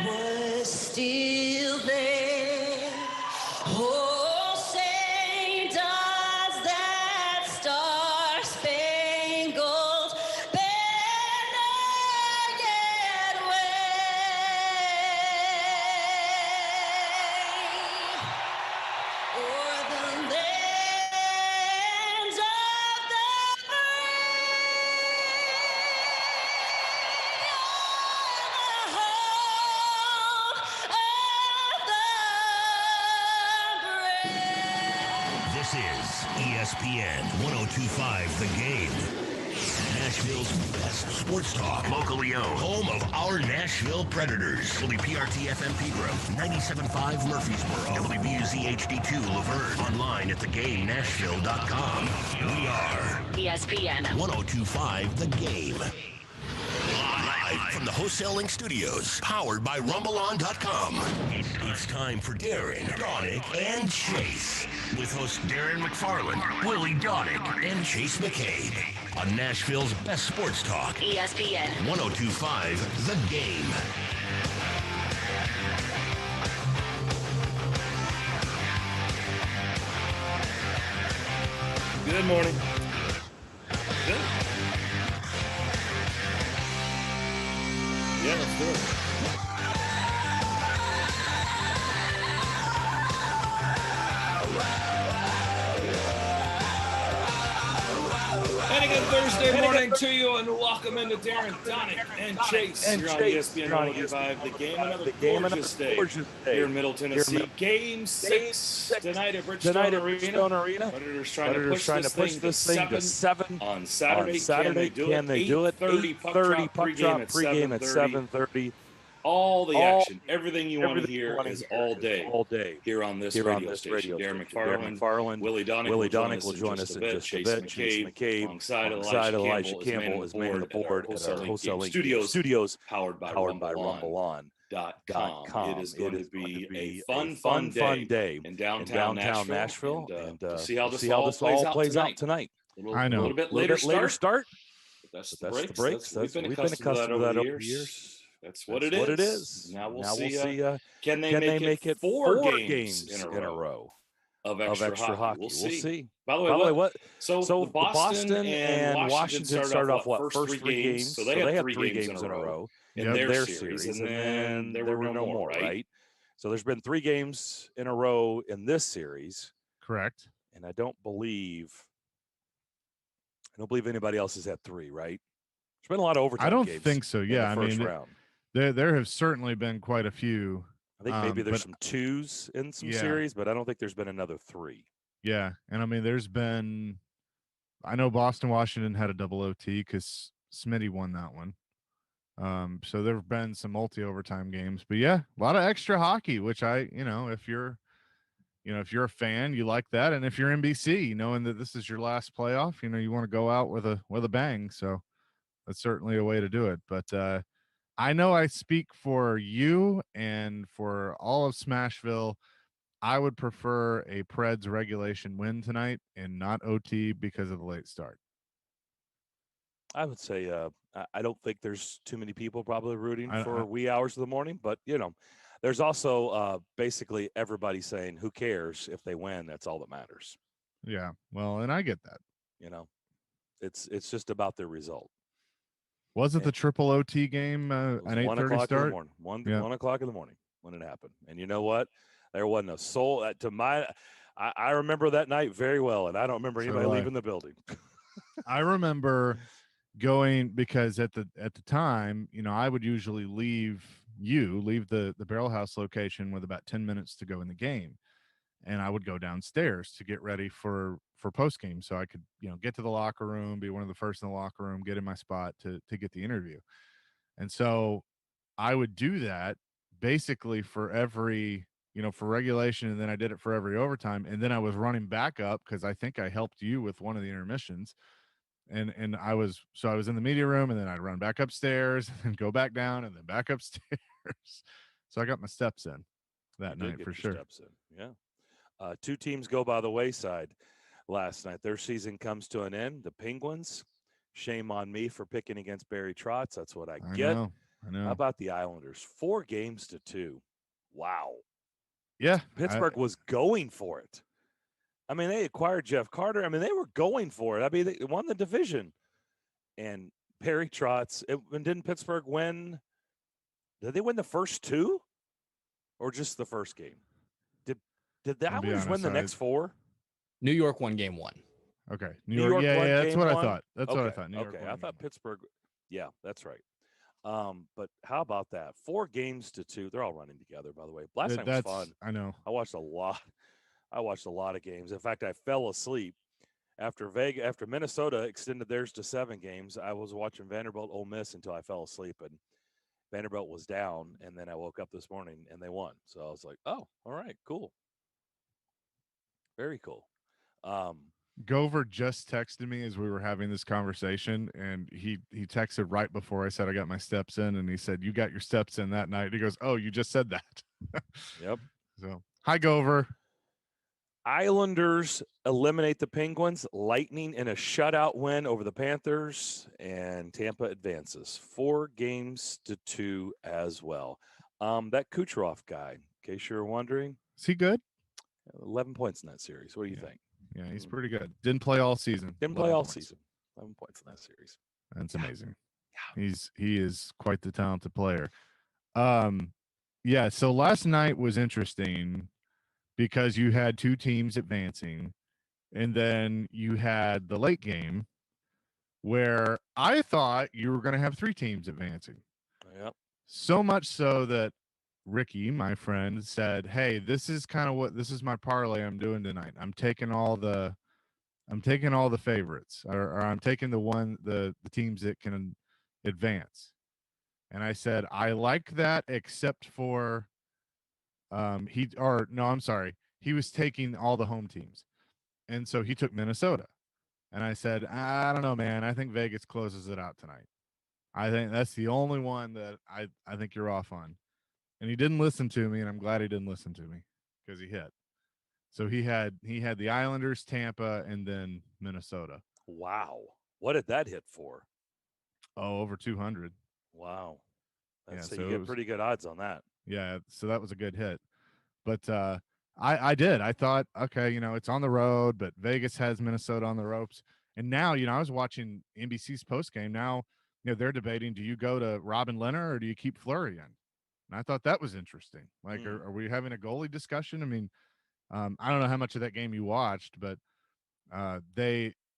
was still there. Oh, say does that star-spangled banner yet wave o'er the lands of the This is ESPN 102.5 The Game. Nashville's best sports talk. Locally owned. Home of our Nashville Predators. WPRT-FM Pegram. 97.5 Murfreesboro. WBUZ HD2 Laverne. Online at thegamenashville.com. We are ESPN 102.5 The Game. Live from the Wholesaling Studios, powered by RumbleOn.com. It's time for Darren, Daunic, and Chase. With hosts Darren McFarland, Willie Daunic, and Chase McCabe. On Nashville's best sports talk. ESPN 102.5 The Game. Good morning. Good. Yeah, let's do it. And again, Thursday morning to you, and welcome into Darren, Daunic, and Chase. You're on ESPN 105. The Game, another gorgeous day here in Middle Tennessee. Game 6 tonight at Bridgestone Arena. Predators trying to push this thing to 7 on Saturday. Can they do it? 8:30 puck drop pregame at 7:30. All the action, everything you want to hear is all day here on this radio station. Darren McFarland, Willie Daunic will join us in just a bit. Chase McCabe, alongside Elijah Campbell, is man of the board at our Wholesaling Studios, powered by RumbleOn.com. It is going to be a fun day in downtown Nashville, and see how this all plays out tonight. A little bit later start. That's the breaks. We've been accustomed to that over the years. That's what it is. Now we'll see. Can they make it 4 games in a row of extra hockey? We'll see. By the way, what? So Boston and Washington started off first 3 games. So they had 3 games in a row in their series, and then there were no more, right? So there's been 3 games in a row in this series. Correct. And I don't believe anybody else has had 3, right? There's been a lot of overtime. I don't games think so. Yeah, in the first round. There have certainly been quite a few. I think maybe there's some 2s in some series, but I don't think there's been another 3. Yeah, and I mean, there's been. I know Boston, Washington had a double OT because Smitty won that one. So there have been some multi-overtime games, but yeah, a lot of extra hockey, which if you're a fan, you like that, and if you're NBC, knowing that this is your last playoff, you want to go out with a bang. So that's certainly a way to do it, but. I know I speak for you and for all of Smashville. I would prefer a Preds regulation win tonight and not OT because of the late start. I would say I don't think there's too many people probably rooting for wee hours of the morning, but there's also basically everybody saying who cares if they win, that's all that matters. Yeah, well, and I get that. It's just about the result. Was it the triple OT game an 8:30 start? 1 o'clock in the morning when it happened. And you know what? There wasn't a soul I remember that night very well, and I don't remember anybody leaving the building. I remember going because at the time, I would usually leave the Barrel House location with about 10 minutes to go in the game. And I would go downstairs to get ready for post game, so I could, get to the locker room, be one of the first in the locker room, get in my spot to get the interview. And so I would do that basically for every, for regulation, and then I did it for every overtime, and then I was running back up because I think I helped you with one of the intermissions, and I was in the media room, and then I'd run back upstairs and go back down and then back upstairs. So I got my steps in that night for sure. Steps in. Yeah. 2 teams go by the wayside last night. Their season comes to an end. The Penguins, shame on me for picking against Barry Trotz. That's what I get. I know. How about the Islanders? 4-2. Wow. Yeah. Pittsburgh was going for it. I mean, they acquired Jeff Carter. I mean, they were going for it. I mean, they won the division. And Perry Trotz. And didn't Pittsburgh win? Did they win the first 2? Or just the first game? Did the Islanders win the next 4? New York won game 1. Okay. New York yeah, won yeah, that's game what I 1? thought. That's what I Okay, thought. New York okay. won I game thought 1. Pittsburgh. Yeah, that's right. But how about that? 4-2. They're all running together, by the way. Last night was fun. I know. I watched a lot. I watched a lot of games. In fact, I fell asleep after Minnesota extended theirs to 7 games. I was watching Vanderbilt Ole Miss until I fell asleep, and Vanderbilt was down. And then I woke up this morning and they won. So I was like, oh, all right, cool, very cool. Gover just texted me as we were having this conversation, and he texted right before I said I got my steps in, and he said, "You got your steps in that night." He goes, "Oh, you just said that." Yep. So, hi, Gover. Islanders eliminate the Penguins. Lightning in a shutout win over the Panthers, and Tampa advances 4-2 as well. That Kucherov guy, in case you're wondering, Is he good? 11 points in that series. What do you think? Yeah, he's pretty good. Didn't play all season. Didn't play all season. 11 points in that series. That's amazing. Yeah. He is quite the talented player. Yeah, so last night was interesting because you had 2 teams advancing, and then you had the late game where I thought you were going to have 3 teams advancing. Yep. So much so that Ricky, my friend, said, "Hey, this is my parlay I'm doing tonight. I'm taking all the favorites, or I'm taking the teams that can advance." And I said, "I like that, except for he was taking all the home teams." And so he took Minnesota. And I said, "I don't know, man. I think Vegas closes it out tonight. I think that's the only one that I think you're off on." And he didn't listen to me, and I'm glad he didn't listen to me because he hit. So he had the Islanders, Tampa, and then Minnesota. Wow. What did that hit for? Oh, over 200. Wow. So you get pretty good odds on that. Yeah, so that was a good hit. But I did. I thought, okay, it's on the road, but Vegas has Minnesota on the ropes. And now, I was watching NBC's postgame. Now, they're debating, do you go to Robin Leonard or do you keep Fleury in? And I thought that was interesting. Like, are we having a goalie discussion? I mean, I don't know how much of that game you watched, but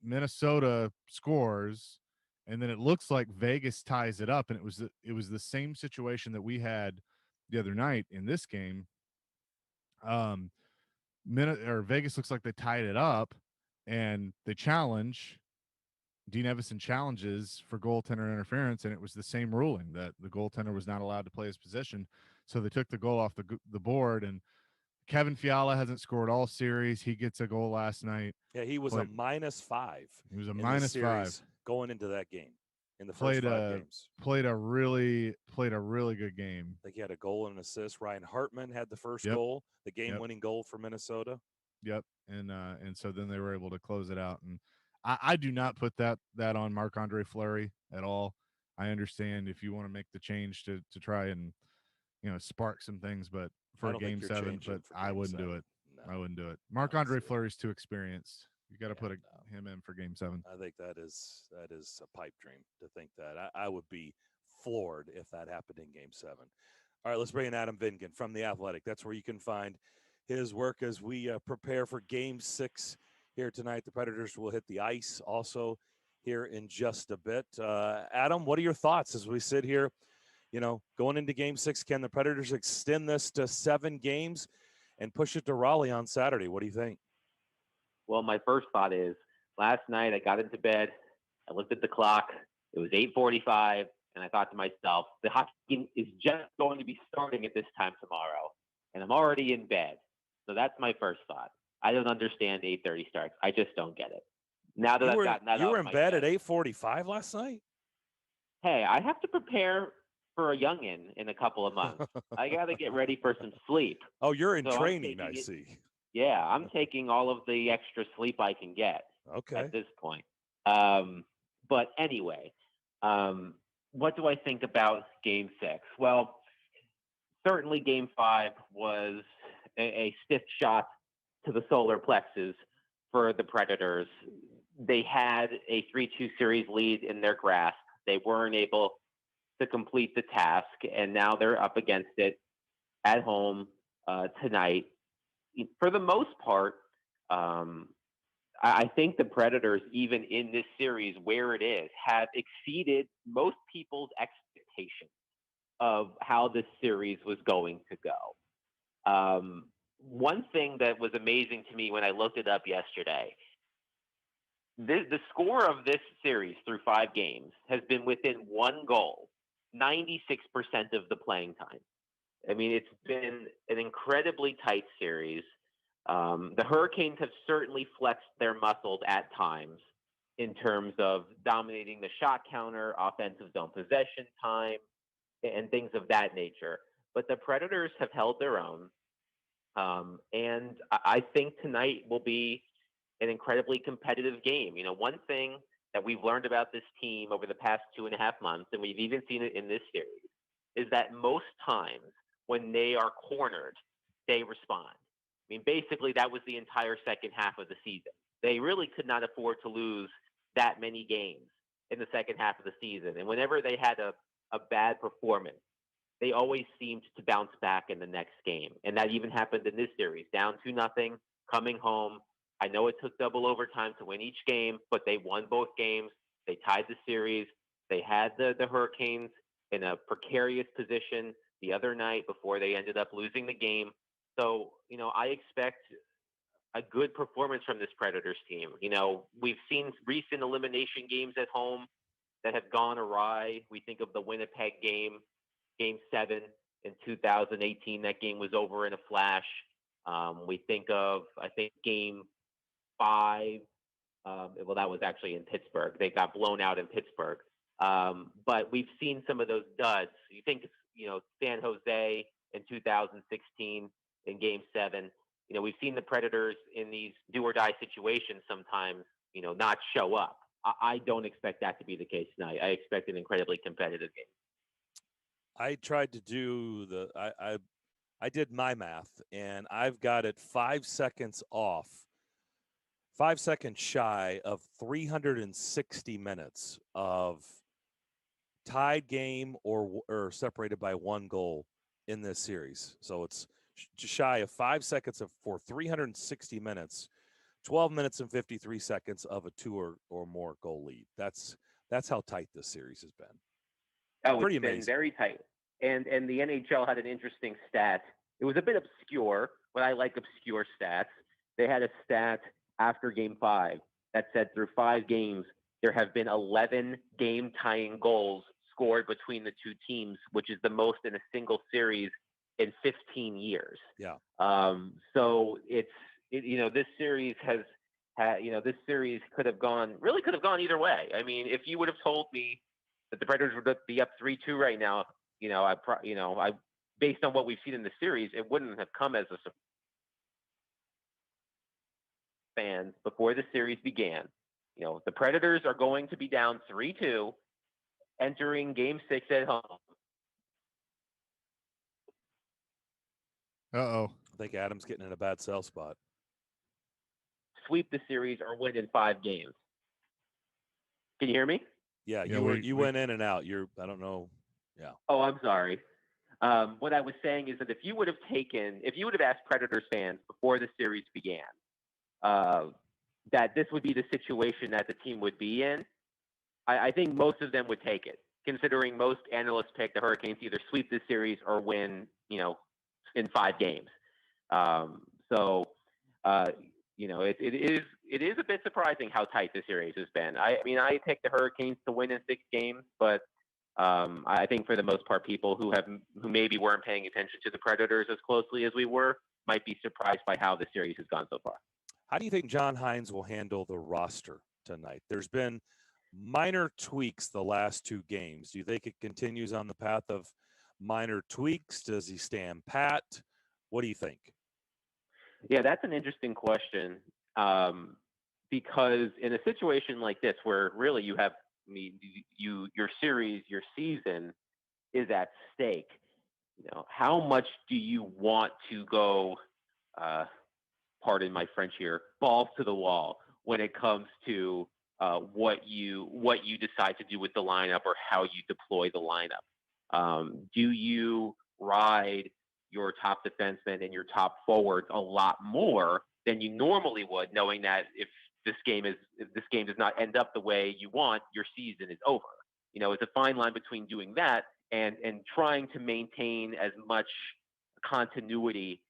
Minnesota scores, and then it looks like Vegas ties it up, and it was the same situation that we had the other night in this game. Vegas looks like they tied it up, and they challenge. Dean Evison challenges for goaltender interference, and it was the same ruling that the goaltender was not allowed to play his position. So they took the goal off the board, and Kevin Fiala hasn't scored all series. He gets a goal last night. Yeah, he was a -5. He was a -5 going into that game in the first 5 games. Played a really good game. I think he had a goal and an assist. Ryan Hartman had the first goal, the game-winning goal for Minnesota. Yep, and so then they were able to close it out. And I do not put that on Marc-Andre Fleury at all. I understand if you want to make the change to try and spark some things, but for Game 7, but I wouldn't do it. No, I wouldn't do it. Marc-Andre Fleury's too experienced. You got to put him in for Game 7. I think that is a pipe dream to think that. I would be floored if that happened in Game 7. All right, let's bring in Adam Vingan from The Athletic. That's where you can find his work as we prepare for Game 6 here tonight. The Predators will hit the ice also here in just a bit. Adam, what are your thoughts as we sit here, going into Game 6? Can the Predators extend this to 7 games and push it to Raleigh on Saturday? What do you think? Well, my first thought is last night I got into bed. I looked at the clock. It was 8:45, and I thought to myself, the hockey game is just going to be starting at this time tomorrow, and I'm already in bed. So that's my first thought. I don't understand 8:30 starts. I just don't get it. Now that I've gotten that out of my head. You were in bed at 8:45 last night? Hey, I have to prepare for a youngin' in a couple of months. I got to get ready for some sleep. Oh, you're in training, I see. Yeah, I'm taking all of the extra sleep I can get at this point. But anyway, what do I think about Game 6? Well, certainly Game 5 was a stiff shot to the solar plexus for the Predators. They had a 3-2 series lead in their grasp. They weren't able to complete the task, and now they're up against it at home tonight. For the most part, I think the Predators, even in this series where it is, have exceeded most people's expectations of how this series was going to go. One thing that was amazing to me when I looked it up yesterday, the score of this series through 5 games has been within 1 goal, 96% of the playing time. I mean, it's been an incredibly tight series. The Hurricanes have certainly flexed their muscles at times in terms of dominating the shot counter, offensive zone possession time, and things of that nature. But the Predators have held their own. And I think tonight will be an incredibly competitive game. You know, one thing that we've learned about this team over the past 2.5 months, and we've even seen it in this series, is that most times when they are cornered, they respond. I mean, basically, that was the entire second half of the season. They really could not afford to lose that many games in the second half of the season. And whenever they had a bad performance, they always seemed to bounce back in the next game. And that even happened in this series, down 2-0, coming home. I know it took double overtime to win each game, but they won both games. They tied the series. They had the Hurricanes in a precarious position the other night before they ended up losing the game. So, you know, I expect a good performance from this Predators team. You know, we've seen recent elimination games at home that have gone awry. We think of the Winnipeg game, Game 7 in 2018. That game was over in a flash. We think of, I think, Game 5. Well, that was actually in Pittsburgh. They got blown out in Pittsburgh. But we've seen some of those duds. You think, you know, San Jose in 2016 in Game 7. You know, we've seen the Predators in these do-or-die situations sometimes, you know, not show up. I don't expect that to be the case tonight. I expect an incredibly competitive game. I tried to do I did my math, and I've got it 5 seconds off, 5 seconds shy of 360 minutes of tied game or separated by 1 goal in this series. So it's just shy of 5 seconds for 360 minutes, 12 minutes and 53 seconds of a 2 or more goal lead. That's how tight this series has been. Oh, pretty it's been amazing. Very tight. And the NHL had an interesting stat. It was a bit obscure, but I like obscure stats. They had a stat after Game 5 that said through 5 games, there have been 11 game-tying goals scored between the two teams, which is the most in a single series in 15 years. Yeah. So you know, this series this series could have gone either way. I mean, if you would have told me that the Predators would be up 3-2 right now, you know, I based on what we've seen in the series, it wouldn't have come as a surprise. Fans before the series began, you know, the Predators are going to be down 3-2 entering Game 6 at home. Uh-oh. I think Adam's getting in a bad sell spot. Sweep the series or win in 5 games. Can you hear me? Yeah, Yeah, you went in and out. I don't know. Yeah. Oh, I'm sorry. What I was saying is that if you would have asked Predators fans before the series began, that this would be the situation that the team would be in, I think most of them would take it, considering most analysts pick the Hurricanes to either sweep this series or win, you know, in 5 games. You know, it is a bit surprising how tight the series has been. I mean, I picked the Hurricanes to win in 6 games, but I think for the most part, people who maybe weren't paying attention to the Predators as closely as we were might be surprised by how the series has gone so far. How do you think John Hines will handle the roster tonight? There's been minor tweaks the last 2 games. Do you think it continues on the path of minor tweaks? Does he stand pat? What do you think? Yeah, that's an interesting question, because in a situation like this where really you have I mean, your series, your season is at stake. How much do you want to go, pardon my French here, balls to the wall when it comes to what you decide to do with the lineup or how you deploy the lineup? Do you ride your top defensemen and your top forwards a lot more than you normally would, knowing that if this game does not end up the way you want, your season is over? It's a fine line between doing that and trying to maintain as much continuity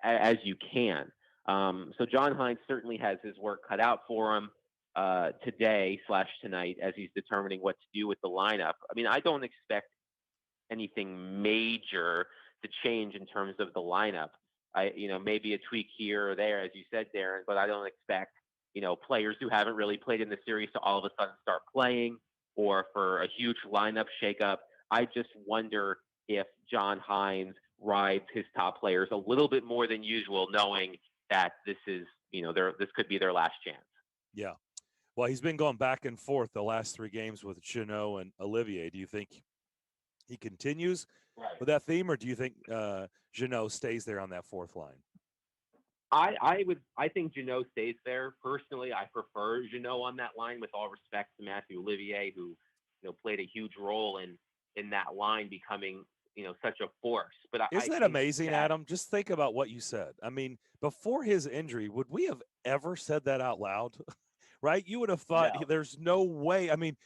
as you can. So John Hines certainly has his work cut out for him today/tonight as he's determining what to do with the lineup. I mean, I don't expect anything major to change in terms of the lineup. Maybe a tweak here or there, as you said, Darren, but I don't expect, players who haven't really played in the series to all of a sudden start playing or for a huge lineup shakeup. I just wonder if John Hines rides his top players a little bit more than usual, knowing that this is, this could be their last chance. Yeah. Well, he's been going back and forth the last 3 games with Jeannot and Olivier. Do you think he continues with that theme, or do you think Jeannot stays there on that 4th line? I think Jeannot stays there. Personally, I prefer Jeannot on that line, with all respect to Matthew Olivier, who played a huge role in that line becoming such a force. But isn't that amazing, Adam? Just think about what you said. I mean, before his injury, would we have ever said that out loud? Right? You would have thought there's no way. I mean,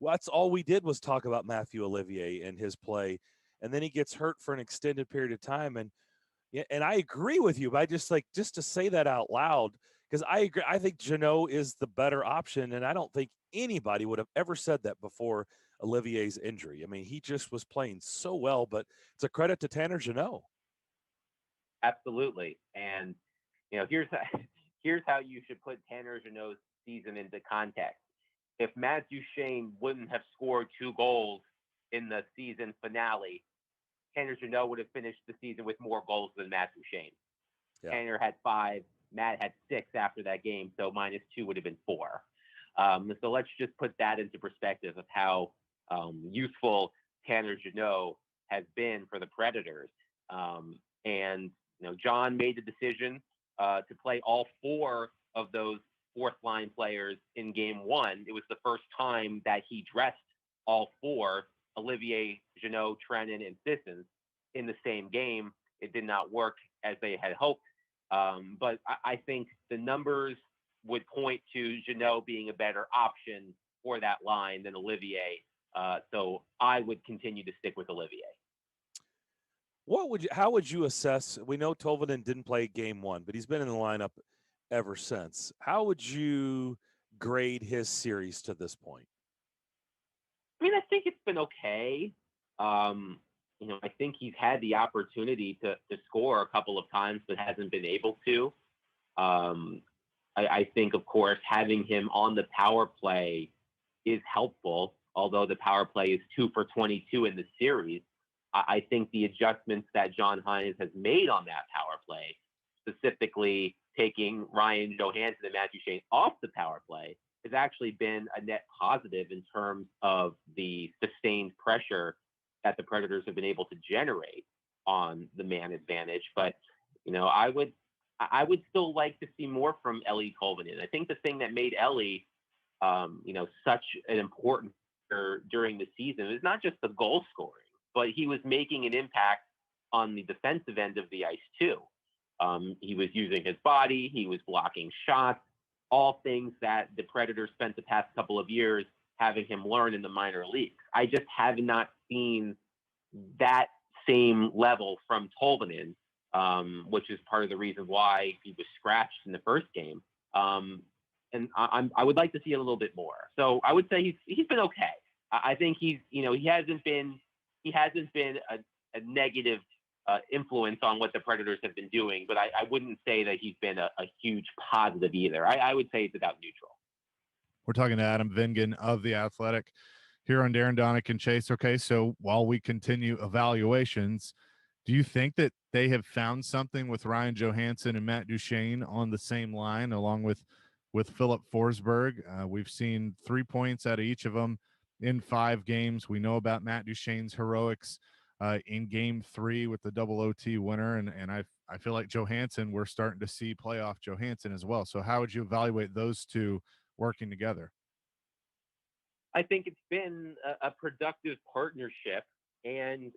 that's all we did was talk about Matthew Olivier and his play, and then he gets hurt for an extended period of time. And I agree with you, but I just to say that out loud, because I agree. I think Jeannot is the better option, and I don't think anybody would have ever said that before Olivier's injury. I mean, he just was playing so well, but it's a credit to Tanner Jeannot. Absolutely. And, here's how you should put Tanner Jeannot's season into context. If Matt Duchene wouldn't have scored 2 goals in the season finale, Tanner Jeannot would have finished the season with more goals than Matt Duchene. Yeah. Tanner had 5, Matt had 6 after that game, so -2 would have been 4. So let's just put that into perspective of how useful Tanner Jeannot has been for the Predators. And John made the decision to play all 4 of those 4th line players in game 1. It was the first time that he dressed all 4, Olivier, Jeannot, Trenin, and Sissons, in the same game. It did not work as they had hoped. But I think the numbers would point to Jeannot being a better option for that line than Olivier. So I would continue to stick with Olivier. How would you assess? We know Tolvanen didn't play game 1, but he's been in the lineup ever since. How would you grade his series to this point? I mean, I think it's been okay. I think he's had the opportunity to score a couple of times, but hasn't been able to. I think, of course, having him on the power play is helpful, although the power play is 2 for 22 in the series. I think the adjustments that John Hines has made on that power play, specifically taking Ryan Johansson and Matthew Shane off the power play, has actually been a net positive in terms of the sustained pressure that the Predators have been able to generate on the man advantage. But, I would still like to see more from Eeli Tolvanen. I think the thing that made Eeli, such an important during the season is not just the goal scoring, but he was making an impact on the defensive end of the ice too. He was using his body, he was blocking shots, all things that the Predators spent the past couple of years having him learn in the minor leagues. I just have not seen that same level from Tolvanen, which is part of the reason why he was scratched in the first game. And I would like to see a little bit more. So I would say he's been okay. I think he hasn't been a negative influence on what the Predators have been doing, but I wouldn't say that he's been a huge positive either. I would say it's about neutral. We're talking to Adam Vingan of The Athletic here on Darren, Daunic, and Chase. Okay, so while we continue evaluations, do you think that they have found something with Ryan Johansson and Matt Duchene on the same line, along with Philip Forsberg? We've seen 3 points out of each of them in 5 games. We know about Matt Duchene's heroics in Game 3 with the double OT winner, and I feel like Johansson, we're starting to see playoff Johansson as well. So how would you evaluate those two working together? I think it's been a productive partnership, and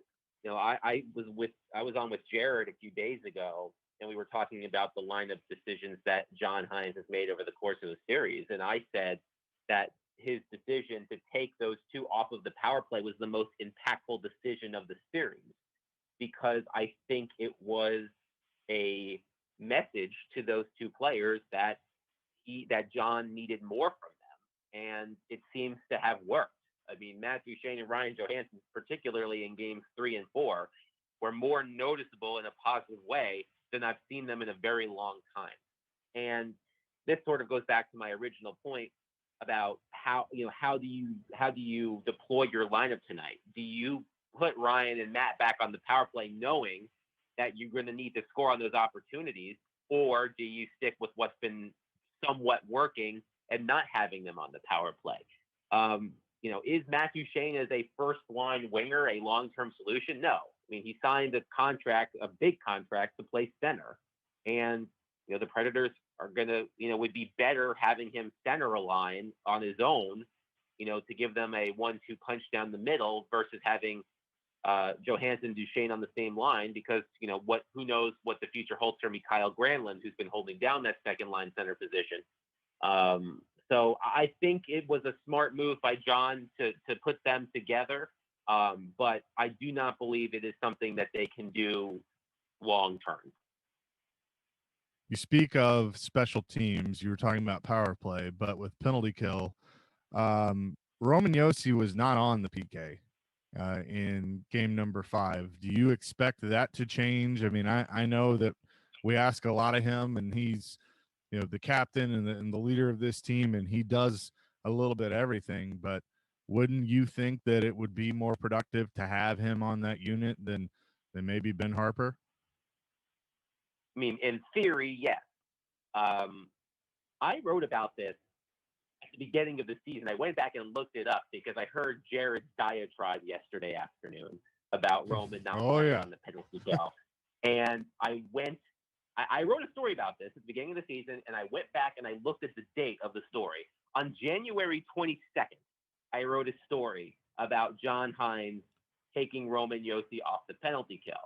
I was on with Jared a few days ago, and we were talking about the lineup decisions that John Hines has made over the course of the series, and I said that his decision to take those two off of the power play was the most impactful decision of the series, because I think it was a message to those two players that John needed more from them, and it seems to have worked. I mean, Matt Duchene and Ryan Johansson, particularly in games 3 and 4, were more noticeable in a positive way than I've seen them in a very long time. And this sort of goes back to my original point about how do you deploy your lineup tonight? Do you put Ryan and Matt back on the power play knowing that you're going to need to score on those opportunities, or do you stick with what's been somewhat working and not having them on the power play? Is Matt Duchene as a first-line winger a long-term solution? No. I mean, he signed a big contract to play center. And, the Predators are going to, would be better having him center a line on his own, to give them a 1-2 punch down the middle versus having Johansson, Duchene on the same line, because, who knows what the future holds for Mikael Granlund, who's been holding down that second-line center position. So I think it was a smart move by John to put them together, but I do not believe it is something that they can do long term. You speak of special teams. You were talking about power play, but with penalty kill, Roman Josi was not on the PK in game number 5. Do you expect that to change? I mean, I know that we ask a lot of him, and he's the captain and the leader of this team, and he does a little bit of everything, but wouldn't you think that it would be more productive to have him on that unit than maybe Ben Harper? I mean, in theory, yes. I wrote about this at the beginning of the season. I went back and looked it up because I heard Jared's diatribe yesterday afternoon about Roman not playing on the penalty kill. And I wrote a story about this at the beginning of the season, and I went back and I looked at the date of the story. On January 22nd, I wrote a story about John Hines taking Roman Josi off the penalty kill.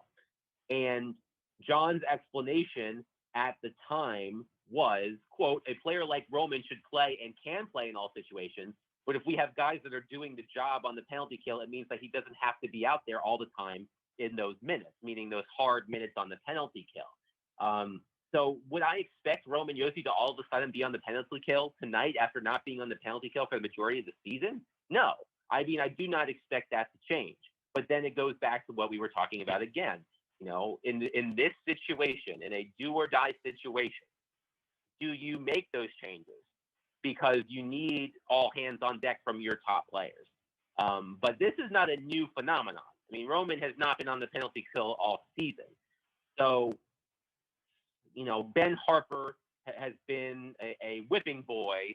And John's explanation at the time was, quote, "A player like Roman should play and can play in all situations, but if we have guys that are doing the job on the penalty kill, it means that he doesn't have to be out there all the time in those minutes," meaning those hard minutes on the penalty kill. So would I expect Roman Josi to all of a sudden be on the penalty kill tonight after not being on the penalty kill for the majority of the season? No. I mean, I do not expect that to change. But then it goes back to what we were talking about again. In this situation, in a do-or-die situation, do you make those changes? Because you need all hands on deck from your top players. But this is not a new phenomenon. I mean, Roman has not been on the penalty kill all season. So, Ben Harper has been a whipping boy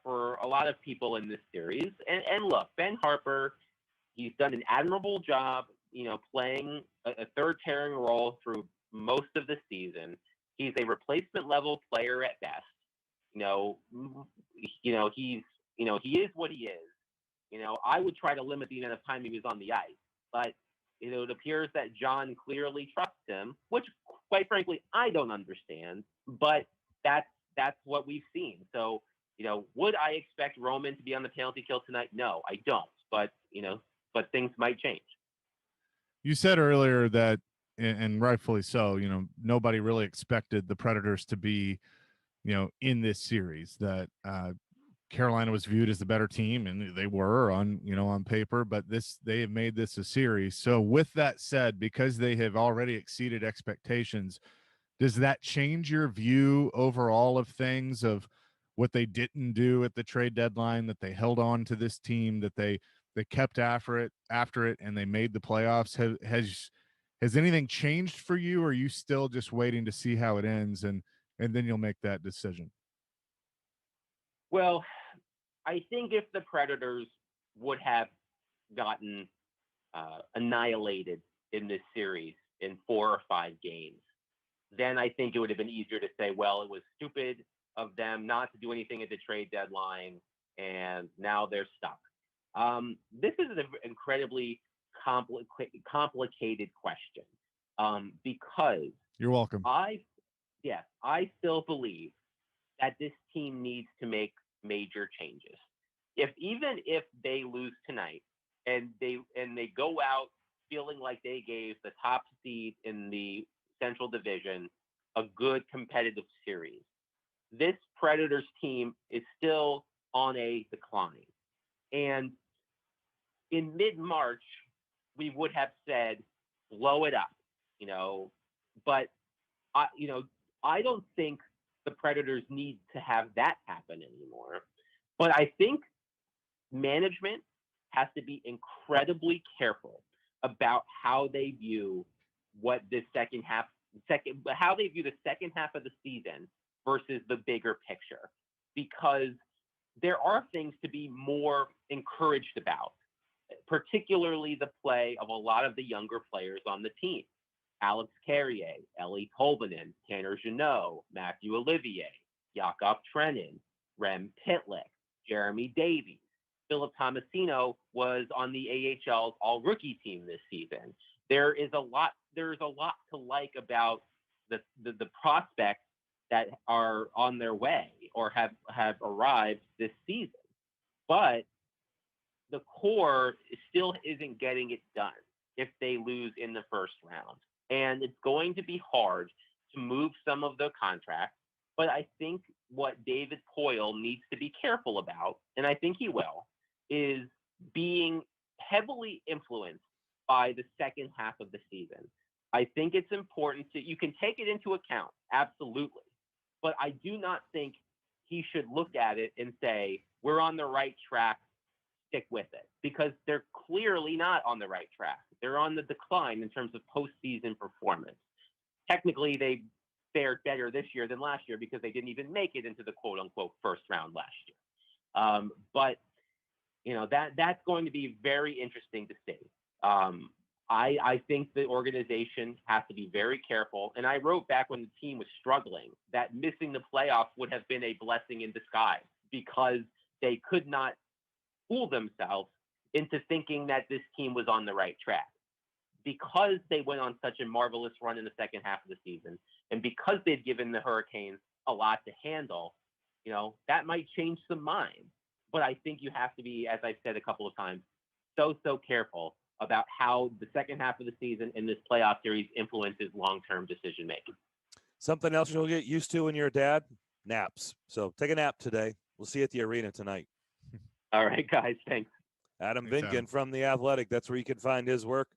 for a lot of people in this series. And look, Ben Harper, he's done an admirable job, playing a third pairing role through most of the season. He's a replacement level player at best. He is what he is. I would try to limit the amount of time he was on the ice, but it appears that John clearly trusts him, which, quite frankly, I don't understand, but that's what we've seen. So, would I expect Roman to be on the penalty kill tonight? No, I don't. But things might change. You said earlier that, and rightfully so, nobody really expected the Predators to be, in this series, that Carolina was viewed as the better team, and they were on paper, but they have made this a series. So with that said, because they have already exceeded expectations, does that change your view overall of things, of what they didn't do at the trade deadline, that they held on to this team, that they kept after it, and they made the playoffs? Has anything changed for you, or are you still just waiting to see how it ends and then you'll make that decision? Well, I think if the Predators would have gotten annihilated in this series in 4 or 5 games, then I think it would have been easier to say, well, it was stupid of them not to do anything at the trade deadline, and now they're stuck. This is an incredibly complicated question because you're welcome. I still believe that this team needs to make major changes. Even if they lose tonight and they go out feeling like they gave the top seed in the Central Division a good competitive series, this Predators team is still on a decline. And in mid-March, we would have said, blow it up, but I don't think the Predators need to have that happen anymore. But I think management has to be incredibly careful about how they view what this how they view the second half of the season versus the bigger picture, because there are things to be more encouraged about, particularly the play of a lot of the younger players on the team. Alex Carrier, Ellie Tolvanen, Tanner Jeannot, Matthew Olivier, Jakub Trenin, Rem Pitlick, Jeremy Davies. Philip Tomasino was on the AHL's all-rookie team this season. There's a lot to like about the prospects that are on their way or have arrived this season. But the core still isn't getting it done if they lose in the first round. And it's going to be hard to move some of the contracts. But I think what David Poile needs to be careful about, and I think he will, is being heavily influenced by the second half of the season. I think it's important you can take it into account, absolutely. But I do not think he should look at it and say, we're on the right track, stick with it, because they're clearly not on the right track. They're on the decline in terms of postseason performance. Technically, they fared better this year than last year because they didn't even make it into the quote-unquote first round last year. But that's going to be very interesting to see. I think the organization has to be very careful. And I wrote back when the team was struggling that missing the playoffs would have been a blessing in disguise, because they could not fool themselves into thinking that this team was on the right track. Because they went on such a marvelous run in the second half of the season, and because they'd given the Hurricanes a lot to handle, that might change some minds. But I think you have to be, as I've said a couple of times, so careful about how the second half of the season in this playoff series influences long-term decision-making. Something else you'll get used to when you're a dad? Naps. So take a nap today. We'll see you at the arena tonight. All right, guys. Thanks. Adam Thanks, Vingan Adam. from The Athletic. That's where you can find his work.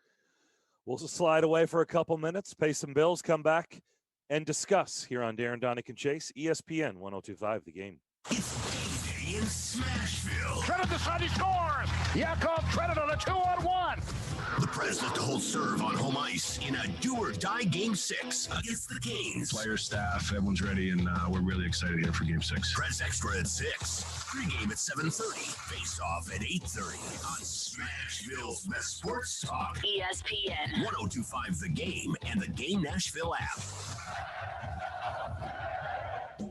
We'll slide away for a couple minutes, pay some bills, come back, and discuss here on Darren, Daunic, and Chase, ESPN 102.5 The Game. It's game day in Smashville. Trenin decided to score. Yakov Trenin on a 2-on-1. The Preds look to hold serve on home ice in a do-or-die Game 6 against the Canes. Player, staff, everyone's ready, and we're really excited here for Game 6. Preds Extra at 6. Pre-game at 7:30. Face-off at 8:30 on Smashville's best sports talk. ESPN 102.5 The Game and the Game Nashville app.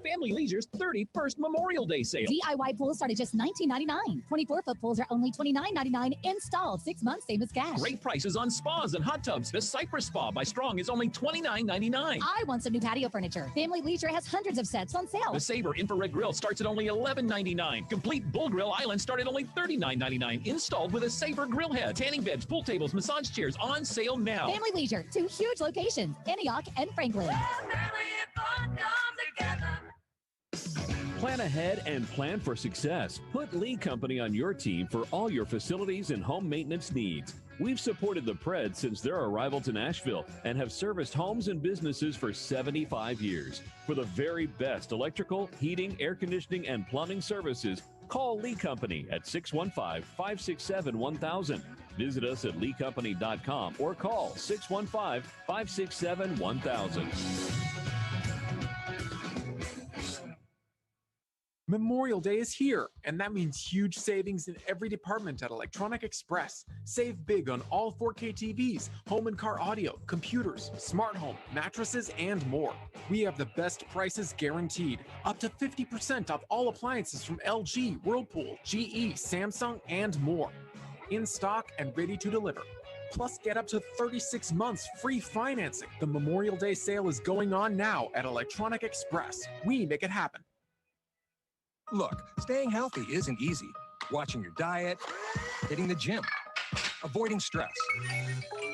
Family Leisure's 31st Memorial Day sale. DIY pools start at just $19.99. 24-foot pools are only $29.99. Installed 6 months, same as cash. Great prices on spas and hot tubs. The Cypress Spa by Strong is only $29.99. I want some new patio furniture. Family Leisure has hundreds of sets on sale. The Sabre Infrared Grill starts at only $11.99. Complete Bull Grill Island start at only $39.99. Installed with a Sabre grill head. Tanning beds, pool tables, massage chairs on sale now. Family Leisure, 2 huge locations, Antioch and Franklin. Plan ahead and plan for success. Put Lee Company on your team for all your facilities and home maintenance needs. We've supported the Preds since their arrival to Nashville and have serviced homes and businesses for 75 years. For the very best electrical, heating, air conditioning, and plumbing services, call Lee Company at 615-567-1000. Visit us at leecompany.com or call 615-567-1000. Memorial Day is here, and that means huge savings in every department at Electronic Express. Save big on all 4K TVs, home and car audio, computers, smart home, mattresses, and more. We have the best prices guaranteed. Up to 50% off all appliances from LG, Whirlpool, GE, Samsung, and more. In stock and ready to deliver. Plus, get up to 36 months free financing. The Memorial Day sale is going on now at Electronic Express. We make it happen. Look, staying healthy isn't easy. Watching your diet, hitting the gym, avoiding stress.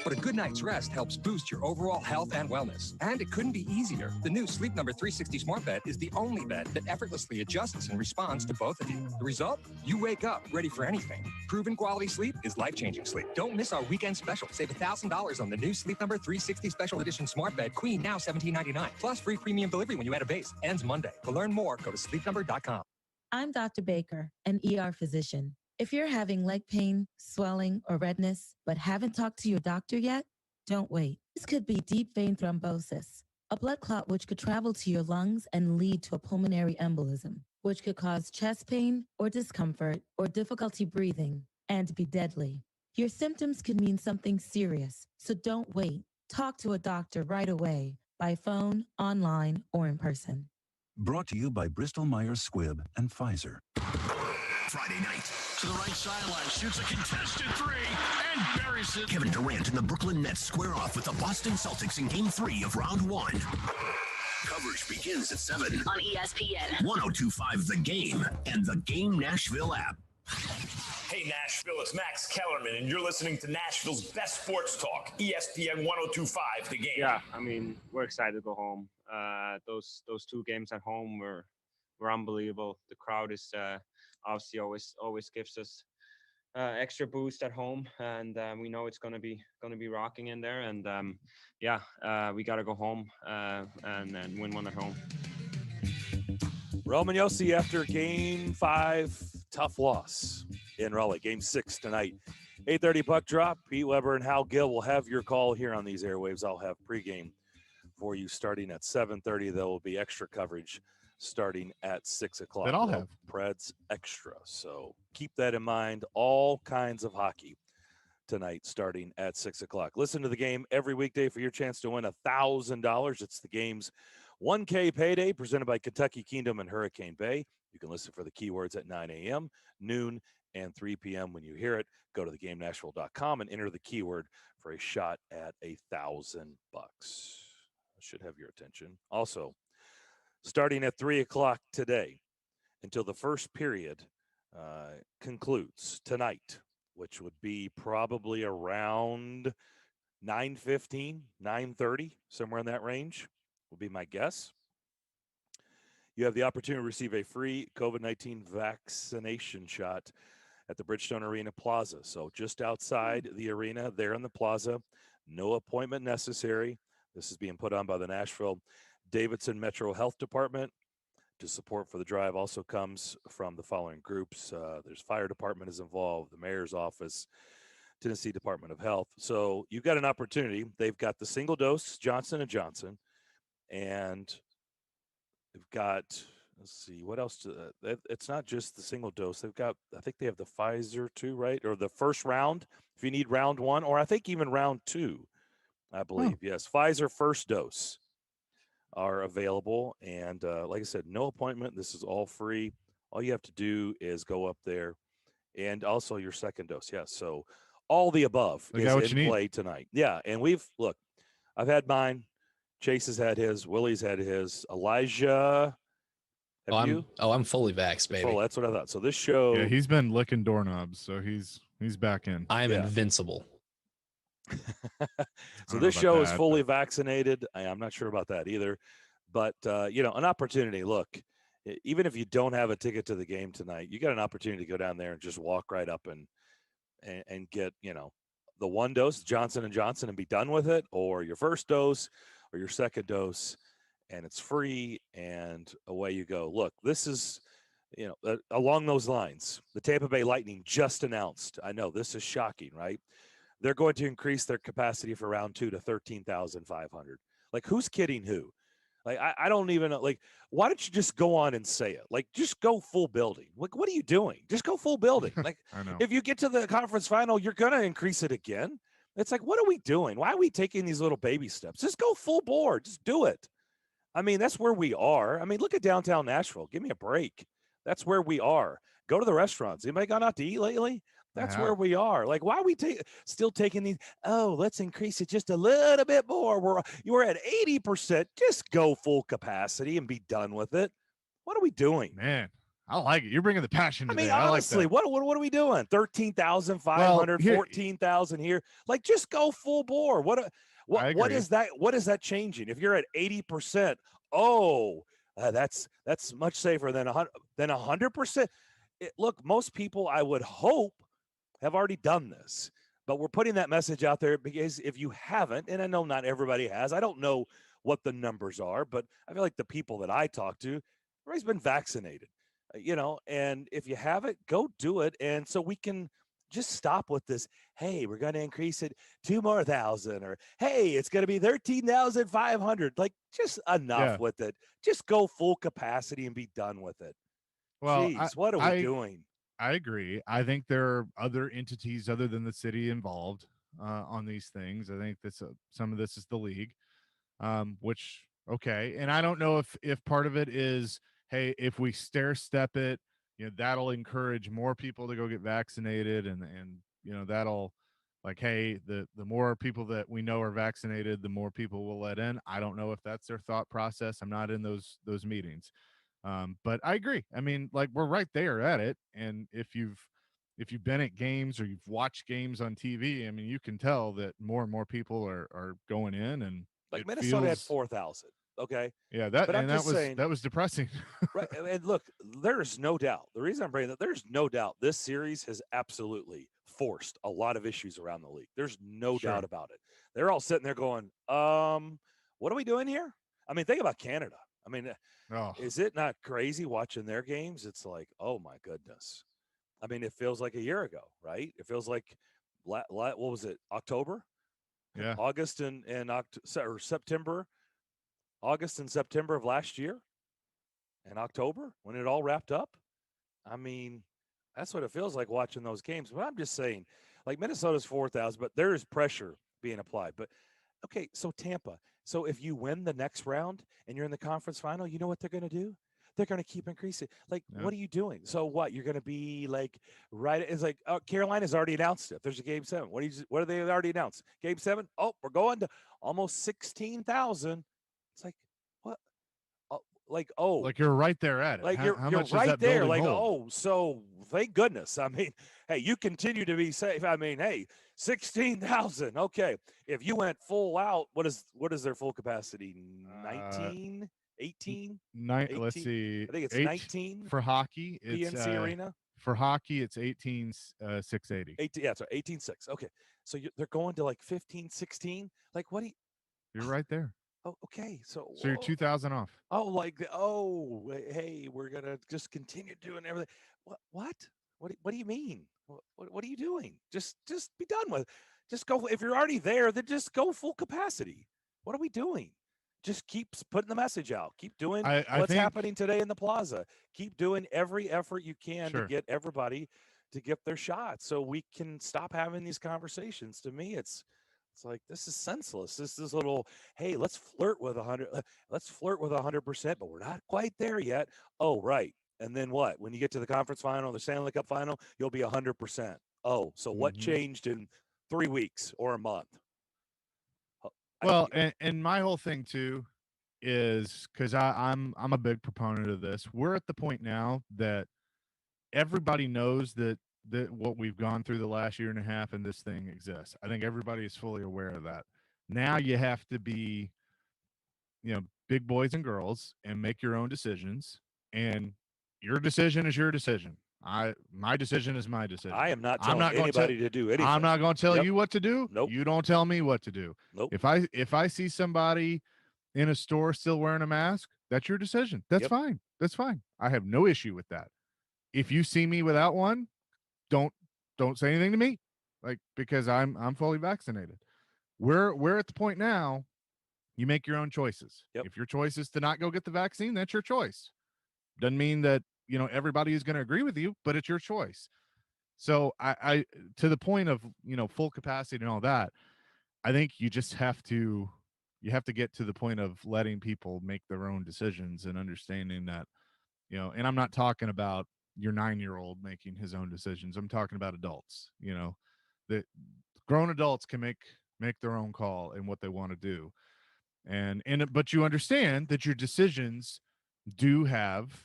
But a good night's rest helps boost your overall health and wellness. And it couldn't be easier. The new Sleep Number 360 Smart Bed is the only bed that effortlessly adjusts and responds to both of you. The result? You wake up ready for anything. Proven quality sleep is life-changing sleep. Don't miss our weekend special. Save $1,000 on the new Sleep Number 360 Special Edition Smart Bed Queen, now $17.99. Plus free premium delivery when you add a base. Ends Monday. To learn more, go to sleepnumber.com. I'm Dr. Baker, an ER physician. If you're having leg pain, swelling, or redness, but haven't talked to your doctor yet, don't wait. This could be deep vein thrombosis, a blood clot which could travel to your lungs and lead to a pulmonary embolism, which could cause chest pain or discomfort or difficulty breathing and be deadly. Your symptoms could mean something serious, so don't wait. Talk to a doctor right away, by phone, online, or in person. Brought to you by Bristol-Myers Squibb and Pfizer. Friday night. To the right sideline, shoots a contested three and buries it. Kevin Durant and the Brooklyn Nets square off with the Boston Celtics in Game 3 of Round 1. Coverage begins at 7 on ESPN 1025 The Game and the Game Nashville app. Hey Nashville, it's Max Kellerman, and you're listening to Nashville's best sports talk, ESPN 1025 The Game. Yeah, I mean, we're excited to go home. Those two games at home were unbelievable. The crowd is obviously always gives us extra boost at home, and we know it's gonna be rocking in there. And we got to go home and win one at home. Roman Yossi after Game 5, tough loss in Raleigh. Game 6 tonight, 8:30 puck drop. Pete Weber and Hal Gill will have your call here on these airwaves. I'll have pregame for you starting at 7:30. There will be extra coverage starting at 6 o'clock. That I'll have. Preds Extra. So keep that in mind. All kinds of hockey tonight starting at 6 o'clock. Listen to the game every weekday for your chance to win $1,000. It's the game's 1K payday presented by Kentucky Kingdom and Hurricane Bay. You can listen for the keywords at 9 a.m., noon, and 3 p.m. When you hear it, go to thegamenashville.com and enter the keyword for a shot at $1,000. Should have your attention. Also, starting at 3 o'clock today until the first period concludes tonight, which would be probably around 9:15, 9:30, somewhere in that range would be my guess. You have the opportunity to receive a free COVID-19 vaccination shot at the Bridgestone Arena Plaza. So just outside the arena, there in the plaza, no appointment necessary. This is being put on by the Nashville Davidson Metro Health Department. To support for the drive also comes from the following groups. There's fire department is involved, the mayor's office, Tennessee Department of Health. So you've got an opportunity. They've got the single dose Johnson & Johnson, and they've got, let's see, what else? It's not just the single dose. They've got, I think they have the Pfizer too, right? Or the first round, if you need round 1, or I think even round 2, I believe. Yes, Pfizer first dose are available. And like I said, no appointment. This is all free. All you have to do is go up there, and also your second dose. Yes. So all the above is in play tonight. Yeah. And I've had mine. Chase has had his. Willie's had his. Elijah, have you? I'm fully vaxxed, baby. Oh, that's what I thought. So this show. Yeah, he's been licking doorknobs, so he's back in. I am invincible. So this show is fully vaccinated. I'm not sure about that either, but an opportunity. Look, even if you don't have a ticket to the game tonight, you got an opportunity to go down there and just walk right up and get the one dose Johnson & Johnson and be done with it, or your first dose or your second dose, and it's free, and away you go. Look, this is along those lines. The Tampa Bay Lightning just announced, I know this is shocking, right? They're going to increase their capacity for round 2 to 13,500. Like, who's kidding who? Like, I don't even know. Like, why don't you just go on and say it? Like, just go full building. Like, what are you doing? Just go full building. Like, I know. if you get to the conference final, you're going to increase it again. It's like, what are we doing? Why are we taking these little baby steps? Just go full board. Just do it. I mean, that's where we are. I mean, look at downtown Nashville. Give me a break. That's where we are. Go to the restaurants. Anybody gone out to eat lately? That's where we are. Like, why are we still taking these? Oh, let's increase it just a little bit more. You're at 80%. Just go full capacity and be done with it. What are we doing? Man, I like it. You're bringing the passion today. I mean, honestly, like that. what are we doing? 13,500, Well, 14,000 here. Like, just go full bore. What is that? What is that changing? If you're at 80%, that's much safer than 100%. Look, most people, I would hope, have already done this, but we're putting that message out there because if you haven't, and I know not everybody has, I don't know what the numbers are, but I feel like the people that I talk to, everybody's been vaccinated, and if you haven't, go do it. And so we can just stop with this. Hey, we're going to increase it 2,000 more, or hey, it's going to be 13,500. Like, just enough with it. Just go full capacity and be done with it. Well, jeez, what are we doing? I agree. I think there are other entities other than the city involved on these things. I think some of this is the league, which okay. And I don't know if part of it is, hey, if we stair step it, that'll encourage more people to go get vaccinated, and that'll, like, hey, the more people that we know are vaccinated, the more people we'll let in. I don't know if that's their thought process. I'm not in those meetings. But I agree. I mean, like, we're right there at it. And if you've been at games or you've watched games on TV, I mean, you can tell that more and more people are going in, and like Minnesota had 4,000. Okay. Yeah, but that was depressing. Right. And look, there's no doubt. The reason I'm bringing that, there's no doubt this series has absolutely forced a lot of issues around the league. There's no doubt about it. They're all sitting there going, what are we doing here? I mean, think about Canada. I mean, is it not crazy watching their games? It's like, oh my goodness. I mean, it feels like a year ago, right? It feels like, what was it, October? Yeah. August and September. August and September of last year and October when it all wrapped up. I mean, that's what it feels like watching those games. But I'm just saying, like, Minnesota's 4,000, but there is pressure being applied. But okay, so Tampa. So if you win the next round and you're in the conference final, you know what they're going to do? They're going to keep increasing. Like, what are you doing? So what? You're going to be like, right? It's like, Carolina's already announced it. There's a game 7. What are they already announced? Game 7? Oh, we're going to almost 16,000. It's like, what? Like you're right there at it. Like, how you're much right is that there. building Like, hold? so thank goodness. I mean, hey, you continue to be safe. I mean, hey, 16,000. Okay, if you went full out, what is their full capacity? 19, 18, 18? Let's see. I think it's 19 for hockey. It's PNC Arena. For hockey, it's 18,680. 18, yeah, sorry, 18.6. Okay, so they're going to like 15, 16. Like, what do you? You're right there. Oh, okay. So you're 2,000 off. Oh, hey, we're gonna just continue doing everything. What? What do you mean? What are you doing? Just be done with it. Just go. If you're already there, then just go full capacity. What are we doing? Just keep putting the message out. Keep doing what's happening today in the plaza. Keep doing every effort you can to get everybody to get their shot, so we can stop having these conversations. To me, it's like, this is senseless. This is little, hey, let's flirt with 100. Let's flirt with 100%, but we're not quite there yet. Oh, right. And then what? When you get to the conference final, the Stanley Cup final, you'll be 100%. Oh, so what changed in 3 weeks or a month? Well, and my whole thing too is, because I'm a big proponent of this. We're at the point now that everybody knows that what we've gone through the last year and a half and this thing exists. I think everybody is fully aware of that. Now you have to be, big boys and girls and make your own decisions. And your decision is your decision. My decision is my decision. I am not telling anybody to do anything. I'm not going to tell you what to do. Nope. You don't tell me what to do. Nope. If I see somebody in a store still wearing a mask, that's your decision. That's fine. That's fine. I have no issue with that. If you see me without one, don't say anything to me, like, because I'm fully vaccinated. We're at the point now You make your own choices. Yep. If your choice is to not go get the vaccine, that's your choice. Doesn't mean that, everybody is going to agree with you, but it's your choice. So I to the point of, full capacity and all that, I think you just have to get to the point of letting people make their own decisions and understanding that, and I'm not talking about your 9-year-old making his own decisions. I'm talking about adults, that grown adults can make their own call and what they want to do. But you understand that your decisions do have,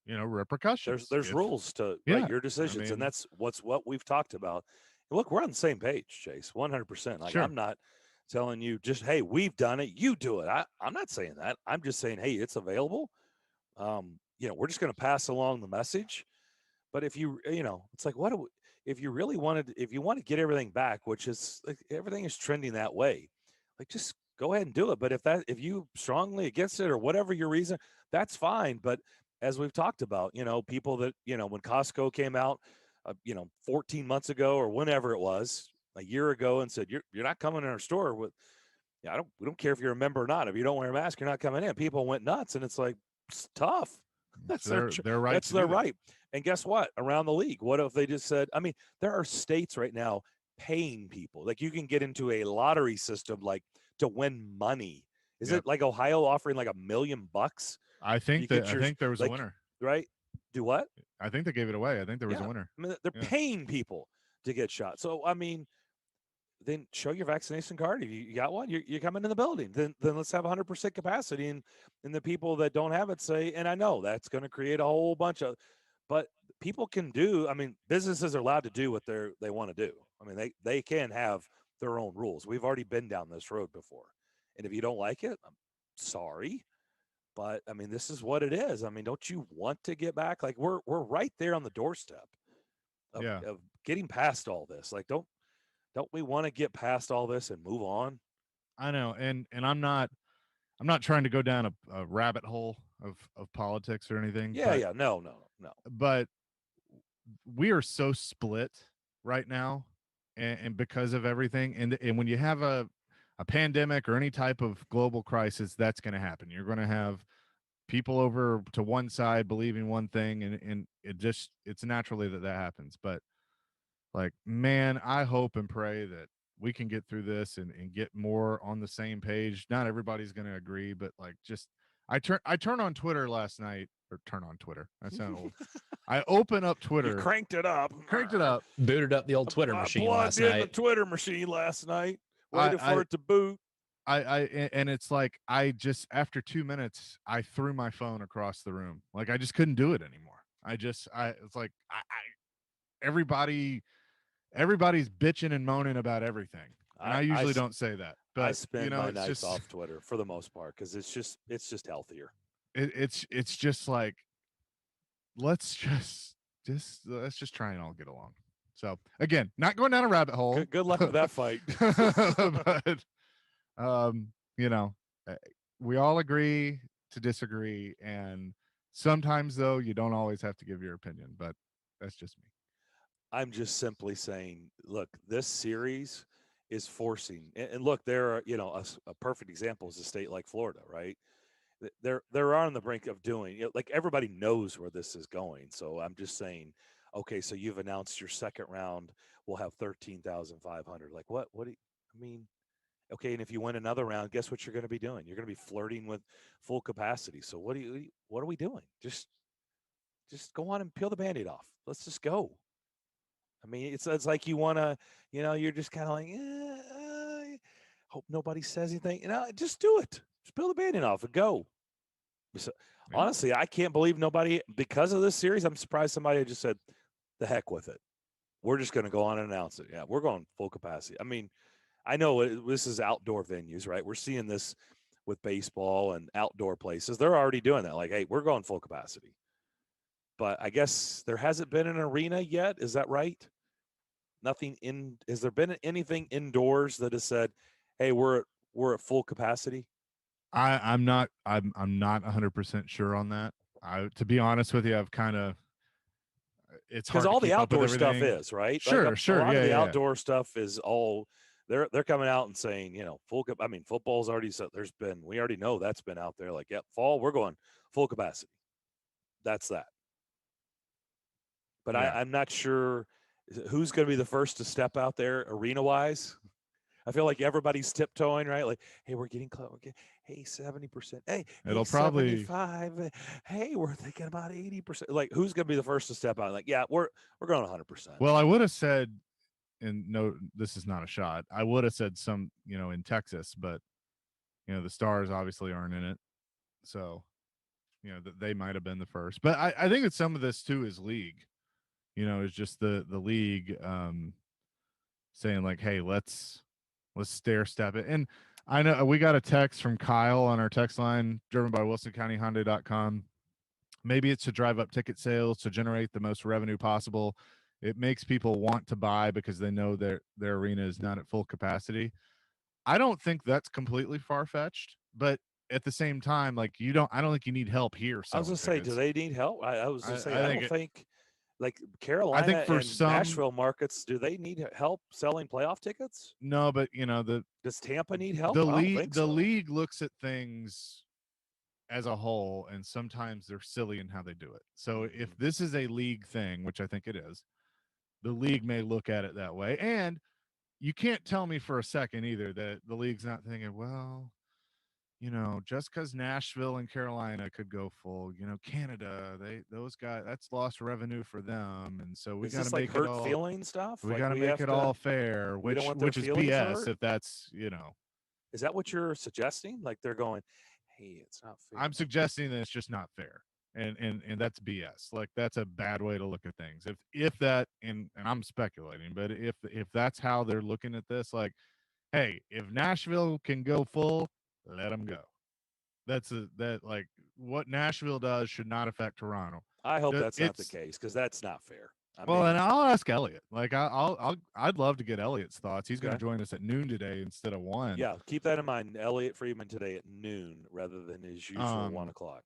repercussions. There's rules to your decisions, and that's what we've talked about. And look, we're on the same page, Chase, 100%. Like, sure. I'm not telling you just, hey, we've done it, you do it. I'm not saying that. I'm just saying, hey, it's available. We're just going to pass along the message. But if you, it's like, if you really if you want to get everything back, which is like, everything is trending that way, like, just go ahead and do it. But if you strongly against it or whatever your reason, that's fine. But as we've talked about, people that, when Costco came out, 14 months ago or whenever it was, a year ago, and said, you're not coming in our store with, we don't care if you're a member or not. If you don't wear a mask, you're not coming in. People went nuts, and it's like, it's tough. That's their right. That's their right. And guess what? Around the league, what if they just said, I mean, there are states right now paying people. Like, you can get into a lottery system, like, to win money. Is it like Ohio offering like $1 million? I think there was a winner. Right? Do what? I think they gave it away. I think there was a winner. I mean, they're paying people to get shot. So, I mean, then show your vaccination card. If you got one, you come into the building. Then let's have 100% capacity. And the people that don't have it say, and I know that's going to create a whole bunch of, but people can do, I mean, businesses are allowed to do what they want to do. I mean, they can have their own rules. We've already been down this road before. And if you don't like it, I'm sorry. But I mean, this is what it is. I mean, don't you want to get back? Like, we're right there on the doorstep of getting past all this. Like, don't we want to get past all this and move on? I know. And I'm not trying to go down a rabbit hole of politics or anything. Yeah. No. But we are so split right now, and because of everything. And when you have a pandemic or any type of global crisis, that's going to happen. You're going to have people over to one side believing one thing, and it's naturally that happens. But like, man, I hope and pray that we can get through this and get more on the same page. Not everybody's going to agree, but like, just I turn on Twitter last night, or turn on Twitter. That sounds old. I open up Twitter. You cranked it up. Booted up the old Twitter machine last night. The Twitter machine last night. Waited for it to boot. And it's like, I just, after 2 minutes, I threw my phone across the room. Like, I just couldn't do it anymore. It's like, everybody's bitching and moaning about everything. And I usually don't say that, but I spend my nights off Twitter for the most part, because it's just healthier. It's just like, let's just try and all get along. So again, not going down a rabbit hole. Good luck with that fight. But we all agree to disagree, and sometimes, though, you don't always have to give your opinion. But that's just me. I'm just simply saying, look, this series is forcing, and look, there are, a perfect example is a state like Florida, right? They're on the brink of doing, like, everybody knows where this is going. So I'm just saying, okay, so you've announced your second round will have 13,500. Like, what do you, I mean, okay, and if you win another round, guess what you're going to be doing? You're going to be flirting with full capacity. So what are we doing? Just go on and peel the Band-Aid off. Let's just go. I mean, it's like you want to, you're just kind of like, hope nobody says anything. Just do it. Just peel the Band-Aid off and go. So, honestly, I can't believe nobody, because of this series, I'm surprised somebody just said, the heck with it. We're just going to go on and announce it. Yeah, we're going full capacity. I mean, I know this is outdoor venues, right? We're seeing this with baseball and outdoor places. They're already doing that. Like, hey, we're going full capacity. But I guess there hasn't been an arena yet. Is that right? Nothing in. Has there been anything indoors that has said, "Hey, we're at full capacity"? I'm not 100% sure on that. To be honest with you, I've kind of. It's because all the outdoor stuff is right. Sure, like sure. A lot of the outdoor stuff is all they're coming out and saying, football's already we already know that's been out there. Like, yep, fall, we're going full capacity. That's that. But Yeah. I'm not sure who's going to be the first to step out there arena-wise. I feel like everybody's tiptoeing, right? Like, hey, we're getting close. Hey, 70%. Hey, It'll probably 75. Hey, we're thinking about 80%. Like, who's going to be the first to step out? Like, yeah, we're going 100%. Well, I would have said, and no, this is not a shot. I would have said some, in Texas, but the Stars obviously aren't in it, so that they might have been the first. But I think that some of this too is league. Is just the league saying like, hey, let's stair step it. And I know we got a text from Kyle on our text line driven by WilsonCountyHyundai.com. Maybe it's to drive up ticket sales to generate the most revenue possible. It makes people want to buy because they know their arena is not at full capacity. I don't think that's completely far-fetched, but at the same time, like I don't think you need help here. I was going to say, do they need help? I was going to say, I don't think like Carolina I think for and Nashville markets, do they need help selling playoff tickets? No, but does Tampa need help? The league looks at things as a whole, and sometimes they're silly in how they do it. So if this is a league thing, which I think it is, the league may look at it that way. And you can't tell me for a second either that the league's not thinking, well, just because Nashville and Carolina could go full, Canada, those guys, that's lost revenue for them, and so we got to make hurt it all feeling stuff. We got to make it all fair, which is BS. Hurt? If that's is that what you're suggesting? Like they're going, hey, it's not fair. I'm suggesting that it's just not fair, and that's BS. Like that's a bad way to look at things. If that, and I'm speculating, but if that's how they're looking at this, like, hey, if Nashville can go full, let them go. That like what Nashville does should not affect Toronto. I hope that's not the case because that's not fair. And I'll ask Elliot. Like I'd love to get Elliot's thoughts. He's going to join us at noon today instead of 1. Yeah, keep that in mind. Elliot Friedman today at noon rather than his usual 1 o'clock.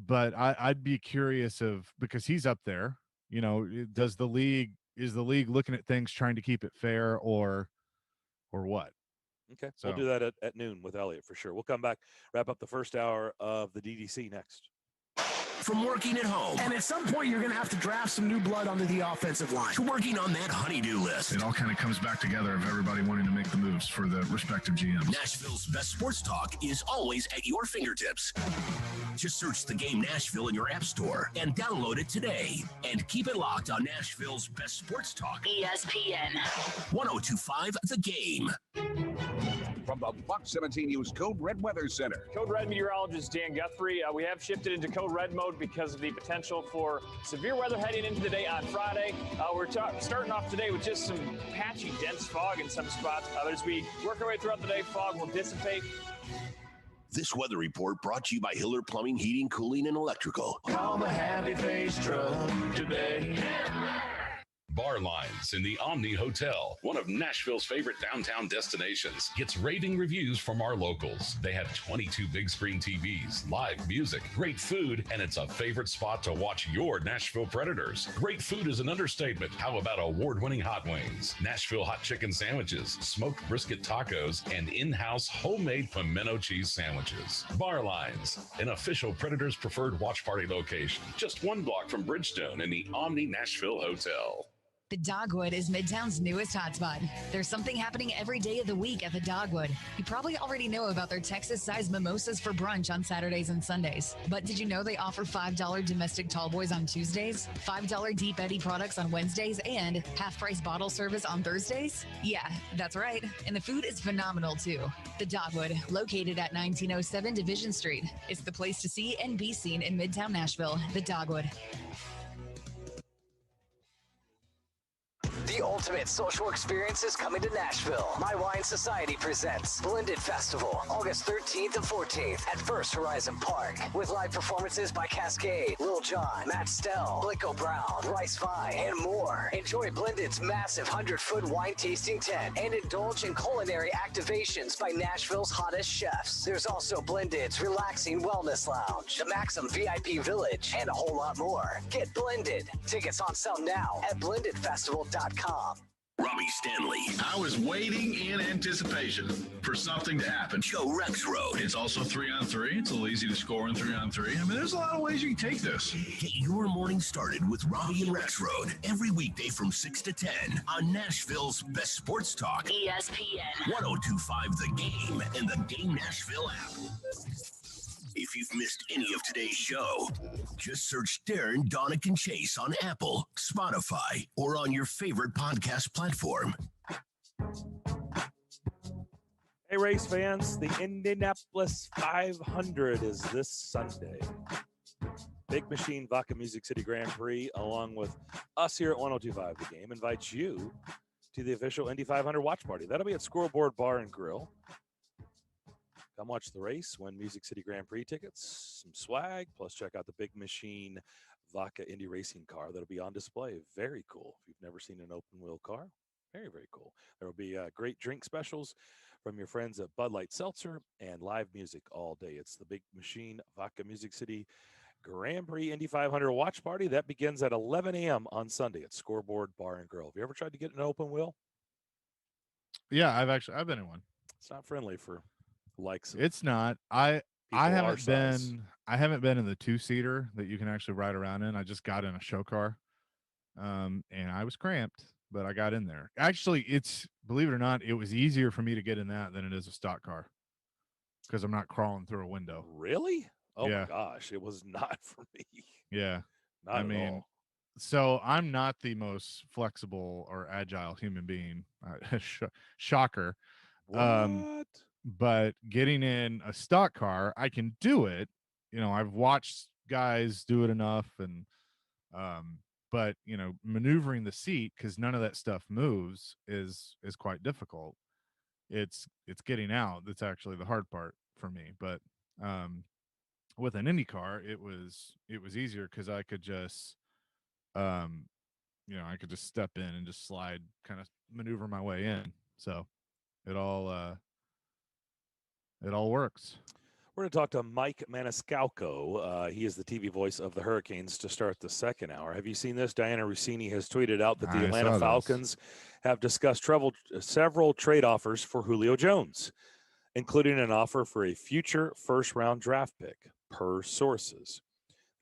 But I'd be curious because he's up there. Is the league looking at things trying to keep it fair or what? Okay, so we'll do that at noon with Elliot for sure. We'll come back, wrap up the first hour of the DDC next. From working at home. And at some point, you're going to have to draft some new blood onto the offensive line. To working on that honey-do list. It all kind of comes back together of everybody wanting to make the moves for the respective GMs. Nashville's best sports talk is always at your fingertips. Just search The Game Nashville in your app store and download it today. And keep it locked on Nashville's best sports talk. ESPN 1025 The Game. From the Buck 17 News Code Red Weather Center. Code Red meteorologist Dan Guthrie. We have shifted into Code Red mode because of the potential for severe weather heading into the day on Friday. We're starting off today with just some patchy, dense fog in some spots. As we work our way throughout the day, fog will dissipate. This weather report brought to you by Hiller Plumbing, Heating, Cooling, and Electrical. Call the Happy Face truck today. Bar Lines in the Omni Hotel, one of Nashville's favorite downtown destinations, gets raving reviews from our locals. They have 22 big screen TVs, live music, great food, and it's a favorite spot to watch your Nashville Predators. Great food is an understatement. How about award-winning hot wings, Nashville hot chicken sandwiches, smoked brisket tacos, and in-house homemade pimento cheese sandwiches? Bar Lines, an official Predators preferred watch party location, just 1 block from Bridgestone in the Omni Nashville Hotel. The Dogwood is Midtown's newest hotspot. There's something happening every day of the week at the Dogwood. You probably already know about their Texas-sized mimosas for brunch on Saturdays and Sundays. But did you know they offer $5 domestic tall boys on Tuesdays, $5 Deep Eddy products on Wednesdays, and half-price bottle service on Thursdays? Yeah, that's right. And the food is phenomenal, too. The Dogwood, located at 1907 Division Street. It's the place to see and be seen in Midtown Nashville. The Dogwood. The ultimate social experience is coming to Nashville. My Wine Society presents Blended Festival, August 13th and 14th at First Horizon Park, with live performances by Cascade, Lil Jon, Matt Stell, Blake Brown, Bryce Vine, and more. Enjoy Blended's massive 100-foot wine tasting tent and indulge in culinary activations by Nashville's hottest chefs. There's also Blended's relaxing wellness lounge, the Maxim VIP Village, and a whole lot more. Get Blended. Tickets on sale now at blendedfestival.com. Robbie Stanley. I was waiting in anticipation for something to happen. Joe Rexrode. It's also 3-on-3. It's a little easy to score in 3-on-3. I mean, there's a lot of ways you can take this. Get your morning started with Robbie and Rexrode every weekday from 6 to 10 on Nashville's best sports talk. ESPN 1025 The Game and the Game Nashville app. If you've missed any of today's show, just search Darren, Daunic, and Chase on Apple, Spotify, or on your favorite podcast platform. Hey, race fans, the Indianapolis 500 is this Sunday. Big Machine Vodka Music City Grand Prix, along with us here at 1025 The Game, invites you to the official Indy 500 watch party. That'll be at Scoreboard Bar and Grill. Come watch the race, win Music City Grand Prix tickets, some swag, plus check out the Big Machine Vodka Indy Racing car that'll be on display. Very cool. If you've never seen an open wheel car, very, very cool. There will be great drink specials from your friends at Bud Light Seltzer and live music all day. It's the Big Machine Vodka Music City Grand Prix Indy 500 watch party. That begins at 11 a.m. on Sunday at Scoreboard Bar and Grill. Have you ever tried to get an open wheel? Yeah, I've been in one. It's not friendly for likes. It's not. I haven't been in the 2-seater that you can actually ride around in. I just got in a show car, and I was cramped, but I got in there. Actually, it's, believe it or not, it was easier for me to get in that than it is a stock car because I'm not crawling through a window. Really? Oh yeah. My gosh, it was not for me. Yeah, not at all. So I'm not the most flexible or agile human being. Shocker. What? But getting in a stock car, I can do it. You know, I've watched guys do it enough, and but you know, maneuvering the seat because none of that stuff moves is quite difficult. It's getting out that's actually the hard part for me. But with an Indy car, it was easier because I could just you know, I could just step in and just slide, kind of maneuver my way in. So it all works. We're going to talk to Mike Maniscalco. He is the TV voice of the Hurricanes to start the second hour. Have you seen this? Diana Rossini has tweeted out that the Atlanta Falcons have discussed several trade offers for Julio Jones, including an offer for a future first-round draft pick, per sources.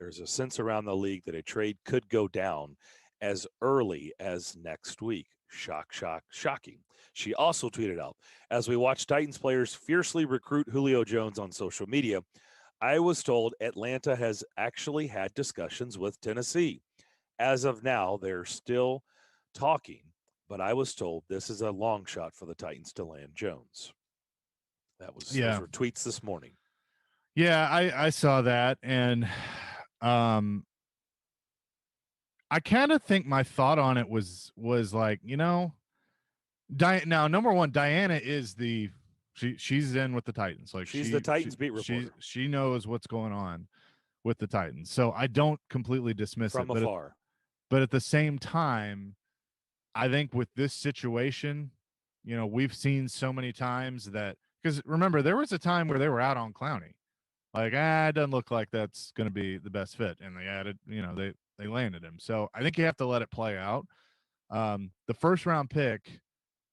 There's a sense around the league that a trade could go down as early as next week. Shock, shock, shocking. She also tweeted out, as we watch Titans players fiercely recruit Julio Jones on social media, I was told Atlanta has actually had discussions with Tennessee. As of now, they're still talking, but I was told this is a long shot for the Titans to land Jones. Those were tweets this morning. Yeah, I saw that, and I kind of think my thought on it was like, you know, now, number one, Diana is she's in with the Titans. Like she's the Titans beat reporter. She knows what's going on with the Titans. So I don't completely dismiss from it. Afar. But at the same time, I think with this situation, you know, we've seen so many times that, because remember, there was a time where they were out on Clowney. Like, it doesn't look like that's going to be the best fit. And they added, you know, they landed him. So I think you have to let it play out. The first round pick,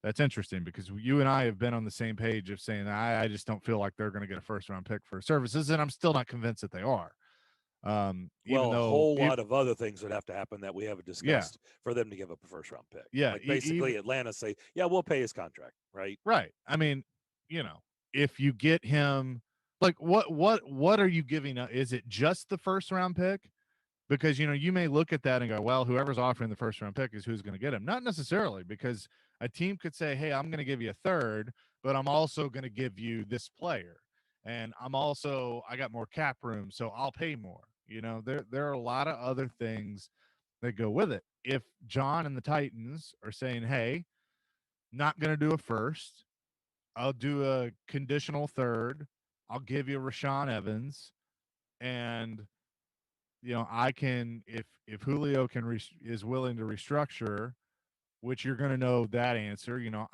that's interesting because you and I have been on the same page of saying I just don't feel like they're going to get a first round pick for services, and I'm still not convinced that they are. Well, a whole lot of other things would have to happen that we haven't discussed for them to give up a first round pick. Yeah, like basically Atlanta say, yeah, we'll pay his contract, right? Right. I mean, you know, if you get him, like what are you giving up? Is it just the first round pick? Because, you know, you may look at that and go, well, whoever's offering the first round pick is who's going to get him. Not necessarily, because a team could say, hey, I'm going to give you a third, but I'm also going to give you this player. And I got more cap room, so I'll pay more. You know, there are a lot of other things that go with it. If John and the Titans are saying, hey, not going to do a first, I'll do a conditional third, I'll give you Rashaan Evans, and you know, I can, if Julio is willing to restructure, which you're going to know that answer, you know,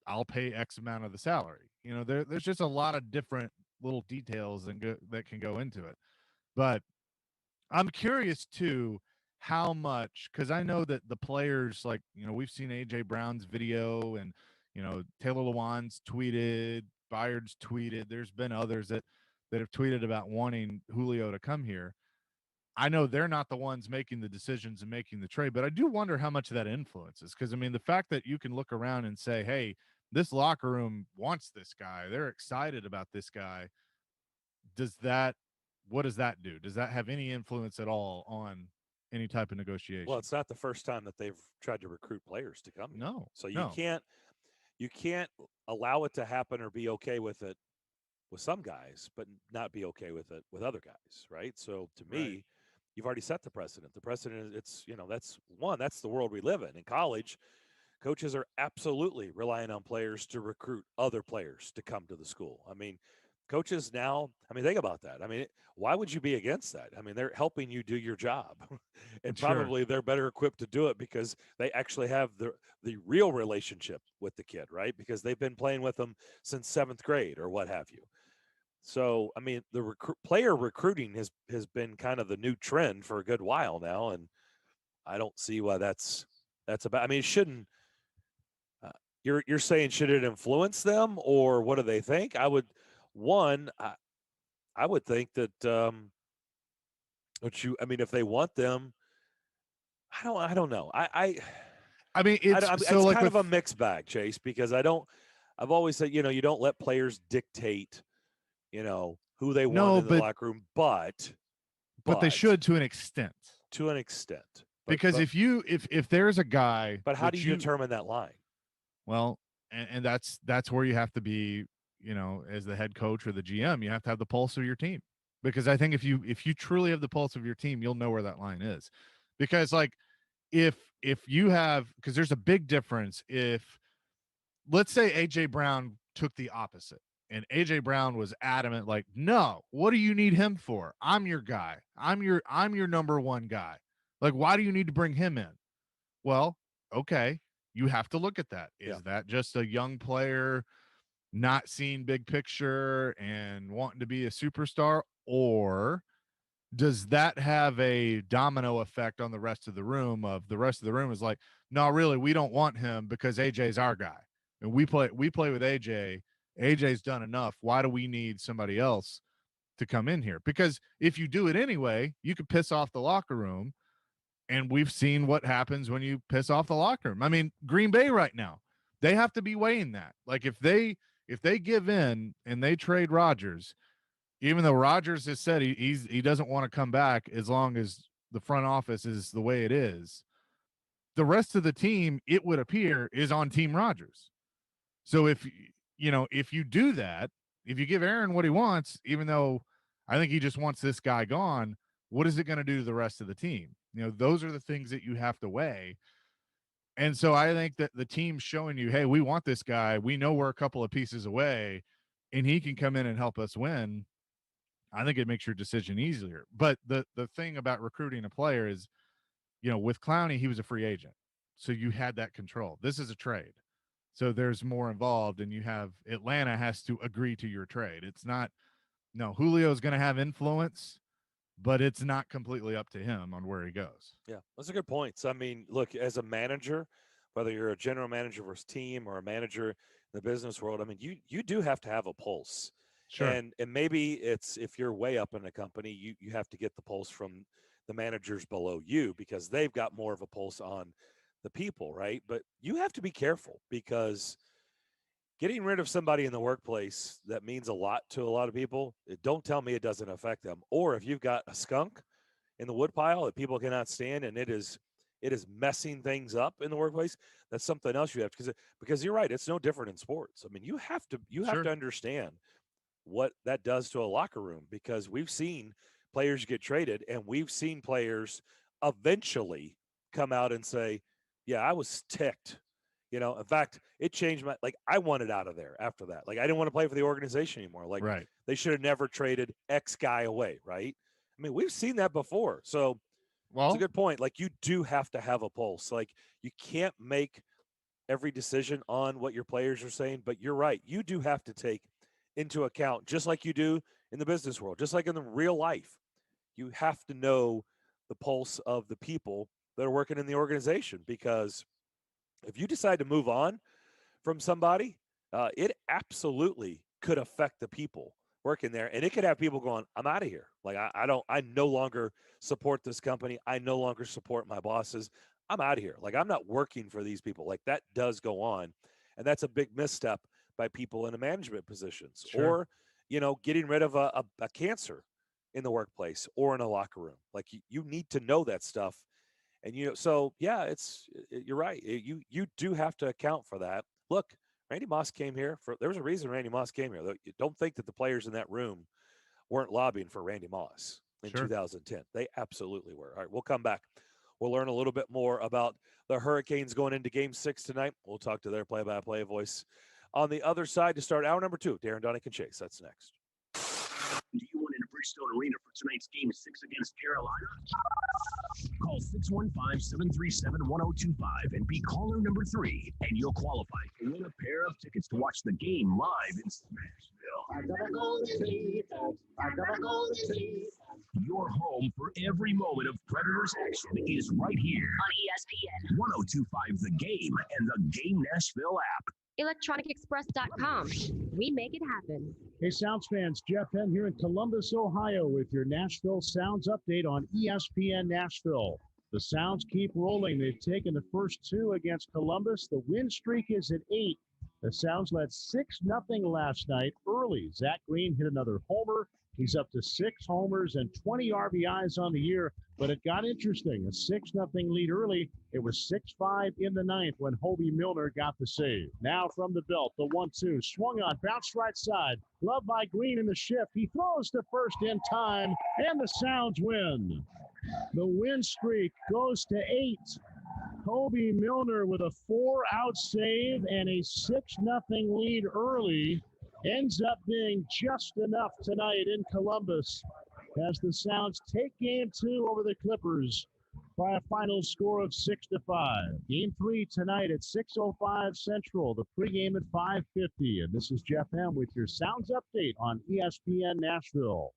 I'll pay X amount of the salary. You know, there's just a lot of different little details that can go into it. But I'm curious too, how much, because I know that the players, like, we've seen AJ Brown's video, and Taylor Lewan's tweeted, Byard's tweeted. There's been others that have tweeted about wanting Julio to come here. I know they're not the ones making the decisions and making the trade, but I do wonder how much of that influences. Because I mean, the fact that you can look around and say, hey, this locker room wants this guy, they're excited about this guy. What does that do? Does that have any influence at all on any type of negotiation? Well, it's not the first time that they've tried to recruit players to come here. No. So you can't allow it to happen or be okay with it with some guys, but not be okay with it with other guys, right? So to me, you've already set the precedent. The precedent, that's the world we live in. In college, coaches are absolutely relying on players to recruit other players to come to the school. I mean, coaches now, think about that. I mean, why would you be against that? I mean, they're helping you do your job. And Sure. probably they're better equipped to do it because they actually have the real relationship with the kid, right? Because they've been playing with them since 7th grade or what have you. So, I mean, the player recruiting has been kind of the new trend for a good while now, and I don't see why that's about. I mean, it shouldn't. You're saying, should it influence them, or what do they think? I would think that if they want them, I don't know. I mean, it's kind of a mixed bag, Chase, because I've always said, you don't let players dictate, who they want in the locker room, but they should to an extent. To an extent. Because if there's a guy, but how do you determine that line? Well, and that's where you have to be, as the head coach or the GM, you have to have the pulse of your team. Because I think if you truly have the pulse of your team, you'll know where that line is. Because like if you have, because there's a big difference if, let's say AJ Brown took the opposite and AJ Brown was adamant, like, no, what do you need him for? I'm your guy. I'm your number one guy. Like, why do you need to bring him in? Well, okay, you have to look at that. Is that just a young player not seeing big picture and wanting to be a superstar, or does that have a domino effect on the rest of the room? Of the rest of the room is like, no, really, we don't want him because AJ's our guy, and we play with AJ. AJ's done enough. Why do we need somebody else to come in here? Because if you do it anyway, you could piss off the locker room, and we've seen what happens when you piss off the locker room. I mean, Green Bay right now, they have to be weighing that. Like if they give in and they trade Rodgers, even though Rodgers has said he doesn't want to come back as long as the front office is the way it is, the rest of the team, it would appear, is on Team Rodgers. So if you do that, if you give Aaron what he wants, even though I think he just wants this guy gone, what is it going to do to the rest of the team? Those are the things that you have to weigh. And so I think that the team's showing you, hey, we want this guy. We know we're a couple of pieces away, and he can come in and help us win. I think it makes your decision easier. But the thing about recruiting a player is, with Clowney, he was a free agent. So you had that control. This is a trade. So there's more involved, and you have Atlanta has to agree to your trade. It's not, Julio's going to have influence, but it's not completely up to him on where he goes. Yeah, those are good points. I mean, look, as a manager, whether you're a general manager for his team or a manager in the business world, I mean, you do have to have a pulse. Sure. And maybe it's, if you're way up in the company, you have to get the pulse from the managers below you because they've got more of a pulse on the people, right? But you have to be careful because getting rid of somebody in the workplace that means a lot to a lot of people, don't tell me it doesn't affect them. Or if you've got a skunk in the woodpile that people cannot stand and it is messing things up in the workplace, that's something else you have to, because you're right, it's no different in sports. I mean, you have to understand what that does to a locker room, because we've seen players get traded and we've seen players eventually come out and say, yeah, I was ticked. In fact, it changed I wanted out of there after that. Like, I didn't want to play for the organization anymore. Like, right. They should have never traded X guy away, right? I mean, we've seen that before. So, it's a good point. Like, you do have to have a pulse. Like, you can't make every decision on what your players are saying, but you're right. You do have to take into account, just like you do in the business world, just like in the real life. You have to know the pulse of the people that are working in the organization. Because if you decide to move on from somebody, it absolutely could affect the people working there, and it could have people going, "I'm out of here. Like I no longer support this company. I no longer support my bosses. I'm out of here. Like I'm not working for these people." Like that does go on, and that's a big misstep by people in the management positions, Sure. or getting rid of a cancer in the workplace or in a locker room. Like you need to know that stuff, and so yeah, you're right. You do have to account for that. Look, Randy Moss came here there was a reason Randy Moss came here. You don't think that the players in that room weren't lobbying for Randy Moss in Sure. 2010. They absolutely were. All right, we'll come back. We'll learn a little bit more about the Hurricanes going into Game 6 tonight. We'll talk to their play-by-play voice on the other side to start hour number 2. Darren, Daunic, and Chase. That's next. Do you want into Bridgestone Arena for tonight's Game 6 against Carolina? Call 615-737-1025 and be caller number 3, and you'll qualify to win a pair of tickets to watch the game live in Smashville. I gotta go to Titans. I gotta go to Titans. Your home for every moment of Predators action is right here on ESPN 1025 The Game and the Game Nashville app. electronicexpress.com. We make it happen. Hey, Sounds fans, Jeff M. here in Columbus, Ohio with your Nashville Sounds update on ESPN Nashville. The Sounds keep rolling. They've taken the first 2 against Columbus. The win streak is at 8. The Sounds led 6-0 last night early. Zach Green hit another homer. He's up to 6 homers and 20 RBIs on the year, but it got interesting. A 6-0 lead early. It was 6-5 in the 9th when Hobie Milner got the save. Now from the belt, the 1-2, swung on, bounced right side. Gloved by Green in the shift. He throws to first in time, and the Sounds win. The win streak goes to 8. Hobie Milner with a 4-out save and a 6-0 lead early. Ends up being just enough tonight in Columbus as the Sounds take Game 2 over the Clippers by a final score of 6-5. Game 3 tonight at 6:05 Central. The pregame at 5:50. And this is Jeff M. with your Sounds update on ESPN Nashville.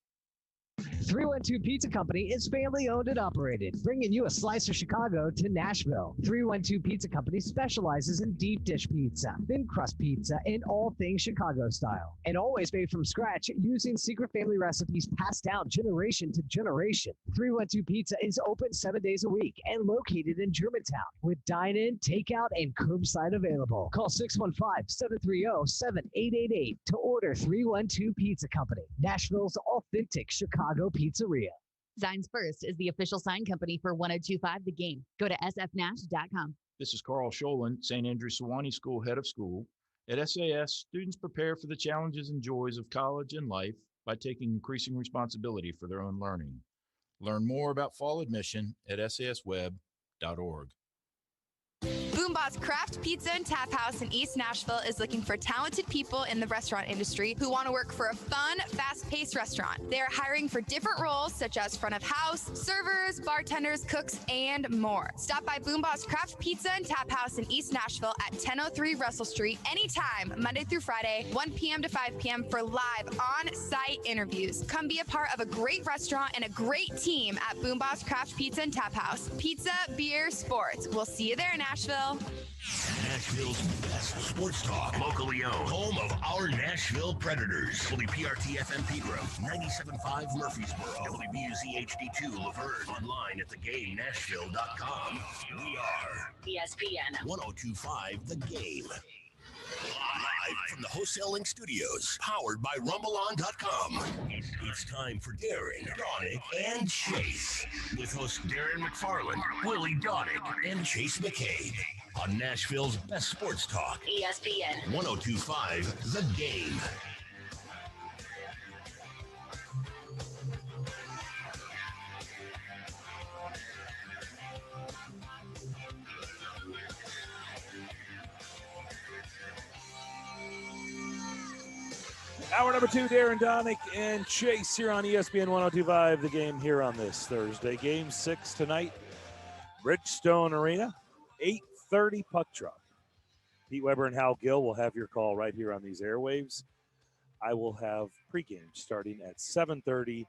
312 Pizza Company is family-owned and operated, bringing you a slice of Chicago to Nashville. 312 Pizza Company specializes in deep dish pizza, thin crust pizza, and all things Chicago style. And always made from scratch using secret family recipes passed down generation to generation. 312 Pizza is open 7 days a week and located in Germantown with dine-in, takeout, and curbside available. Call 615-730-7888 to order 312 Pizza Company, Nashville's authentic Chicago pizzeria. Signs First is the official sign company for 1025 The Game. Go to sfnash.com. This is Carl Sholin, St. Andrew Sewanee School Head of School. At SAS, students prepare for the challenges and joys of college and life by taking increasing responsibility for their own learning. Learn more about fall admission at sasweb.org. Boomboss Craft Pizza and Tap House in East Nashville is looking for talented people in the restaurant industry who want to work for a fun, fast-paced restaurant. They are hiring for different roles such as front of house, servers, bartenders, cooks, and more. Stop by Boomboss Craft Pizza and Tap House in East Nashville at 1003 Russell Street anytime, Monday through Friday, 1 p.m. to 5 p.m. for live on-site interviews. Come be a part of a great restaurant and a great team at Boomboss Craft Pizza and Tap House. Pizza, beer, sports. We'll see you there, Nashville. Nashville's best sports talk, locally owned, home of our Nashville Predators. WPRT-FM Pegram, 97.5 Murfreesboro, WBUZ HD2 Laverne, online at thegamenashville.com. We are ESPN 1025 The Game. Live from the Wholesale Link Studios, powered by RumbleOn.com. It's time for Darren, Daunic, and Chase. With hosts Darren McFarland, Willie Daunic, and Chase McCabe. On Nashville's best sports talk. ESPN 1025 The Game. Hour number 2, Darren, Daunic, and Chase here on ESPN 1025 The Game here on this Thursday. Game 6 tonight, Bridgestone Arena, 8:30 puck drop. Pete Weber and Hal Gill will have your call right here on these airwaves. I will have pregame starting at 7:30,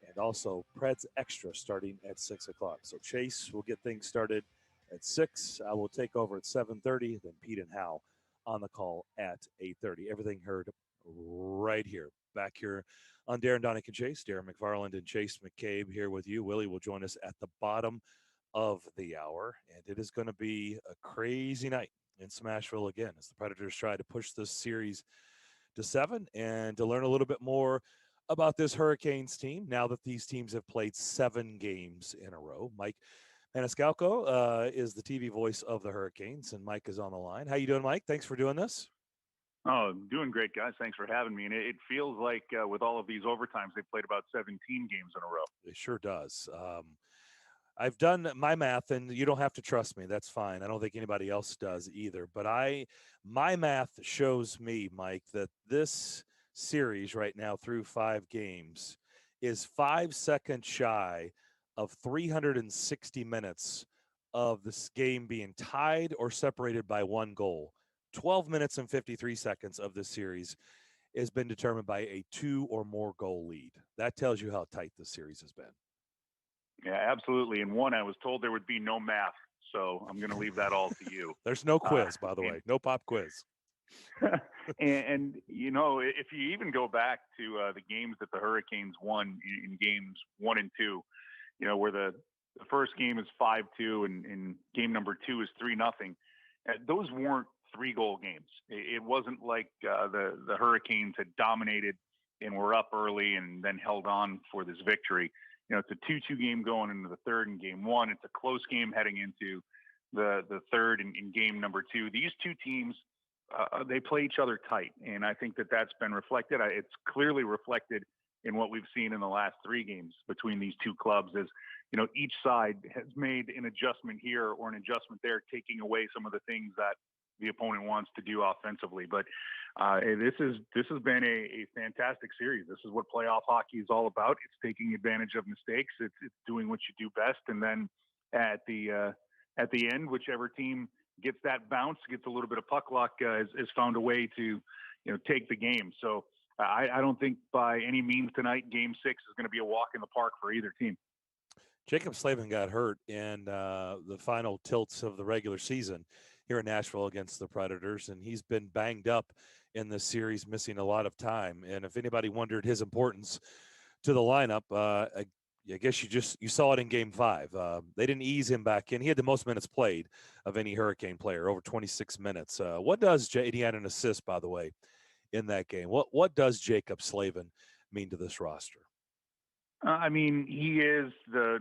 and and also Preds Extra starting at 6 o'clock. So Chase will get things started at 6. I will take over at 7:30. Then Pete and Hal on the call at 8:30. Everything heard right here, back here on Darren, Daunic, and Chase. Darren McFarland and Chase McCabe here with you. Willie will join us at the bottom of the hour, and it is going to be a crazy night in Smashville again as the Predators try to push this series to 7 and to learn a little bit more about this Hurricanes team now that these teams have played 7 games in a row. Mike Maniscalco is the TV voice of the Hurricanes, and Mike is on the line. How you doing, Mike? Thanks for doing this. Oh, doing great, guys. Thanks for having me. And it feels like with all of these overtimes, they've played about 17 games in a row. It sure does. I've done my math, and you don't have to trust me. That's fine. I don't think anybody else does either. But my math shows me, Mike, that this series right now through 5 games is 5 seconds shy of 360 minutes of this game being tied or separated by 1 goal. 12 minutes and 53 seconds of this series has been determined by a 2 or more goal lead. That tells you how tight this series has been. Yeah, absolutely. And one, I was told there would be no math, so I'm going to leave that all to you. There's no quiz, by the way. No pop quiz. and, you know, if you even go back to the games that the Hurricanes won in games 1 and 2, you know, where the first game is 5-2 and game number 2 is 3-0, those weren't 3-goal games. It wasn't like the Hurricanes had dominated and were up early and then held on for this victory. You know, it's a 2-2 game going into the third in game 1. It's a close game heading into the third in game number 2. These two teams, they play each other tight, and I think that that's been reflected. It's clearly reflected in what we've seen in the last 3 games between these two clubs. As you know, each side has made an adjustment here or an adjustment there, taking away some of the things that the opponent wants to do offensively. But this has been a fantastic series. This is what playoff hockey is all about. It's taking advantage of mistakes. It's doing what you do best, and then at the end, whichever team gets that bounce, gets a little bit of puck luck, has found a way to take the game. So I don't think by any means tonight Game 6 is going to be a walk in the park for either team. Jacob Slavin got hurt in the final tilts of the regular season here in Nashville against the Predators, and he's been banged up in this series, missing a lot of time. And if anybody wondered his importance to the lineup, I guess you saw it in Game 5. They didn't ease him back in. He had the most minutes played of any Hurricane player, over 26 minutes. What does he had an assist, by the way, in that game? What does Jacob Slavin mean to this roster? I mean, he is the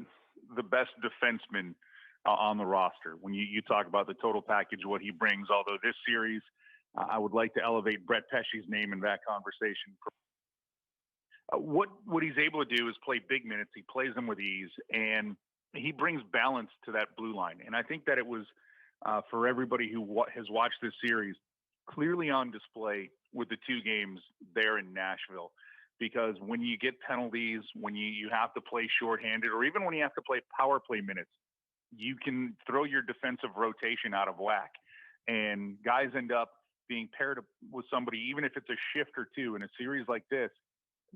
best defenseman on the roster. When you talk about the total package, what he brings, although this series, I would like to elevate Brett Pesce's name in that conversation. What he's able to do is play big minutes. He plays them with ease, and he brings balance to that blue line. And I think that it was, for everybody who has watched this series, clearly on display with the 2 games there in Nashville. Because when you get penalties, when you have to play shorthanded, or even when you have to play power play minutes, you can throw your defensive rotation out of whack. And guys end up being paired with somebody, even if it's a shift or 2 in a series like this,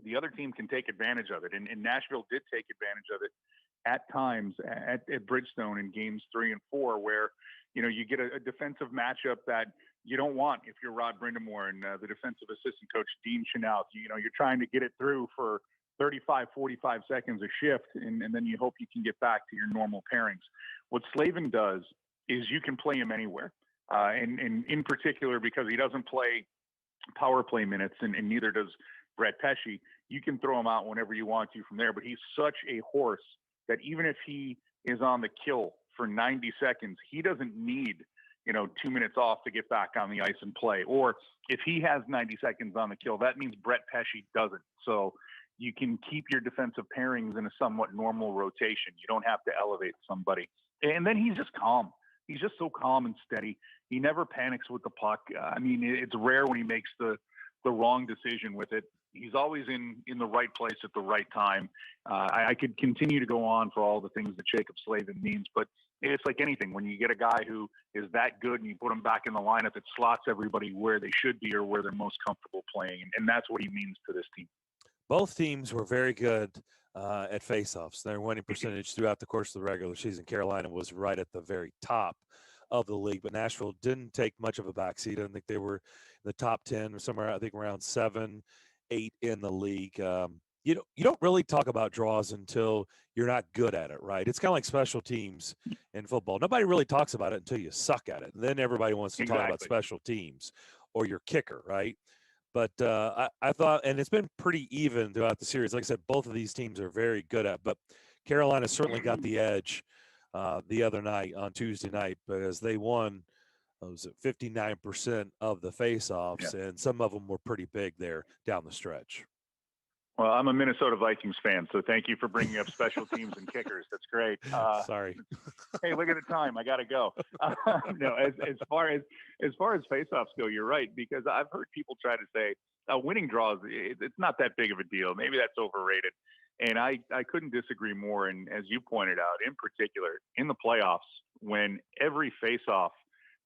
the other team can take advantage of it. And Nashville did take advantage of it at times at Bridgestone in games 3 and 4, where, you get a defensive matchup that you don't want if you're Rod Brindamore and the defensive assistant coach, Dean Chenault. You're trying to get it through for 35, 45 seconds a shift, and then you hope you can get back to your normal pairings. What Slavin does is you can play him anywhere. And in particular, because he doesn't play power play minutes, and neither does Brett Pesce, you can throw him out whenever you want to from there. But he's such a horse that even if he is on the kill for 90 seconds, he doesn't need 2 minutes off to get back on the ice and play. Or if he has 90 seconds on the kill, that means Brett Pesce doesn't. So you can keep your defensive pairings in a somewhat normal rotation. You don't have to elevate somebody. And then he's just calm. He's just so calm and steady. He never panics with the puck. I mean, it's rare when he makes the wrong decision with it. He's always in the right place at the right time. I could continue to go on for all the things that Jacob Slavin means, but it's like anything. When you get a guy who is that good and you put him back in the lineup, it slots everybody where they should be or where they're most comfortable playing. And that's what he means to this team. Both teams were very good at faceoffs. Their winning percentage throughout the course of the regular season, Carolina was right at the very top of the league, but Nashville didn't take much of a backseat. I think they were in the top 10 or somewhere, I think around 7, 8 in the league. You don't really talk about draws until you're not good at it, right? It's kind of like special teams in football. Nobody really talks about it until you suck at it. And then everybody wants to talk about special teams or your kicker, right? But I thought, and it's been pretty even throughout the series. Like I said, both of these teams are very good at, but Carolina certainly got the edge the other night on Tuesday night because they won, was it 59% of the faceoffs, and some of them were pretty big there down the stretch. Well, I'm a Minnesota Vikings fan, so thank you for bringing up special teams and kickers. That's great. Sorry. Hey, look at the time. I got to go. No, as far as faceoffs go, you're right, because I've heard people try to say winning draws, it's not that big of a deal. Maybe that's overrated. And I couldn't disagree more. And as you pointed out, in particular, in the playoffs, when every faceoff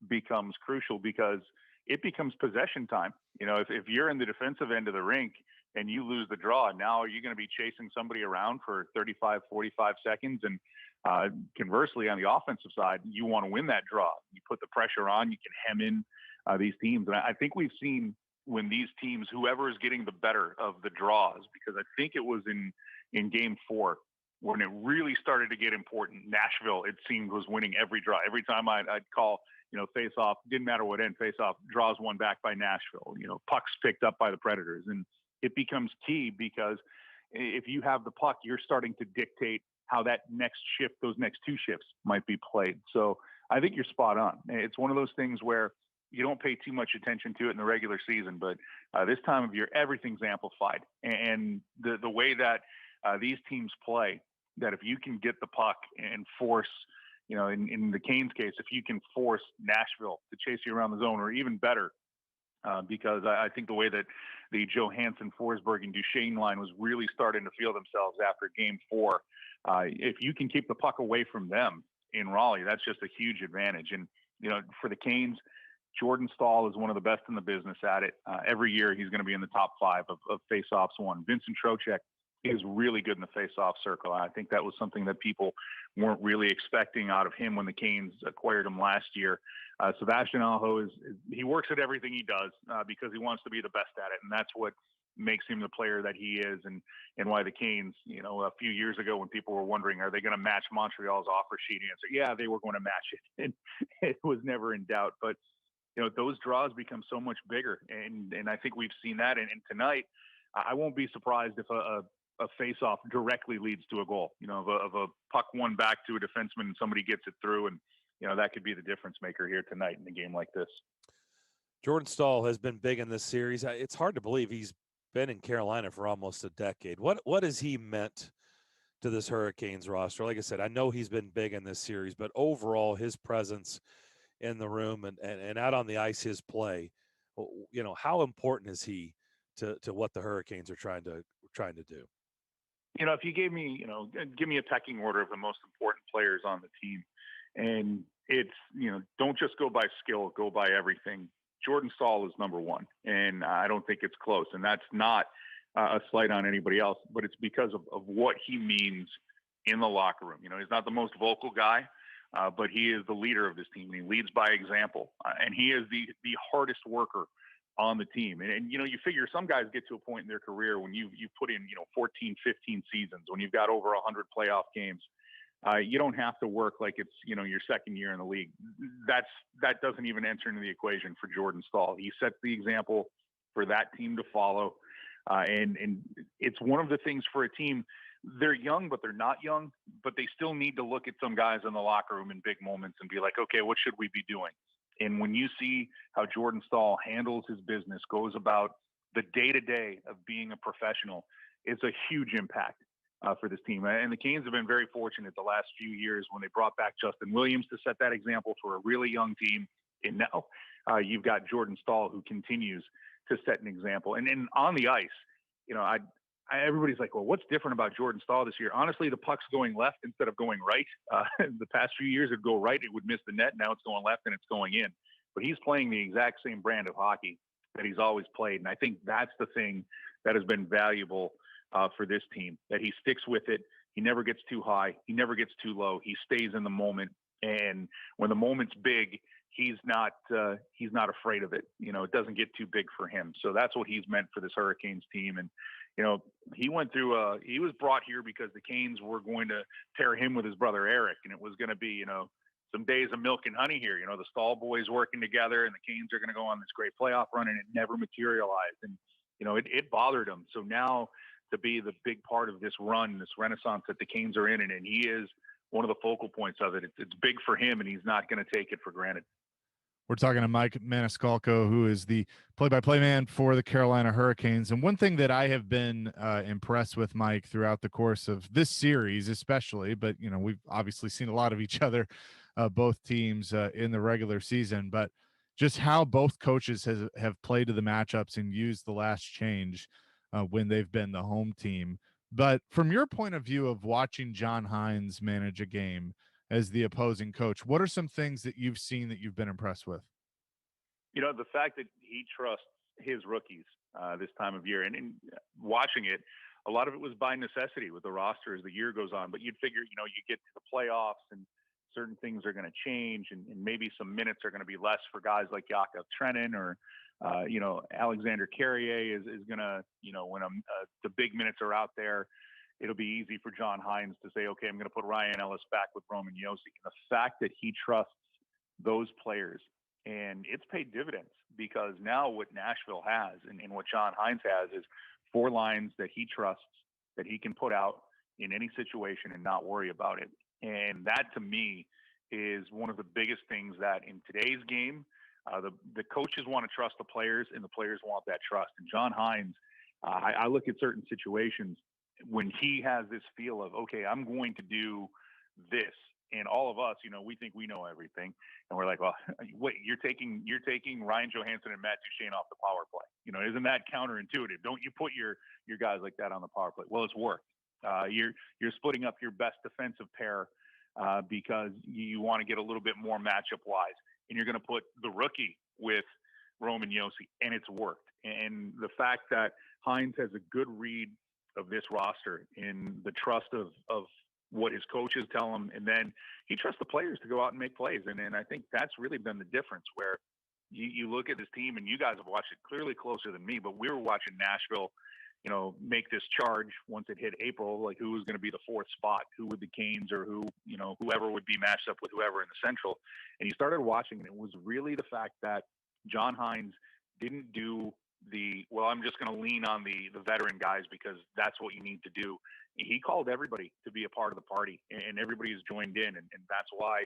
becomes crucial because it becomes possession time. You know, if you're in the defensive end of the rink and you lose the draw, now are you going to be chasing somebody around for 35, 45 seconds? And conversely, on the offensive side, you want to win that draw. You put the pressure on, you can hem in these teams. And I think we've seen when these teams, whoever is getting the better of the draws, because I think it was in game 4, when it really started to get important, Nashville, it seemed, was winning every draw. Every time I'd call, face off, didn't matter what end, face off, draws won back by Nashville, pucks picked up by the Predators. And it becomes key because if you have the puck, you're starting to dictate how that next shift, those next 2 shifts might be played. So I think you're spot on. It's one of those things where you don't pay too much attention to it in the regular season, but this time of year, everything's amplified. And the way that these teams play, that if you can get the puck and force, in the Canes case, if you can force Nashville to chase you around the zone, or even better, because I think the way that the Johansson, Forsberg, and Duchesne line was really starting to feel themselves after game 4, if you can keep the puck away from them in Raleigh, that's just a huge advantage. And, for the Canes, Jordan Staal is one of the best in the business at it. Every year he's going to be in the top 5 of face-offs won. Vincent Trocheck is really good in the face-off circle. I think that was something that people weren't really expecting out of him when the Canes acquired him last year. Sebastian Aho he works at everything he does because he wants to be the best at it, and that's what makes him the player that he is, and why the Canes, a few years ago when people were wondering, are they going to match Montreal's offer sheet answer? Yeah, they were going to match it, and it was never in doubt. But those draws become so much bigger, and I think we've seen that. And tonight, I won't be surprised if a face-off directly leads to a goal, of a puck won back to a defenseman and somebody gets it through, and that could be the difference maker here tonight in a game like this. Jordan Staal has been big in this series. It's hard to believe he's been in Carolina for almost a decade. What has he meant to this Hurricanes roster? Like I said, I know he's been big in this series, but overall his presence in the room and out on the ice, his play, how important is he to what the Hurricanes are trying to do? If you gave me, give me a pecking order of the most important players on the team, and it's, don't just go by skill, go by everything. Jordan Staal is number 1, and I don't think it's close. And that's not a slight on anybody else, but it's because of what he means in the locker room. He's not the most vocal guy, but he is the leader of this team, and he leads by example. And he is the hardest worker on the team. And you figure some guys get to a point in their career when you put in, 14, 15 seasons, when you've got over 100 playoff games, you don't have to work like it's, your second year in the league. That doesn't even enter into the equation for Jordan Staal. He sets the example for that team to follow. And it's one of the things for a team, they're young, but they're not young, but they still need to look at some guys in the locker room in big moments and be like, okay, what should we be doing? And when you see how Jordan Staal handles his business, goes about the day-to-day of being a professional, it's a huge impact for this team. And the Canes have been very fortunate the last few years when they brought back Justin Williams to set that example for a really young team. And now you've got Jordan Staal, who continues to set an example. And on the ice, everybody's like, well, what's different about Jordan Staal this year? Honestly, the puck's going left instead of going right. The past few years, it'd go right, it would miss the net. Now it's going left and it's going in. But he's playing the exact same brand of hockey that he's always played. And I think that's the thing that has been valuable for this team, that he sticks with it. He never gets too high. He never gets too low. He stays in the moment. And when the moment's big, he's not afraid of it. It doesn't get too big for him. So that's what he's meant for this Hurricanes team. And, he went through, he was brought here because the Canes were going to pair him with his brother Eric. And it was going to be, some days of milk and honey here. The Stahl boys working together, and the Canes are going to go on this great playoff run, and it never materialized. And, it bothered him. So now to be the big part of this run, this renaissance that the Canes are in, and he is one of the focal points of it. It's big for him, and he's not going to take it for granted. We're talking to Mike Maniscalco, who is the play-by-play man for the Carolina Hurricanes. And one thing that I have been impressed with, Mike, throughout the course of this series especially, but, we've obviously seen a lot of each other, both teams in the regular season, but just how both coaches have played to the matchups and used the last change when they've been the home team. But from your point of view of watching John Hines manage a game as the opposing coach, what are some things that you've seen that you've been impressed with? The fact that he trusts his rookies this time of year, and watching it, a lot of it was by necessity with the roster as the year goes on. But you'd figure, you get to the playoffs and certain things are going to change, and maybe some minutes are going to be less for guys like Jakob Trenin or, Alexander Carrier is going to, when the big minutes are out there, it'll be easy for John Hines to say, okay, I'm going to put Ryan Ellis back with Roman Josi. And the fact that he trusts those players, and it's paid dividends, because now what Nashville has and what John Hines has is 4 lines that he trusts, that he can put out in any situation and not worry about it. And that, to me, is one of the biggest things that in today's game, the coaches want to trust the players, and the players want that trust. And John Hines, I look at certain situations when he has this feel of, okay, I'm going to do this. And all of us, we think we know everything. And we're like, well, wait, you're taking Ryan Johansson and Matt Duchene off the power play. Isn't that counterintuitive? Don't you put your guys like that on the power play? Well, it's worked. You're splitting up your best defensive pair because you want to get a little bit more matchup wise, and you're going to put the rookie with Roman Josi, and it's worked. And the fact that Hines has a good read of this roster in the trust of what his coaches tell him, and then he trusts the players to go out and make plays. And I think that's really been the difference, where you look at this team, and you guys have watched it clearly closer than me, but we were watching Nashville, make this charge once it hit April, like who was going to be the 4th spot, who would the Canes or whoever would be matched up with whoever in the Central. And you started watching, and it was really the fact that John Hines didn't do I'm just going to lean on the veteran guys because that's what you need to do. He called everybody to be a part of the party, and everybody has joined in. And that's why,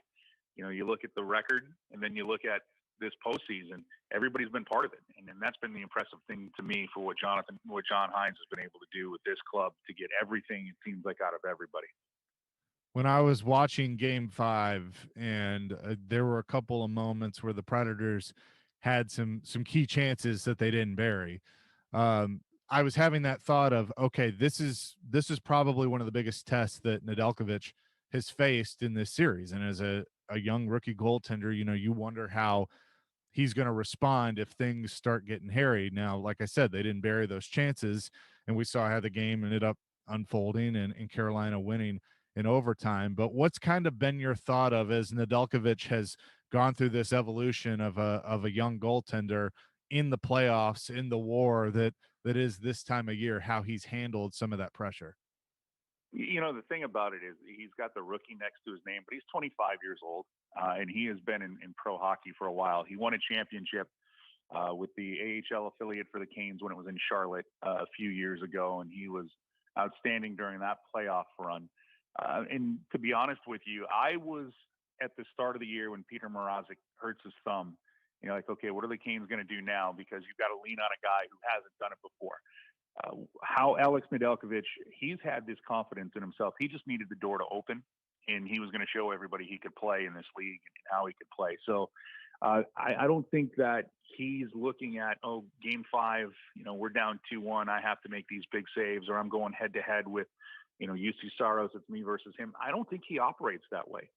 you look at the record, and then you look at this postseason, everybody's been part of it. And that's been the impressive thing to me for what John Hines has been able to do with this club, to get everything, it seems like, out of everybody. When I was watching Game 5, and there were a couple of moments where the Predators had some key chances that they didn't bury. I was having that thought of, okay, this is probably one of the biggest tests that Nedeljkovic has faced in this series. And as a young rookie goaltender, you wonder how he's going to respond if things start getting hairy. Now, like I said, they didn't bury those chances, and we saw how the game ended up unfolding and Carolina winning in overtime. But what's kind of been your thought of, as Nedeljkovic has gone through this evolution of a young goaltender in the playoffs, in the war that is this time of year, how he's handled some of that pressure? The thing about it is he's got the rookie next to his name, but he's 25 years old, and he has been in pro hockey for a while. He won a championship with the AHL affiliate for the Canes when it was in Charlotte a few years ago, and he was outstanding during that playoff run. And to be honest with you, I was at the start of the year when Peter Mrazek hurts his thumb. Like, okay, what are the Canes going to do now? Because you've got to lean on a guy who hasn't done it before. How Alex Nedeljkovic, he's had this confidence in himself. He just needed the door to open, and he was going to show everybody he could play in this league and how he could play. So I don't think that he's looking at, Game 5, we're down 2-1. I have to make these big saves, or I'm going head-to-head with, UC Saros. It's me versus him. I don't think he operates that way.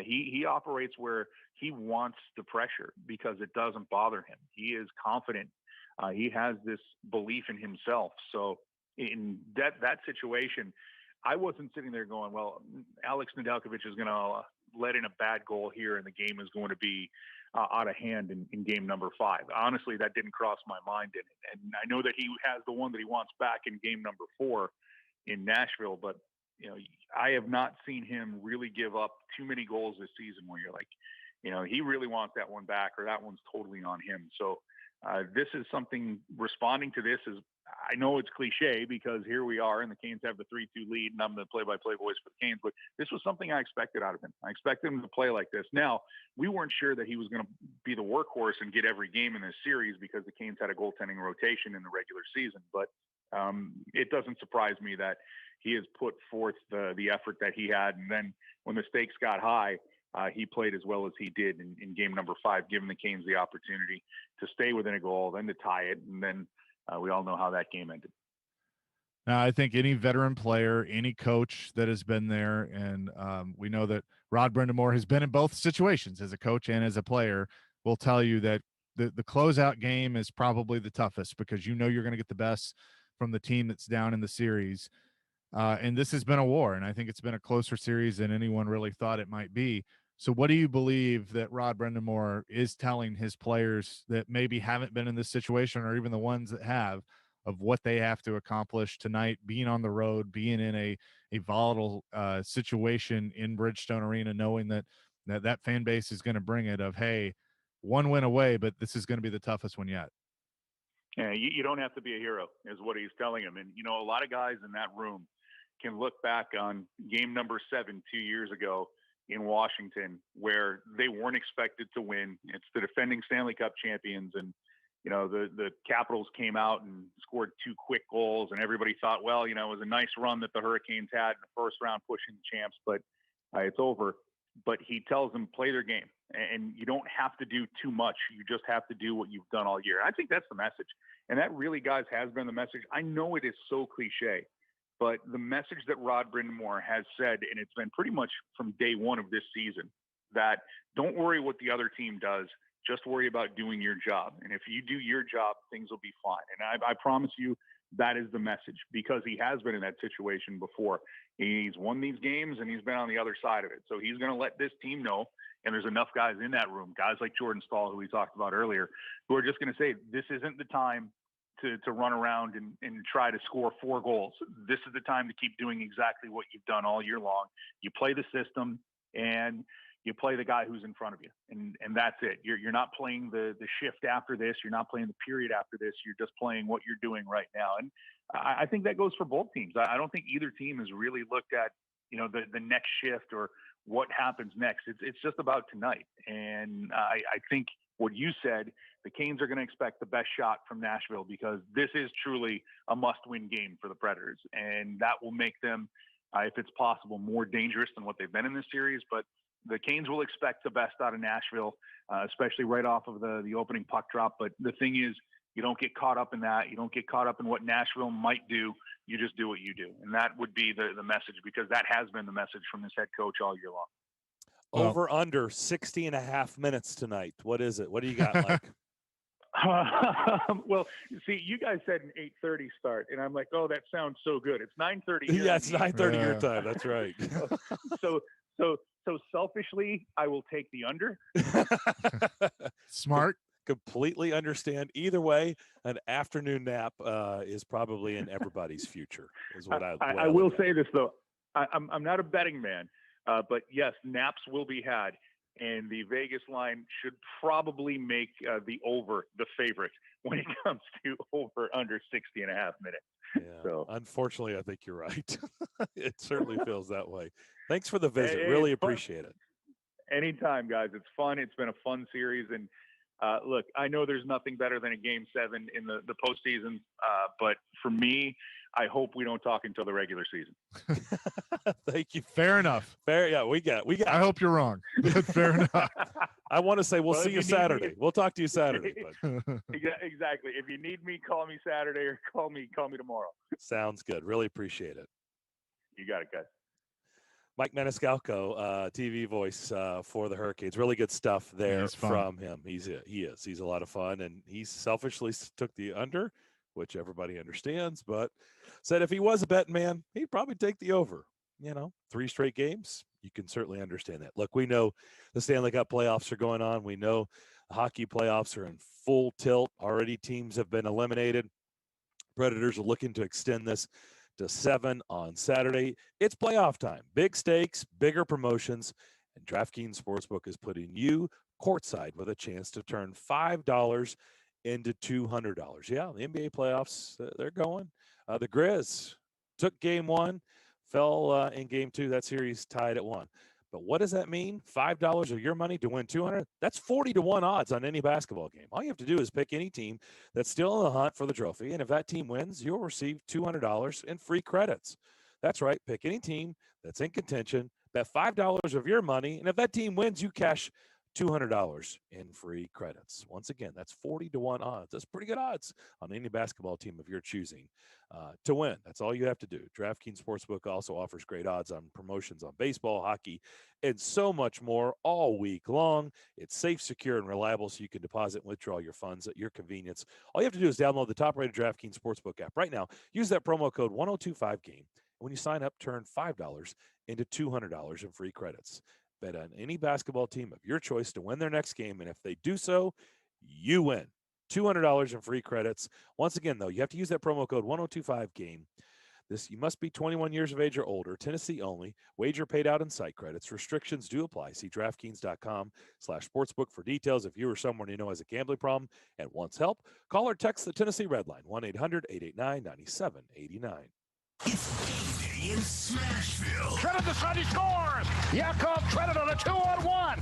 He operates where he wants the pressure because it doesn't bother him. He is confident. He has this belief in himself. So in that situation, I wasn't sitting there going, well, Alex Nedeljkovic is going to let in a bad goal here and the game is going to be out of hand in game number 5. Honestly, that didn't cross my mind. And I know that he has the one that he wants back in game number 4 in Nashville, but I have not seen him really give up too many goals this season where you're like, he really wants that one back or that one's totally on him. So this is something, responding to this is, I know it's cliche because here we are and the Canes have the 3-2 lead and I'm the play-by-play voice for the Canes, but this was something I expected out of him. I expected him to play like this. Now, we weren't sure that he was going to be the workhorse and get every game in this series because the Canes had a goaltending rotation in the regular season, but it doesn't surprise me that he has put forth the effort that he had. And then when the stakes got high, he played as well as he did in game number 5, giving the Canes the opportunity to stay within a goal, then to tie it. And then we all know how that game ended. Now, I think any veteran player, any coach that has been there, and we know that Rod Brindamore has been in both situations as a coach and as a player, will tell you that the closeout game is probably the toughest because you're going to get the best from the team that's down in the series. And this has been a war, and I think it's been a closer series than anyone really thought it might be. So what do you believe that Rod Brindamore is telling his players that maybe haven't been in this situation, or even the ones that have, of what they have to accomplish tonight, being on the road, being in a volatile situation in Bridgestone Arena, knowing that fan base is going to bring it of, hey, one win away, but this is going to be the toughest one yet. Yeah, you don't have to be a hero is what he's telling him. And, a lot of guys in that room can look back on game number 7 2 years ago in Washington, where they weren't expected to win. It's the defending Stanley Cup champions. And, the Capitals came out and scored 2 quick goals. And everybody thought, well, it was a nice run that the Hurricanes had in the first round pushing the champs, but it's over. But he tells them, play their game. And you don't have to do too much. You just have to do what you've done all year. I think that's the message. And that really, guys, has been the message. I know it is so cliche, but the message that Rod Brindamore has said, and it's been pretty much from day one of this season, that don't worry what the other team does. Just worry about doing your job. And if you do your job, things will be fine. And I promise you that is the message, because he has been in that situation before. He's won these games and he's been on the other side of it. So he's going to let this team know. And there's enough guys in that room, guys like Jordan Staal, who we talked about earlier, who are just going to say, this isn't the time to run around and try to score 4 goals. This is the time to keep doing exactly what you've done all year long. You play the system and you play the guy who's in front of you. And that's it. You're not playing the shift after this. You're not playing the period after this. You're just playing what you're doing right now. And I think that goes for both teams. I don't think either team has really looked at, the next shift or what happens next. It's just about tonight. And I think what you said, the Canes are going to expect the best shot from Nashville, because this is truly a must-win game for the Predators. And that will make them, if it's possible, more dangerous than what they've been in this series. But the Canes will expect the best out of Nashville, especially right off of the opening puck drop. But the thing is, you don't get caught up in that. You don't get caught up in what Nashville might do. You just do what you do. And that would be the message, because that has been the message from this head coach all year long. Over under 60.5 minutes tonight. What is it? What do you got, Mike? Well, see, you guys said an 8:30 start, and I'm like, oh, that sounds so good. It's 9:30. Yeah, it's 9:30 your time. That's right. So selfishly, I will take the under. Smart. Completely understand. Either way, an afternoon nap is probably in everybody's future. Is what I will say this though. I'm not a betting man, but yes, naps will be had. And the Vegas line should probably make the over the favorite when it comes to over under 60.5 minutes. Yeah. So unfortunately, I think you're right. It certainly feels that way. Thanks for the visit. Hey, really appreciate it. Anytime, guys. It's fun. It's been a fun series. And look, I know there's nothing better than a game 7 in the postseason. But for me, I hope we don't talk until the regular season. Thank you. Fair enough. Fair. Yeah, we got. I hope you're wrong. Fair enough. I want to say we'll Well, see if you you need Saturday. me- We'll talk to you Saturday. But Exactly. If you need me, call me Saturday or call me tomorrow. sounds good. Really appreciate it. You got it, guys. Mike Maniscalco, TV voice for the Hurricanes. Really good stuff there He's fun. from him. He is. He's a lot of fun, and he selfishly took the under. which everybody understands, but said if he was a betting man, he'd probably take the over. 3 straight games, you can certainly understand that. Look, we know the Stanley Cup playoffs are going on. We know the hockey playoffs are in full tilt. Already teams have been eliminated. Predators are looking to extend this to 7 on Saturday. It's playoff time. Big stakes, bigger promotions, and DraftKings Sportsbook is putting you courtside with a chance to turn $5 into $200. Yeah, the NBA playoffs, they're going. The Grizz took game 1, fell in game 2. That series tied at 1. But what does that mean? $5 of your money to win $200? That's 40-1 odds on any basketball game. All you have to do is pick any team that's still in the hunt for the trophy, and if that team wins, you'll receive $200 in free credits. That's right. Pick any team that's in contention, bet $5 of your money, and if that team wins, you cash $200 in free credits. Once again, that's 40-1 odds. That's pretty good odds on any basketball team of your choosing to win. That's all you have to do. DraftKings Sportsbook also offers great odds on promotions on baseball, hockey, and so much more all week long. It's safe, secure, and reliable, so you can deposit and withdraw your funds at your convenience. All you have to do is download the top-rated DraftKings Sportsbook app right now. Use that promo code 1025GAME. When you sign up, turn $5 into $200 in free credits. Bet on any basketball team of your choice to win their next game, and if they do so, you win. $200 in free credits. Once again, though, you have to use that promo code 1025GAME. You must be 21 years of age or older, Tennessee only. Wager paid out in site credits. Restrictions do apply. See DraftKings.com/sportsbook for details. If you or someone you know has a gambling problem and wants help, call or text the Tennessee Red Line, 1-800-889-9789. In Smashville. Credit the Sunday scores. Yakov credit on a 2-on-1.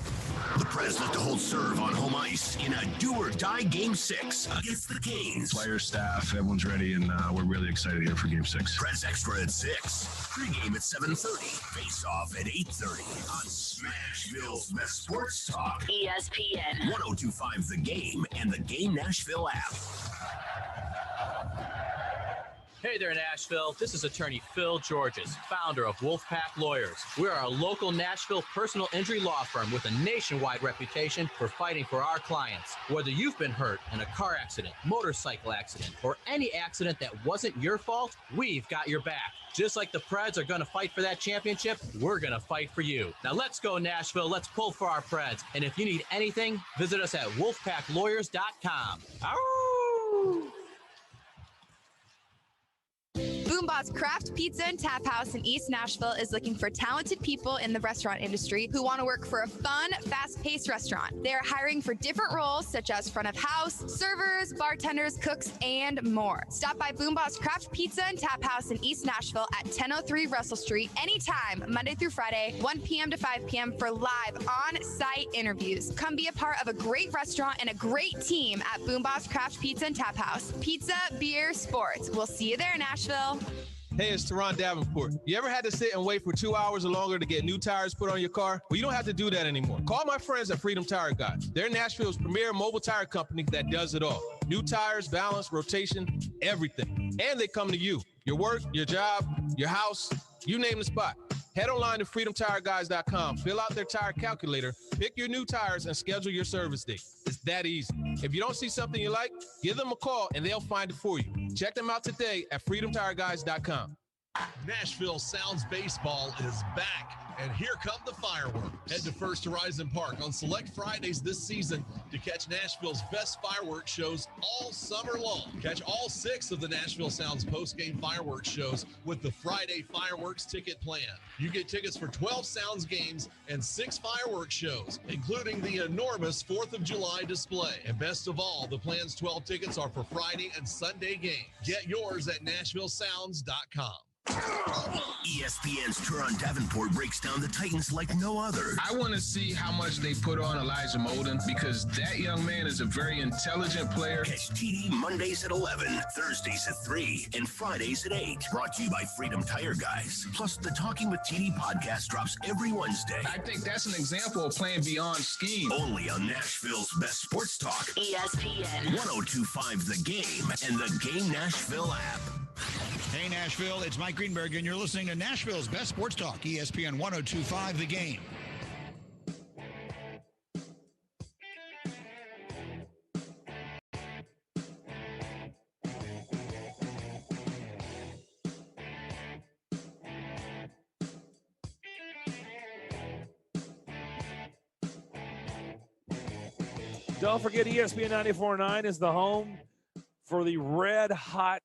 The Preds look to hold serve on home ice in a do-or-die Game 6 against the Canes. Player, staff, everyone's ready, and we're really excited here for Game 6. Preds Extra at 6. Pre-game at 7:30. Face-off at 8:30 on Smashville's best sports talk. ESPN 1025 The Game and the Game Nashville app. Hey there, Nashville. This is attorney Phil Georges, founder of Wolfpack Lawyers. We are a local Nashville personal injury law firm with a nationwide reputation for fighting for our clients. Whether you've been hurt in a car accident, motorcycle accident, or any accident that wasn't your fault, we've got your back. Just like the Preds are going to fight for that championship, we're going to fight for you. Now let's go, Nashville. Let's pull for our Preds. And if you need anything, visit us at wolfpacklawyers.com. Ow! Boombots Craft Pizza and Tap House in East Nashville is looking for talented people in the restaurant industry who want to work for a fun, fast-paced restaurant. They are hiring for different roles such as front of house, servers, bartenders, cooks, and more. Stop by Boombots Craft Pizza and Tap House in East Nashville at 1003 Russell Street anytime, Monday through Friday, 1 p.m. to 5 p.m. for live on-site interviews. Come be a part of a great restaurant and a great team at Boombots Craft Pizza and Tap House. Pizza, beer, sports. We'll see you there, Nashville. Hey, it's Turron Davenport. You ever had to sit and wait for 2 hours or longer to get new tires put on your car? Well, you don't have to do that anymore. Call my friends at Freedom Tire Guys. They're Nashville's premier mobile tire company that does it all. New tires, balance, rotation, everything. And they come to you. Your work, your job, your house, you name the spot. Head online to freedomtireguys.com, fill out their tire calculator, pick your new tires, and schedule your service date. It's that easy. If you don't see something you like, give them a call and they'll find it for you. Check them out today at freedomtireguys.com. Nashville Sounds Baseball is back, and here come the fireworks. Head to First Horizon Park on select Fridays this season to catch Nashville's best fireworks shows all summer long. Catch all 6 of the Nashville Sounds postgame fireworks shows with the Friday Fireworks Ticket Plan. You get tickets for 12 Sounds games and 6 fireworks shows, including the enormous 4th of July display. And best of all, the plan's 12 tickets are for Friday and Sunday games. Get yours at NashvilleSounds.com. ESPN's Turron Davenport breaks down the Titans like no other. I want to see how much they put on Elijah Molden because that young man is a very intelligent player. Catch TD Mondays at 11, Thursdays at 3, and Fridays at 8. Brought to you by Freedom Tire Guys. Plus, the Talking with TD podcast drops every Wednesday. I think that's an example of playing beyond scheme. Only on Nashville's best sports talk. ESPN 1025 The Game and the Game Nashville app. Hey, Nashville, it's Mike Greenberg, and you're listening to Nashville's best sports talk, ESPN 1025 The Game. Don't forget ESPN 94.9 is the home for the red hot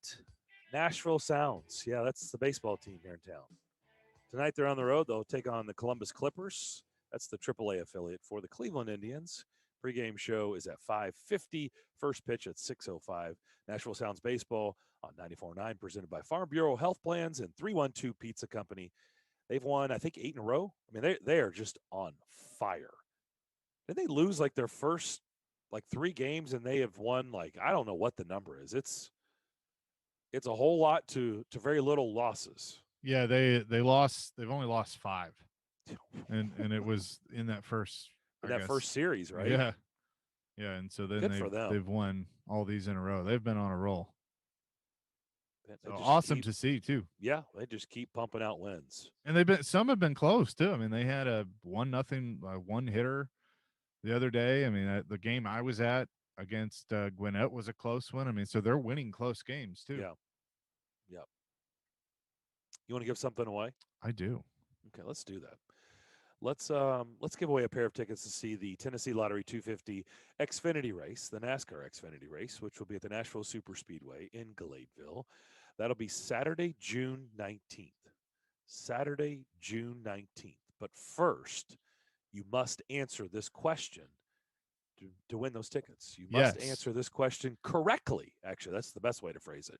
Nashville Sounds. Yeah, that's the baseball team here in town. Tonight they're on the road. They'll take on the Columbus Clippers. That's the AAA affiliate for the Cleveland Indians. Pregame show is at 5:50. First pitch at 6:05. Nashville Sounds Baseball on 94.9, presented by Farm Bureau Health Plans and 312 Pizza Company. They've won, I think, 8 in a row. I mean, they are just on fire. Did they lose like their first 3 games, and they have won I don't know what the number is. It's a whole lot to very little losses. Yeah, they lost. They've only lost 5, and it was in that first first series, right? Yeah, yeah. And so then for them. they've won all these in a row. They've been on a roll. So awesome to see too. Yeah, they just keep pumping out wins, and some have been close too. I mean, they had a 1-0 one hitter the other day. I mean, the game I was at against Gwinnett was a close one. I mean, so they're winning close games too. Yeah. Yep. You want to give something away? I do. Okay, let's do that. Let's give away a pair of tickets to see the Tennessee Lottery 250 Xfinity race, the NASCAR Xfinity race, which will be at the Nashville Superspeedway in Gladeville. That'll be Saturday, June 19th. Saturday, June 19th. But first, you must answer this question to win those tickets. You must answer this question correctly. Actually, that's the best way to phrase it.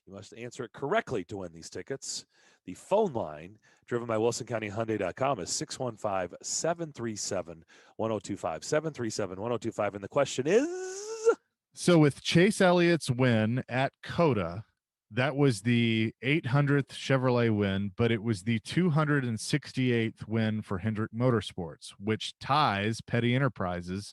You must answer it correctly to win these tickets. The phone line, driven by WilsonCountyHyundai.com, is 615-737-1025. 737-1025. And the question is? So with Chase Elliott's win at COTA, that was the 800th Chevrolet win, but it was the 268th win for Hendrick Motorsports, which ties Petty Enterprises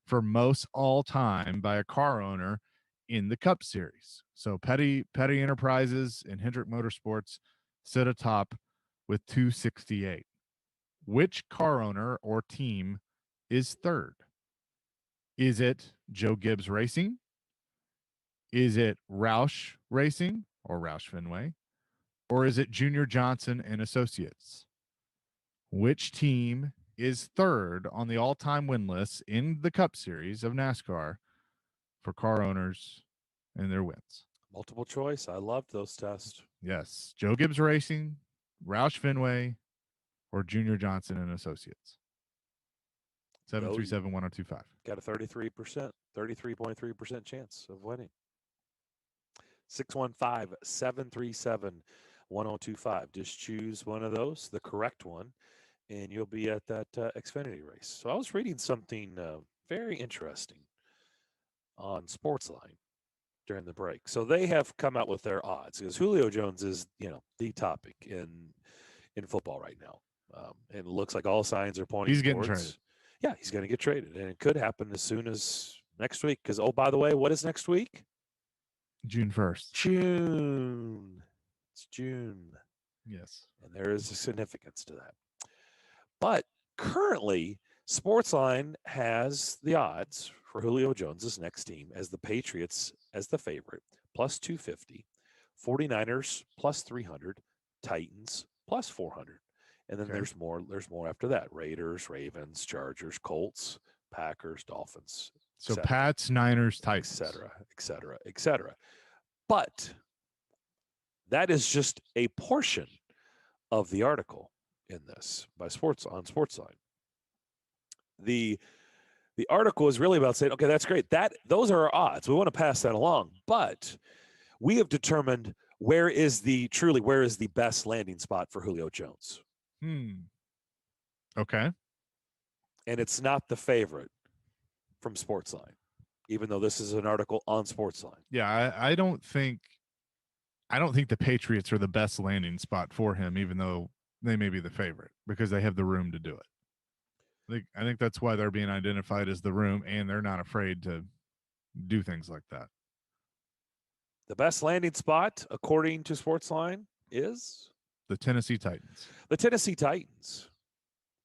for most all time by a car owner in the Cup Series. So Petty Enterprises and Hendrick Motorsports sit atop with 268. Which car owner or team is third? Is it Joe Gibbs Racing? Is it Roush Racing or Roush Fenway? Or is it Junior Johnson and Associates? Which team is third on the all-time win list in the Cup Series of NASCAR for car owners and their wins? Multiple choice. I loved those tests. Yes. Joe Gibbs Racing, Roush Fenway, or Junior Johnson and Associates. 737-1025. Got a 33.3% chance of winning. 615-737-1025. Just choose one of those, the correct one, and you'll be at that Xfinity race. So I was reading something very interesting on Sportsline during the break. So they have come out with their odds because Julio Jones is, the topic in football right now. And it looks like all signs are pointing he's getting towards, traded. Yeah, he's going to get traded, and it could happen as soon as next week. Because, oh, by the way, what is next week? June 1st. June. It's June. Yes. And there is a significance to that. But currently, Sportsline has the odds for Julio Jones' next team as the Patriots as the favorite, plus 250, 49ers plus 300, Titans plus 400. And then there's more after that. Raiders, Ravens, Chargers, Colts, Packers, Dolphins. So Pats, Niners, Titans, et cetera. But that is just a portion of the article in this on Sportsline. The article is really about saying, okay, that's great. Those are our odds. We want to pass that along, but we have determined where is the best landing spot for Julio Jones. Okay. And it's not the favorite from Sportsline, even though this is an article on Sportsline. Yeah, I don't think the Patriots are the best landing spot for him, even though they may be the favorite, because they have the room to do it. I think that's why they're being identified as the room, and they're not afraid to do things like that. The best landing spot, according to Sportsline, is the Tennessee Titans. The Tennessee Titans.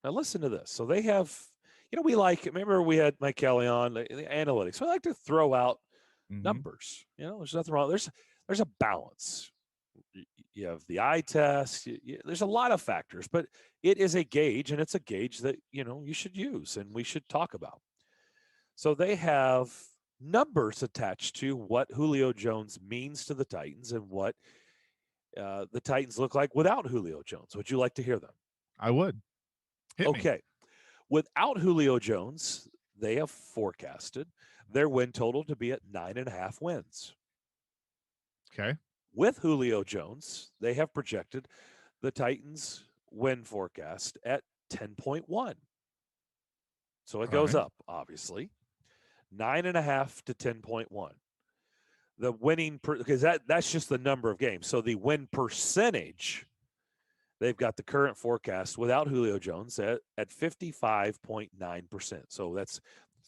Now listen to this. So they have, remember we had Mike Kelly on the analytics. We like to throw out numbers. There's nothing wrong. There's a balance. You have the eye test. There's a lot of factors, but it is a gauge, and it's a gauge that, you should use and we should talk about. So they have numbers attached to what Julio Jones means to the Titans and what the Titans look like without Julio Jones. Would you like to hear them? I would. Hit me. Okay. Without Julio Jones, they have forecasted their win total to be at 9.5 wins. Okay. With Julio Jones, they have projected the Titans win forecast at 10.1. So it goes up, obviously. 9.5 to 10.1. The winning, because that's just the number of games. So the win percentage, they've got the current forecast without Julio Jones at 55.9%. So that's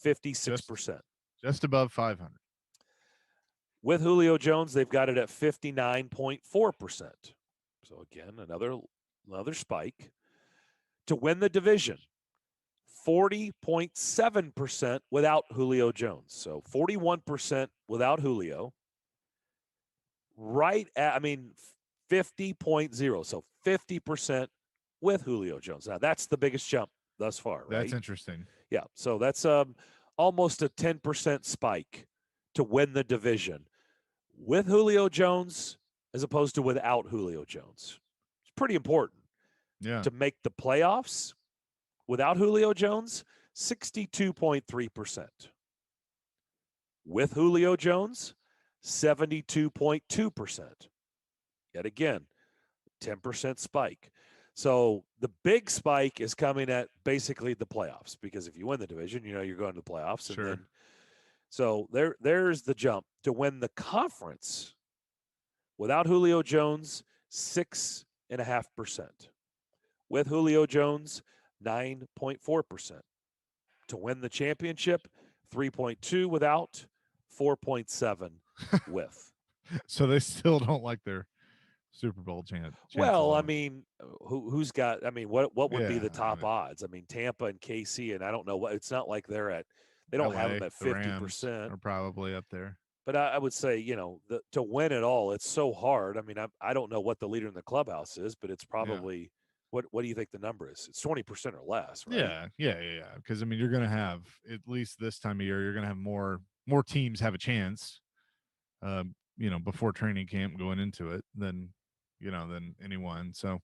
56%. Just above 500. With Julio Jones, they've got it at 59.4%. So again, another spike. To win the division, 40.7% without Julio Jones. So 41% without Julio. Right at, 50.0. So 50% with Julio Jones. Now, that's the biggest jump thus far, right? That's interesting. Yeah. So that's almost a 10% spike to win the division with Julio Jones as opposed to without Julio Jones. It's pretty important. Yeah. To make the playoffs without Julio Jones, 62.3%. With Julio Jones, 72.2%. Yet again, 10% spike. So the big spike is coming at basically the playoffs, because if you win the division, you're going to the playoffs. Sure. And then, so there's the jump. To win the conference without Julio Jones, 6.5%. With Julio Jones, 9.4%. To win the championship, 3.2 without, 4.7 with. So they still don't like their Super Bowl chance. Well, who's got? What would be the Yeah, top odds? Tampa and KC, and I don't know what. It's not like they don't have them at 50%. Are probably up there. But I would say, to win it all, it's so hard. I don't know what the leader in the clubhouse is, but it's probably what do you think the number is? It's 20% or less, right? Yeah. Because you're going to have, at least this time of year, you're going to have more teams have a chance. Before training camp going into it than anyone. So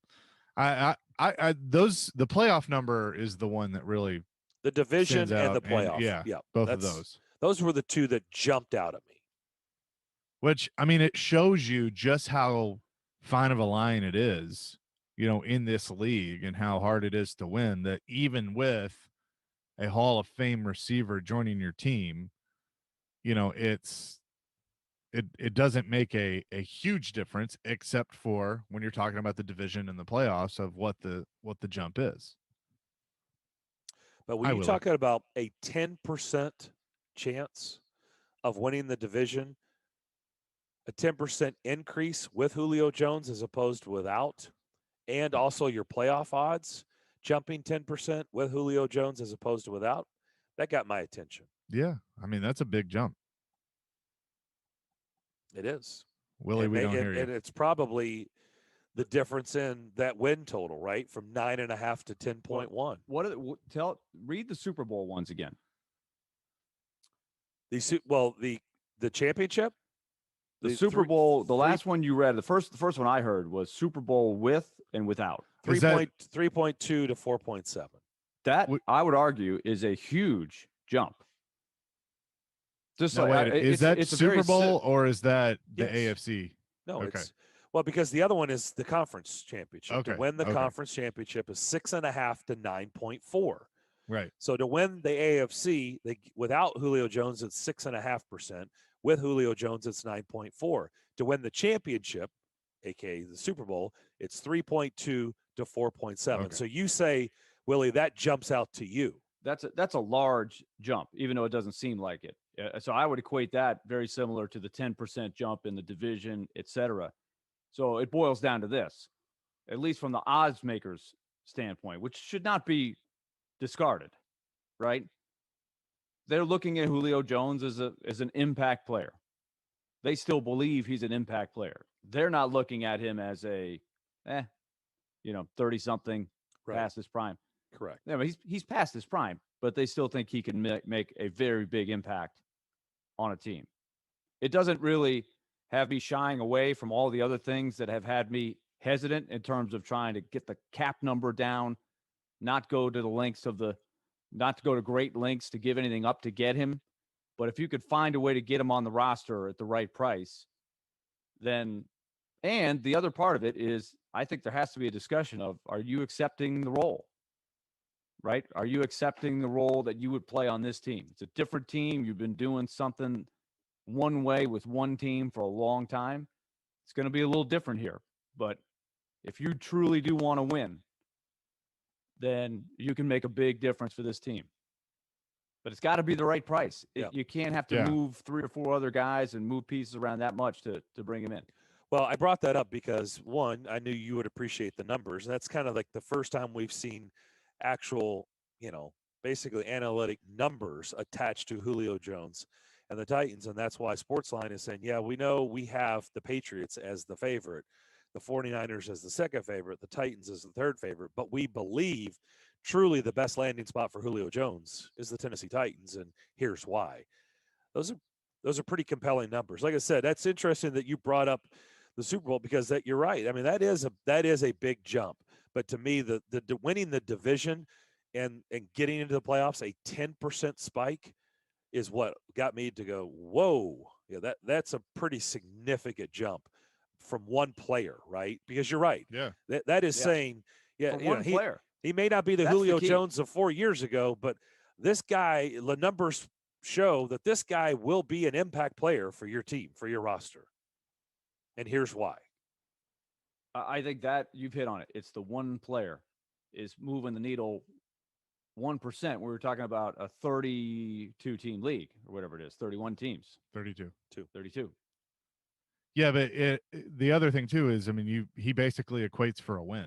the playoff number is the one that really the division and the playoff. And, both of those. Those were the two that jumped out at me. Which, it shows you just how fine of a line it is, in this league and how hard it is to win, that even with a Hall of Fame receiver joining your team, it doesn't make a huge difference, except for when you're talking about the division and the playoffs of what the jump is. But when you're talking about a 10% chance of winning the division, a 10% increase with Julio Jones as opposed to without, and also your playoff odds jumping 10% with Julio Jones as opposed to without, that got my attention. Yeah, that's a big jump. It is. Willie, we don't hear you. And it's probably the difference in that win total, right? From 9.5 to 10.1. Read the Super Bowl ones again. The championship? The Super Bowl, the last one you read, the first one I heard was Super Bowl with and without. 3.2 to 4.7. That, I would argue, is a huge jump. Is that Super Bowl or is that the AFC? No, okay. Because the other one is the conference championship. Okay. To win the conference championship is 6.5 to 9.4. Right. So to win the AFC, without Julio Jones, it's 6.5%. With Julio Jones, it's 9.4. To win the championship, aka the Super Bowl, it's 3.2 to 4.7. Okay. So you say, Willie, that jumps out to you. That's a large jump, even though it doesn't seem like it. So I would equate that very similar to the 10% jump in the division, et cetera. So it boils down to this, at least from the odds makers standpoint, which should not be discarded, right? They're looking at Julio Jones as an impact player. They still believe he's an impact player. They're not looking at him as a 30-something past his prime. Correct. Yeah, but he's past his prime, but they still think he can make a very big impact on a team. It doesn't really have me shying away from all the other things that have had me hesitant in terms of trying to get the cap number down, not go to great lengths to give anything up to get him. But if you could find a way to get him on the roster at the right price, then, and the other part of it is, I think there has to be a discussion of, are you accepting the role? Right? Are you accepting the role that you would play on this team? It's a different team. You've been doing something one way with one team for a long time. It's going to be a little different here. But if you truly do want to win, then you can make a big difference for this team. But it's got to be the right price. You can't have to move 3 or 4 other guys and move pieces around that much to bring him in. Well, I brought that up because, one, I knew you would appreciate the numbers. That's kind of like the first time we've seen actual, basically analytic numbers attached to Julio Jones and the Titans. And that's why Sportsline is saying, yeah, we know we have the Patriots as the favorite, the 49ers as the second favorite, the Titans as the third favorite, but we believe truly the best landing spot for Julio Jones is the Tennessee Titans, and here's why. Those are pretty compelling numbers. Like I said, that's interesting that you brought up the Super Bowl because you're right. I mean, that is a big jump. But to me, the winning the division and getting into the playoffs, a 10% spike is what got me to go, whoa, yeah, that's a pretty significant jump from one player, right? Because you're right. Yeah. That is saying, For one player. He may not be the Julio Jones of 4 years ago, but this guy, the numbers show that this guy will be an impact player for your team, for your roster. And here's why. I think that you've hit on it. It's the one player is moving the needle 1%. We were talking about a 32-team league or whatever it is, 31 teams. 32. 32. Yeah, but the other thing, too, is, I mean, he basically equates for a win.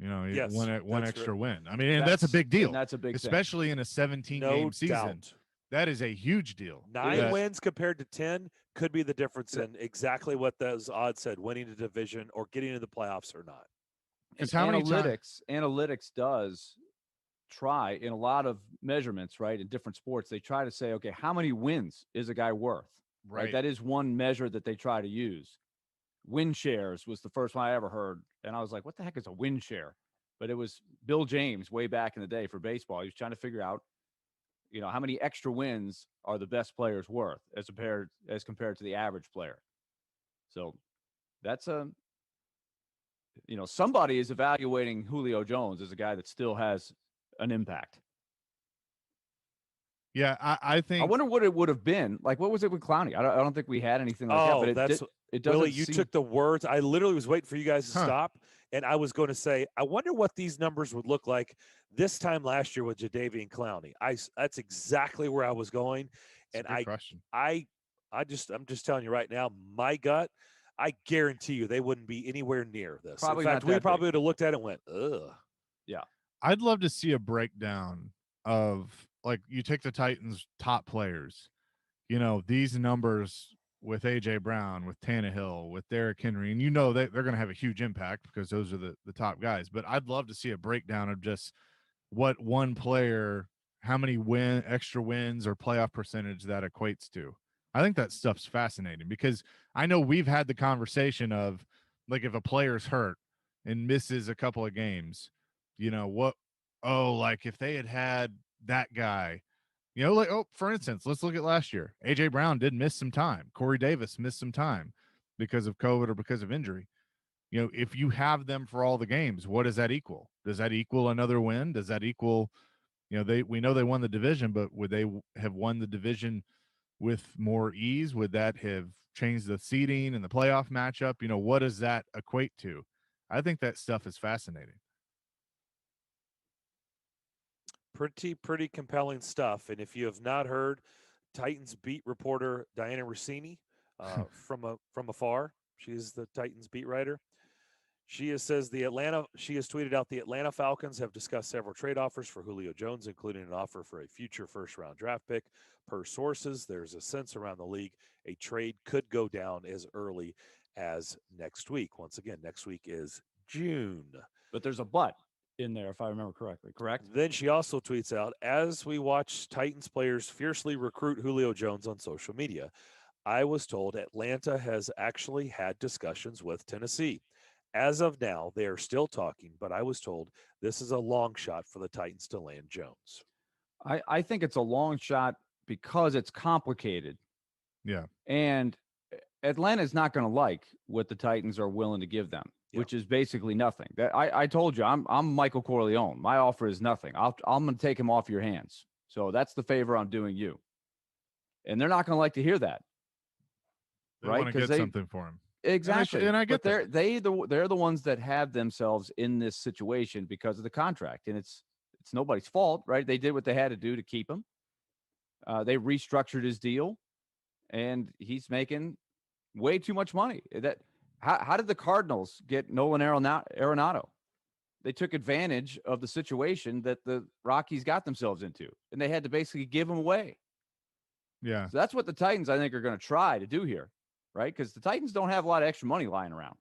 Yes, one extra right. win. I mean, and that's a big deal. And that's a big especially thing. In a 17-game season. Doubt. That is a huge deal. 9 wins compared to 10 could be the difference in exactly what those odds said, winning the division or getting into the playoffs or not. And analytics does try in a lot of measurements, right? In different sports, they try to say, okay, how many wins is a guy worth? Right. That is one measure that they try to use. Win shares was the first one I ever heard. And I was like, what the heck is a win share? But it was Bill James way back in the day for baseball. He was trying to figure out, how many extra wins are the best players worth as compared to the average player. So that's somebody is evaluating Julio Jones as a guy that still has an impact. Yeah, I think. I wonder what it would have been. Like, what was it with Clowney? I don't think we had anything like that. But it doesn't Willie, you took the words. I literally was waiting for you guys to stop, and I was going to say, I wonder what these numbers would look like this time last year with Jadeveon Clowney. That's exactly where I was going, That's and a good question. I'm just telling you right now, my gut, I guarantee you they wouldn't be anywhere near this. Probably In fact, not that we probably big. would have looked at it and went, ugh. Yeah. I'd love to see a breakdown of, like, you take the Titans' top players, these numbers with A.J. Brown, with Tannehill, with Derrick Henry, and they're going to have a huge impact because those are the top guys. But I'd love to see a breakdown of just what one player, how many extra wins or playoff percentage that equates to. I think that stuff's fascinating because I know we've had the conversation of, like, if a player's hurt and misses a couple of games, like if they had that guy, for instance, let's look at last year. A.J. Brown did miss some time. Corey Davis missed some time because of COVID or because of injury. If you have them for all the games, what does that equal? Does that equal another win? Does that equal, we know they won the division, but would they have won the division with more ease? Would that have changed the seeding and the playoff matchup? What does that equate to? I think that stuff is fascinating. Pretty compelling stuff. And if you have not heard, Titans beat reporter Diana Rossini from afar. She's the Titans beat writer. She has tweeted out the Atlanta Falcons have discussed several trade offers for Julio Jones, including an offer for a future first-round draft pick. Per sources, there's a sense around the league a trade could go down as early as next week. Once again, next week is June. But there's a but. in there, if I remember correctly. Correct? Then she also tweets out, as we watch Titans players fiercely recruit Julio Jones on social media, I was told Atlanta has actually had discussions with Tennessee. As of now, they are still talking, but I was told this is a long shot for the Titans to land Jones. I think it's a long shot because it's complicated. Yeah. And Atlanta's not going to like what the Titans are willing to give them, which is basically nothing. That I told you, I'm Michael Corleone. My offer is nothing. I'm going to take him off your hands. So that's the favor I'm doing you. And they're not going to like to hear that. They right? want to get something for him. Exactly. And I get that. They're the ones that have themselves in this situation because of the contract. And it's nobody's fault, right? They did what they had to do to keep him. They restructured his deal, and he's making way too much money. How did the Cardinals get Nolan Arenado? They took advantage of the situation that the Rockies got themselves into, and they had to basically give him away. Yeah. So that's what the Titans, I think, are going to try to do here, right? Because the Titans don't have a lot of extra money lying around.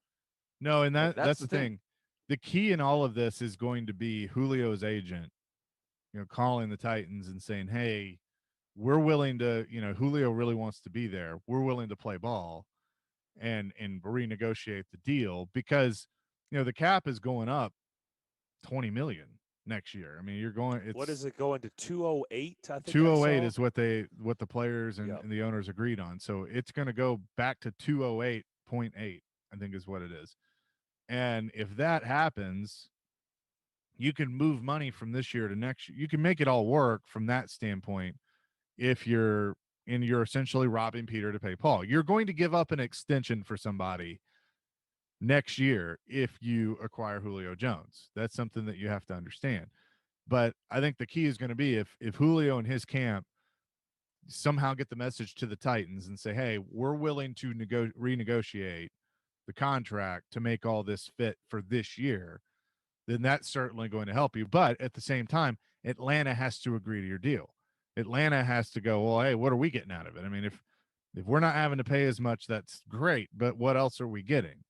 No, and that's the thing. The key in all of this is going to be Julio's agent, calling the Titans and saying, hey, we're willing to, Julio really wants to be there. We're willing to play ball and renegotiate the deal because, the cap is going up 20 million next year. I mean, What is it going to 208? I think 208 is what the players and the owners agreed on. So it's going to go back to 208.8, I think is what it is. And if that happens, you can move money from this year to next year. You can make it all work from that standpoint. If you're essentially robbing Peter to pay Paul, you're going to give up an extension for somebody next year if you acquire Julio Jones. That's something that you have to understand. But I think the key is going to be if Julio and his camp somehow get the message to the Titans and say, hey, we're willing to renegotiate the contract to make all this fit for this year, then that's certainly going to help you. But at the same time, Atlanta has to agree to your deal. Atlanta has to go, well, hey, what are we getting out of it? I mean, if we're not having to pay as much, that's great. But what else are we getting?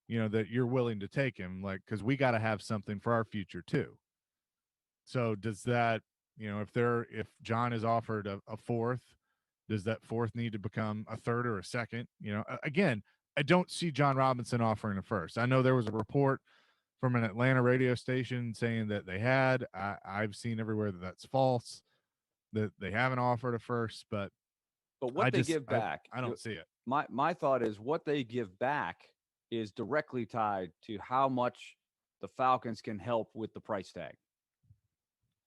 That you're willing to take him, because we got to have something for our future too. So does that, if John is offered a fourth, does that fourth need to become a third or a second? Again, I don't see John Robinson offering a first. I know there was a report from an Atlanta radio station saying that they had. I've seen everywhere that that's false, that they haven't offered a first, but what they give back, I don't see it. My thought is what they give back is directly tied to how much the Falcons can help with the price tag.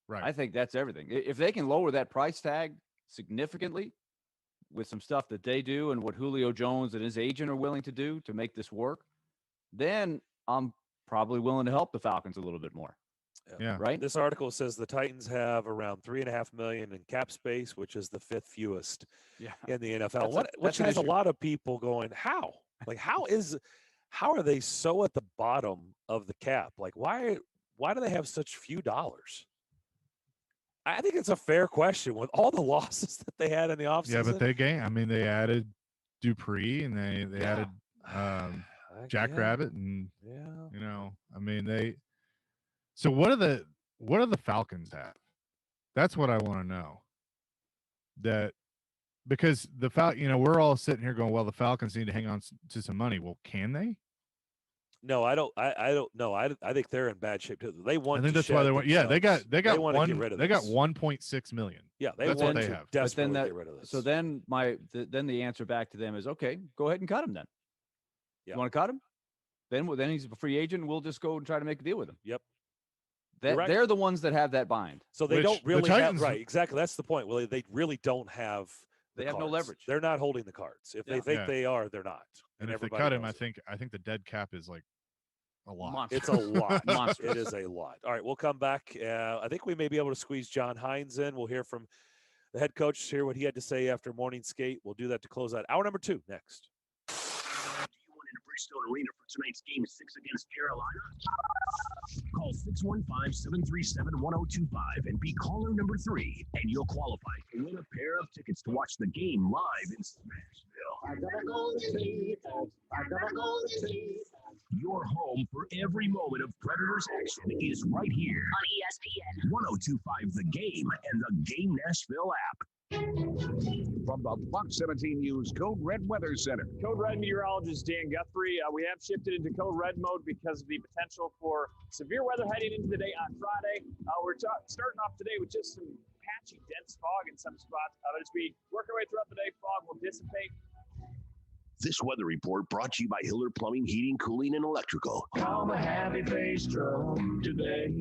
Right. I think that's everything. If they can lower that price tag significantly with some stuff that they do and what Julio Jones and his agent are willing to do to make this work, then I'm probably willing to help the Falcons a little bit more. Yeah. Right. This article says the Titans have around $3.5 million in cap space, which is the fifth fewest in the NFL. Which has a lot of people going, how? How are they so at the bottom of the cap? Why do they have such few dollars? I think it's a fair question with all the losses that they had in the offseason. Yeah, but they added Dupree and they added Jack Rabbit and so what do the Falcons have? That's what I want to know. Because we're all sitting here going, well, the Falcons need to hang on to some money. Well, can they? No, I don't know. I think they're in bad shape too. They want. I think that's why they want. Yeah, they got want to get rid of they got 1.6 million. Yeah, that's what they have. Desperately get rid of this. So then the answer back to them is, okay, go ahead and cut him then. Yeah. You want to cut him? Then he's a free agent. We'll just go and try to make a deal with him. Yep. They're the ones that have that bind. So they don't really have exactly. That's the point. Well, they really don't have. They have no leverage. They're not holding the cards. If they think they are, they're not. And if they cut him, I think the dead cap is a lot. Monster. It's a lot. It is a lot. All right, we'll come back. I think we may be able to squeeze John Hines in. We'll hear from the head coach, hear what he had to say after morning skate. We'll do that to close out hour number 2 next. In Bridgestone Arena for tonight's Game 6 against Carolina? Call 615-737-1025 and be caller number 3, and you'll qualify to win a pair of tickets to watch the game live in Smashville. I gotta go to the Your home for every moment of Predators action is right here On ESPN. 1025 The Game and the Game Nashville app. From the Fox 17 News Code Red Weather Center. Code Red meteorologist Dan Guthrie. We have shifted into Code Red mode because of the potential for severe weather heading into the day on Friday. We're starting off today with just some patchy, dense fog in some spots. But as we work our way throughout the day, fog will dissipate. This weather report brought to you by Hiller Plumbing, Heating, Cooling, and Electrical. Call the happy face drum today.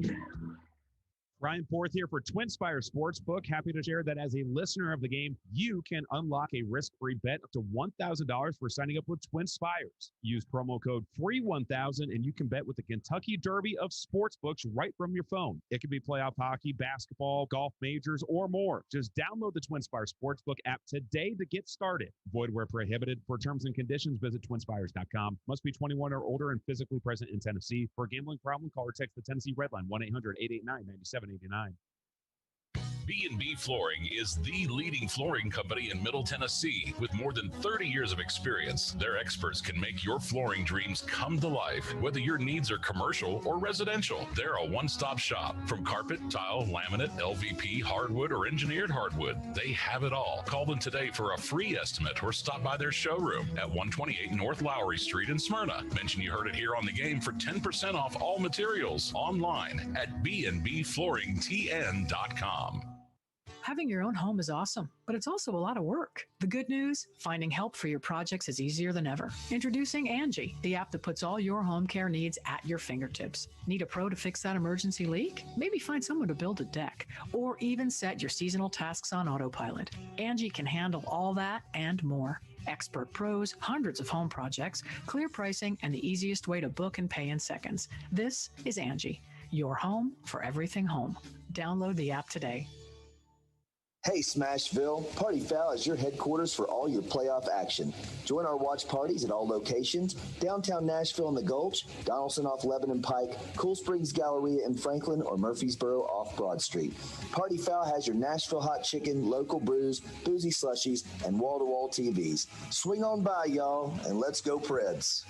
Ryan Forth here for TwinSpire Sportsbook. Happy to share that as a listener of the game, you can unlock a risk-free bet up to $1,000 for signing up with TwinSpires. Use promo code FREE1000 and you can bet with the Kentucky Derby of sportsbooks right from your phone. It could be playoff hockey, basketball, golf majors, or more. Just download the TwinSpire Sportsbook app today to get started. Void where prohibited. For terms and conditions, visit TwinSpires.com. Must be 21 or older and physically present in Tennessee. For a gambling problem, call or text the Tennessee Red Line 1-800-889-9789. B&B Flooring is the leading flooring company in Middle Tennessee. With more than 30 years of experience, their experts can make your flooring dreams come to life. Whether your needs are commercial or residential, they're a one-stop shop. From carpet, tile, laminate, LVP, hardwood, or engineered hardwood, they have it all. Call them today for a free estimate or stop by their showroom at 128 North Lowry Street in Smyrna. Mention you heard it here on the game for 10% off all materials online at bnbflooringtn.com. Having your own home is awesome, but it's also a lot of work. The good news, finding help for your projects is easier than ever. Introducing Angie, the app that puts all your home care needs at your fingertips. Need a pro to fix that emergency leak? Maybe find someone to build a deck, or even set your seasonal tasks on autopilot. Angie can handle all that and more. Expert pros, hundreds of home projects, clear pricing, and the easiest way to book and pay in seconds. This is Angie, your home for everything home. Download the app today. Hey Smashville, Party Foul is your headquarters for all your playoff action. Join our watch parties at all locations: downtown Nashville in the Gulch, Donaldson off Lebanon Pike, Cool Springs Galleria in Franklin, or Murfreesboro off Broad Street. Party Foul has your Nashville hot chicken, local brews, boozy slushies, and wall-to-wall TVs. Swing on by, y'all, and let's go Preds.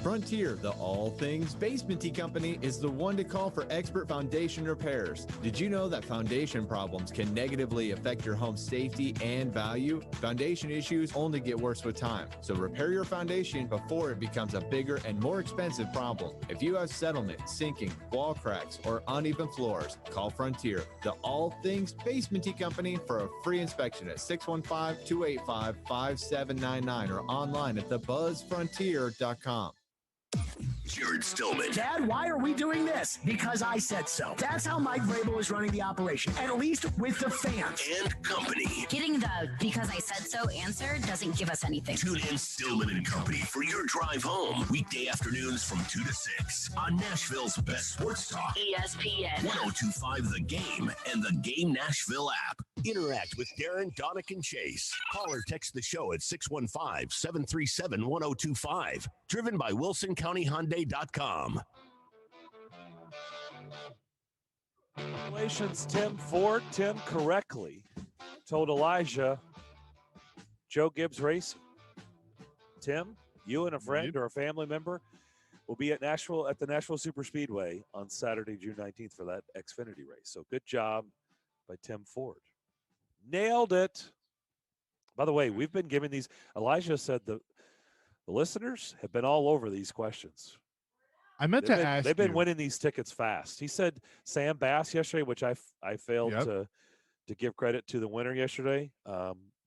Frontier, the all things basementy company, is the one to call for expert foundation repairs. Did you know that foundation problems can negatively affect your home's safety and value? Foundation issues only get worse with time, so repair your foundation before it becomes a bigger and more expensive problem. If you have settlement, sinking, wall cracks, or uneven floors, call Frontier, the all things basementy company, for a free inspection at 615-285-5799 or online at thebuzzfrontier.com. Jared Stillman. Dad, why are we doing this? Because I said so. That's how Mike Vrabel is running the operation, at least with the fans. And company. Getting the because I said so answer doesn't give us anything. Tune in Stillman and Company for your drive home. Weekday afternoons from 2 to 6 on Nashville's best sports talk. ESPN. 1025 The Game and the Game Nashville app. Interact with Darren, Daunic, and Chase. Call or text the show at 615-737-1025. Driven by WilsonCountyHyundai.com. Congratulations, Tim Ford. Tim correctly told Elijah Joe Gibbs Racing. Tim, you and a friend or a family member will be at Nashville at the Nashville Super Speedway on Saturday, June 19th for that Xfinity race. So good job by Tim Ford. Nailed it. By the way, we've been giving these. Elijah said the listeners have been all over these questions. I meant to ask. They've been winning these tickets fast. He said Sam Bass yesterday, which I failed to give credit to the winner yesterday.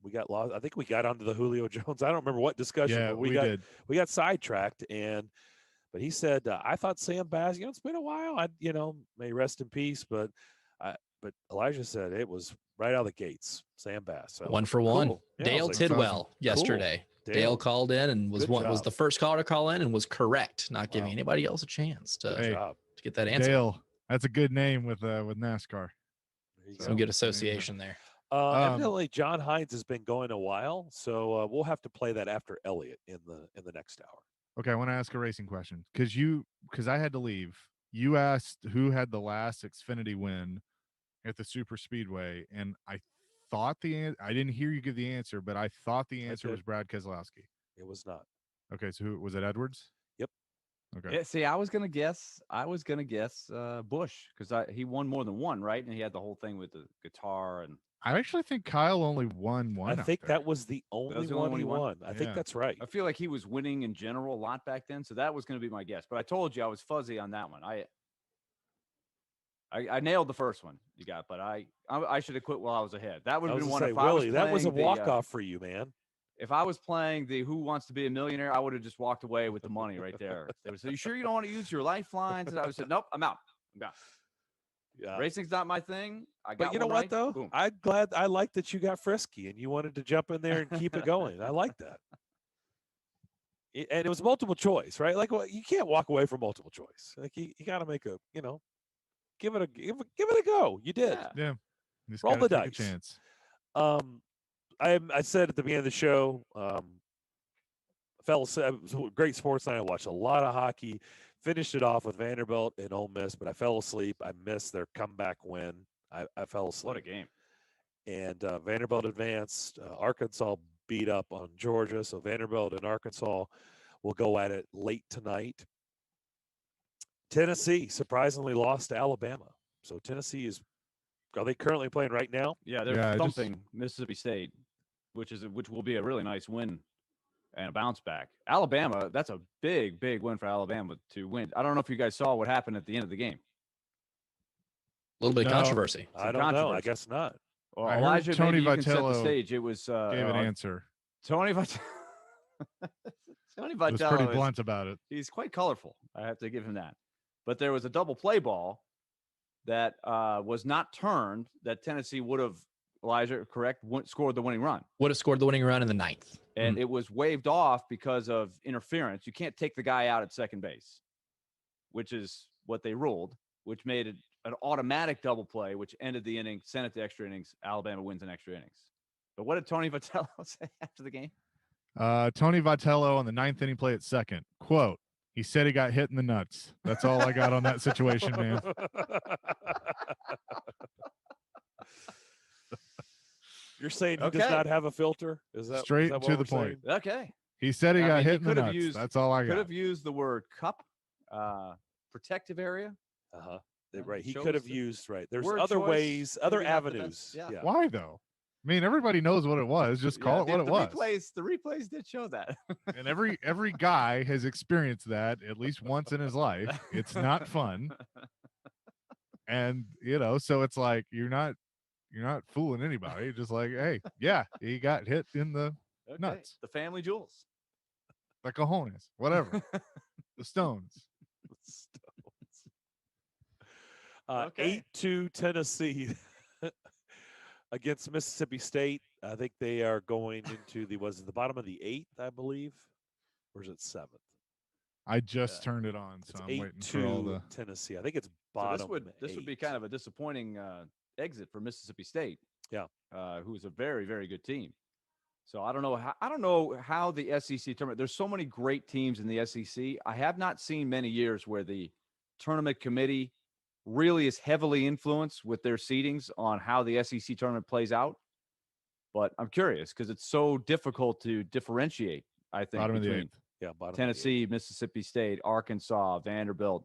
We got lost. I think we got onto the Julio Jones. I don't remember what discussion. Yeah, but we did. We got sidetracked, but he said I thought Sam Bass. It's been a while. May rest in peace. But Elijah said it was right out of the gates. Sam Bass. So, one for one. cool. Yeah, Dale Tidwell yesterday. Cool. Dale called in and was Good the first caller to call in and was correct, not giving anybody else a chance to get that answer. Dale, that's a good name with NASCAR. Some good association there. Evidently, John Hines has been going a while, so we'll have to play that after Elliott in the next hour. Okay, I want to ask a racing question because I had to leave. You asked who had the last Xfinity win at the Super Speedway, and I thought I didn't hear you give the answer, but I thought the answer was Brad Keselowski. It was not. Okay, so who was it? Edwards? Yep. Okay. Yeah, see, I was gonna guess Bush because he won more than one, right? And he had the whole thing with the guitar and. I actually think Kyle only won one. I think that was the only one he won. I think that's right. I feel like he was winning in general a lot back then, so that was going to be my guess. But I told you I was fuzzy on that one. I nailed the first one you got, but I should have quit while I was ahead. That would have been one. That was a walk-off for you, man. If I was playing the Who Wants to Be a Millionaire, I would have just walked away with the money right there. They would say, "You sure you don't want to use your lifelines?" And I would say, "Nope, I'm out. I'm out." Yeah. Racing's not my thing. But you know what, though? Boom. I like that you got frisky and you wanted to jump in there and keep it going. I like that. And it was multiple choice, right? Like, well, you can't walk away from multiple choice. Like, you got to make give it a go. You did. Yeah. Roll the dice. Chance. I said at the beginning of the show, fellas, it was a great sports night. I watched a lot of hockey. Finished it off with Vanderbilt and Ole Miss, but I fell asleep. I missed their comeback win. I fell asleep. What a game. And Vanderbilt advanced. Arkansas beat up on Georgia. So Vanderbilt and Arkansas will go at it late tonight. Tennessee surprisingly lost to Alabama. So Tennessee are they currently playing right now? Yeah, they're thumping Mississippi State, which will be a really nice win and a bounce back. Alabama, that's a big, big win for Alabama to win. I don't know if you guys saw what happened at the end of the game. A little bit of controversy. I don't know. I guess not. Well, Elijah, Tony maybe you can set the Vitello stage. It was gave an answer. Tony Vitello. Tony Vitello was pretty blunt about it. He's quite colorful. I have to give him that. But there was a double play ball that was not turned that Tennessee would have, Elijah, correct, scored the winning run. Would have scored the winning run in the 9th. And it was waved off because of interference. You can't take the guy out at second base, which is what they ruled, which made it an automatic double play, which ended the inning, sent it to extra innings. Alabama wins in extra innings. But what did Tony Vitello say after the game? Tony Vitello on the 9th inning play at second. Quote, he said he got hit in the nuts. That's all I got on that situation, man. You're saying he does not have a filter? Is that straight is that to the point? Saying? Okay. He said he got hit in the nuts. That's all I got. Could have used the word cup, protective area. Right. He could have used, right. There's other ways, other avenues. Yeah. Why, though? I mean, everybody knows what it was. Just call it what it was. The replays did show that. And every guy has experienced that at least once in his life. It's not fun. And, so it's like you're not fooling anybody. You're just like, hey, yeah, he got hit in the nuts. The family jewels. The cojones, whatever. The stones. 8-2 Tennessee against Mississippi State. I think they are going into the bottom of the 8th, I believe, or is it 7th? I just turned it on, so I'm waiting for all the Tennessee. I think it's bottom. So this would be kind of a disappointing exit for Mississippi State. Yeah, who's a very, very good team. So I don't know how the SEC tournament. There's so many great teams in the SEC. I have not seen many years where the tournament committee really is heavily influenced with their seedings on how the SEC tournament plays out. But I'm curious because it's so difficult to differentiate, I think, bottom between of the 8th. Bottom Tennessee, Mississippi State, Arkansas, Vanderbilt,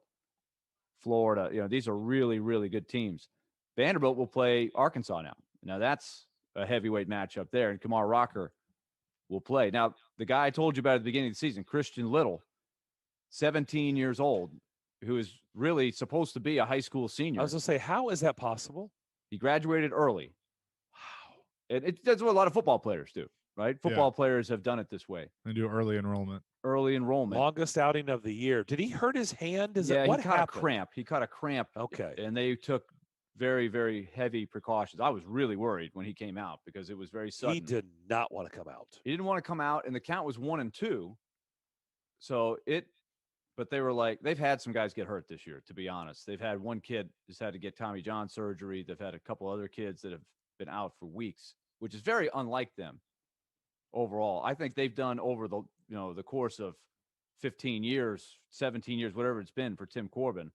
Florida. These are really, really good teams. Vanderbilt will play Arkansas now. Now that's a heavyweight matchup there, and Kamar Rocker will play. Now, the guy I told you about at the beginning of the season, Christian Little, 17 years old, who is really supposed to be a high school senior. I was going to say, how is that possible? He graduated early. Wow. That's what a lot of football players do, right? Football players have done it this way. They do early enrollment. Longest outing of the year. Did he hurt his hand? What he caught happened? a cramp. He caught a cramp. Okay. And they took very, very heavy precautions. I was really worried when he came out because it was very sudden. He did not want to come out. He didn't want to come out, and the count was 1-2. But they were like, they've had some guys get hurt this year, to be honest. They've had one kid who's had to get Tommy John surgery. They've had a couple other kids that have been out for weeks, which is very unlike them overall. I think they've done over the course of 15 years, 17 years, whatever it's been for Tim Corbin,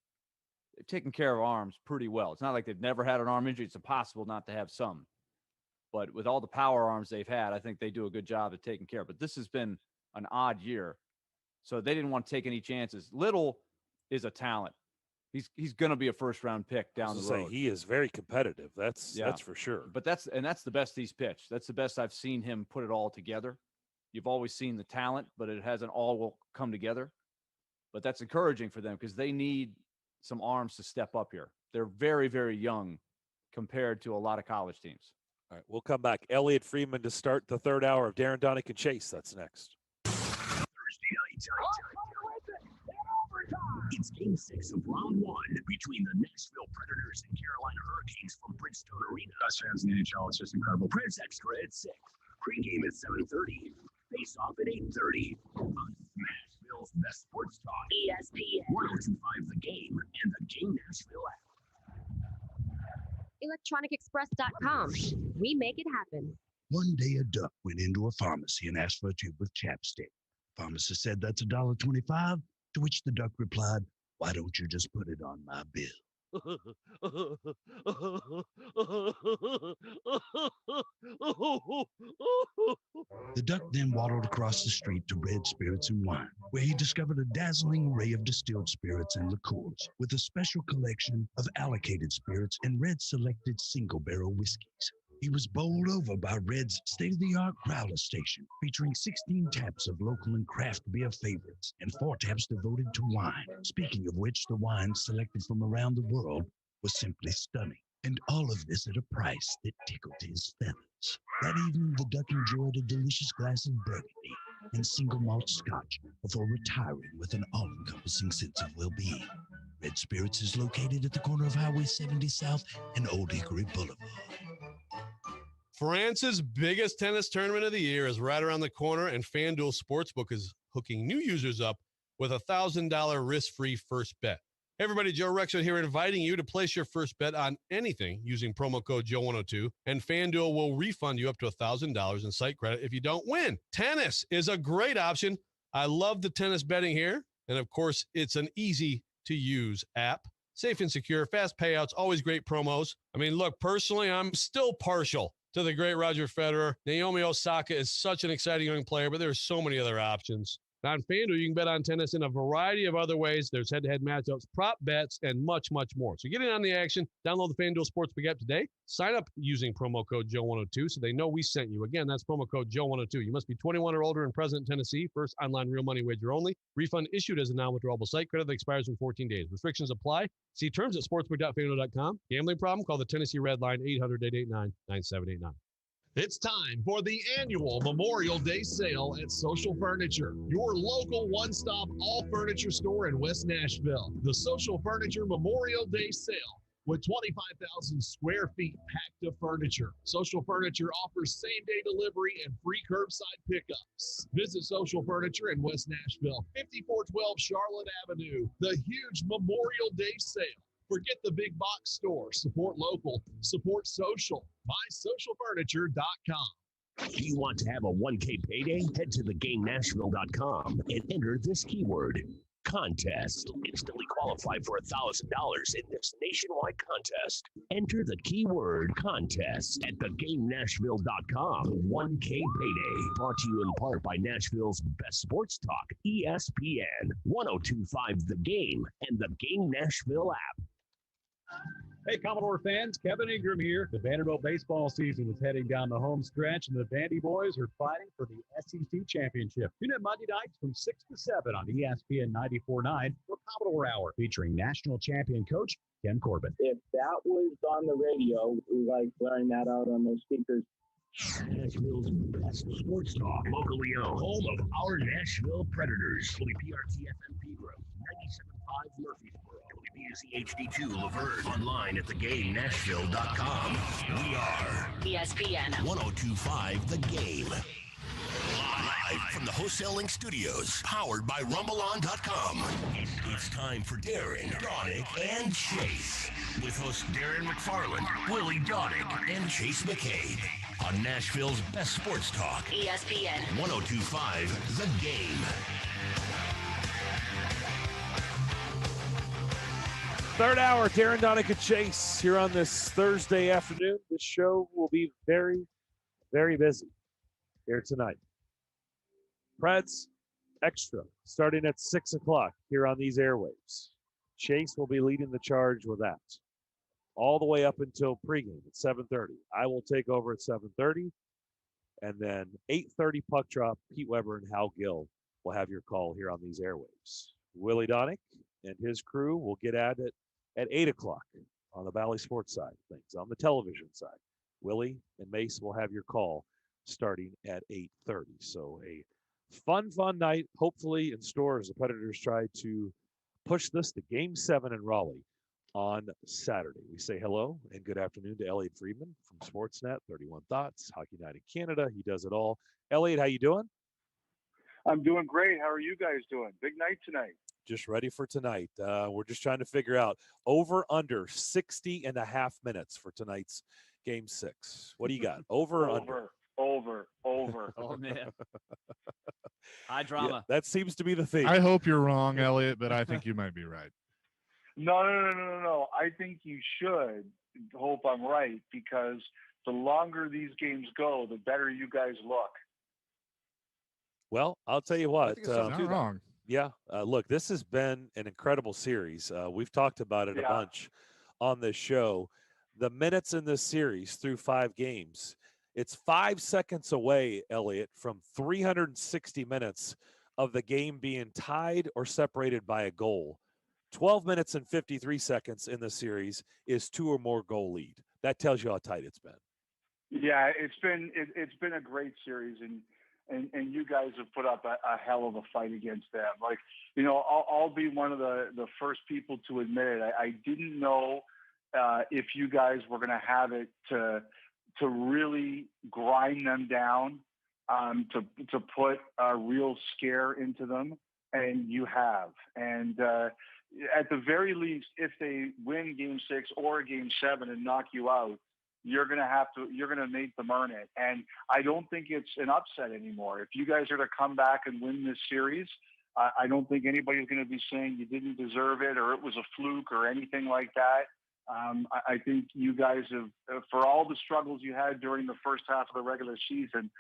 they've taken care of arms pretty well. It's not like they've never had an arm injury. It's impossible not to have some. But with all the power arms they've had, I think they do a good job of taking care. But this has been an odd year, so they didn't want to take any chances. Little is a talent. He's going to be a first-round pick down the road. He is very competitive. That's for sure. But that's the best he's pitched. That's the best I've seen him put it all together. You've always seen the talent, but it hasn't all come together. But that's encouraging for them because they need some arms to step up here. They're very, very young compared to a lot of college teams. All right, we'll come back. Elliott Freeman to start the third hour of Darren, Daunic, and Chase. That's next. Thursday night. It's Game 6 of Round 1 between the Nashville Predators and Carolina Hurricanes from Bridgestone Arena. Best fans in the NHL, it's just incredible. Preds Extra at 6. Pre-game at 7:30. Face-off at 8:30. On Nashville's Best Sports Talk. ESPN 1025 The Game and the Game Nashville app. ElectronicExpress.com. We make it happen. One day a duck went into a pharmacy and asked for a tube of chapstick. Pharmacist said, "That's $1.25. To which the duck replied, "Why don't you just put it on my bill?" The duck then waddled across the street to Red Spirits and Wine, where he discovered a dazzling array of distilled spirits and liqueurs, with a special collection of allocated spirits and Red selected single-barrel whiskeys. He was bowled over by Red's state-of-the-art growler station, featuring 16 taps of local and craft beer favorites and 4 taps devoted to wine. Speaking of which, the wine selected from around the world was simply stunning. And all of this at a price that tickled his feathers. That evening, the duck enjoyed a delicious glass of burgundy and single malt scotch before retiring with an all-encompassing sense of well-being. Red Spirits is located at the corner of Highway 70 South and Old Hickory Boulevard. France's biggest tennis tournament of the year is right around the corner, and FanDuel Sportsbook is hooking new users up with a $1,000 risk-free first bet. Hey everybody, Joe Rexford here, inviting you to place your first bet on anything using promo code Joe102, and FanDuel will refund you up to $1,000 in site credit if you don't win. Tennis is a great option. I love the tennis betting here, and of course, it's an easy-to-use app. Safe and secure, fast payouts, always great promos. I mean, look, personally, I'm still partial to the great Roger Federer. Naomi Osaka is such an exciting young player, but there's so many other options. On FanDuel, you can bet on tennis in a variety of other ways. There's head-to-head matchups, prop bets, and much, much more. So get in on the action. Download the FanDuel Sportsbook app today. Sign up using promo code Joe102 so they know we sent you. Again, that's promo code Joe102. You must be 21 or older and present in Tennessee. First online real money wager only. Refund issued as a non-withdrawable site. Credit that expires in 14 days. Restrictions apply. See terms at sportsbook.fanduel.com. Gambling problem? Call the Tennessee Red Line 800-889-9789. It's time for the annual Memorial Day sale at Social Furniture, your local one-stop all-furniture store in West Nashville. The Social Furniture Memorial Day sale with 25,000 square feet packed of furniture. Social Furniture offers same-day delivery and free curbside pickups. Visit Social Furniture in West Nashville, 5412 Charlotte Avenue. The huge Memorial Day sale. Forget the big box store. Support local. Support social. MySocialFurniture.com. Do you want to have a 1K payday? Head to theGameNashville.com and enter this keyword, contest. Instantly qualify for $1,000 in this nationwide contest. Enter the keyword contest at theGameNashville.com. 1K payday. Brought to you in part by Nashville's best sports talk, ESPN 1025 The Game and the Game Nashville app. Hey, Commodore fans, Kevin Ingram here. The Vanderbilt baseball season is heading down the home stretch, and the Vandy boys are fighting for the SEC championship. Tune in Monday nights from 6 to 7 on ESPN 94.9 for Commodore Hour, featuring national champion coach Ken Corbin. If that was on the radio, we like blaring that out on those speakers. Nashville's best sports talk, locally owned, home of our Nashville Predators. WPRT FM Pegram, 97.5 Murfreesboro, WBUC HD2 Laverne, online at theGameNashville.com. We are ESPN 1025 The Game. Live from the Wholesaling Studios, powered by RumbleOn.com. It's time for Darren, Daunic, and Chase. With hosts Darren McFarland, Willie Daunic, and Chase McCabe. On Nashville's best sports talk, ESPN 1025 The Game. Third hour, Darren, Daunic, and Chase here on this Thursday afternoon. This show will be very, very busy here tonight. Preds Extra starting at 6 o'clock here on these airwaves. Chase will be leading the charge with that all the way up until pregame at 7:30. I will take over at 7:30, and then 8:30 puck drop. Pete Weber and Hal Gill will have your call here on these airwaves. Willie Daunic and his crew will get at it at 8 o'clock on the Valley Sports side of things. On the television side, Willie and Mace will have your call starting at 8:30. So a fun night, hopefully in store as the Predators try to push this to Game 7 in Raleigh on Saturday. We say hello and good afternoon to Elliot Friedman from Sportsnet, 31 Thoughts, Hockey Night in Canada. He does it all. Elliot, how you doing? I'm doing great. How are you guys doing? Big night tonight. Just ready for tonight. We're just trying to figure out over under 60 and a half minutes for tonight's Game 6. What do you got? Over or under? Over. Oh, man. High drama. Yeah, that seems to be the theme. I hope you're wrong, Elliot, but I think you might be right. No. I think you should hope I'm right, because the longer these games go, the better you guys look. Well, I'll tell you what. Not wrong. Yeah. Look, this has been an incredible series. We've talked about it a bunch on this show. The minutes in this series through 5 games, it's 5 seconds away, Elliot, from 360 minutes of the game being tied or separated by a goal. 12 minutes and 53 seconds in the series is 2 or more goal lead. That tells you how tight it's been. Yeah, it's been a great series, and you guys have put up a hell of a fight against them. Like, you know, I'll be one of the first people to admit it. I didn't know if you guys were going to have it to really grind them down, to put a real scare into them, and you have. And at the very least, if they win Game 6 or Game 7 and knock you out, you're going to make them earn it. And I don't think it's an upset anymore. If you guys are to come back and win this series, I don't think anybody's going to be saying you didn't deserve it or it was a fluke or anything like that. I think you guys have, for all the struggles you had during the first half of the regular season,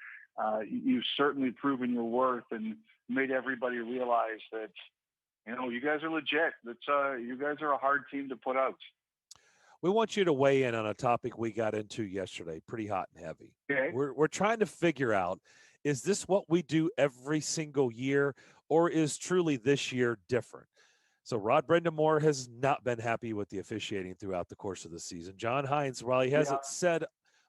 you've certainly proven your worth and made everybody realize that, you know, you guys are legit. You guys are a hard team to put out. We want you to weigh in on a topic we got into yesterday, pretty hot and heavy. Okay. We're trying to figure out, is this what we do every single year, or is truly this year different? So Rod Brindamore has not been happy with the officiating throughout the course of the season. John Hines, while he hasn't said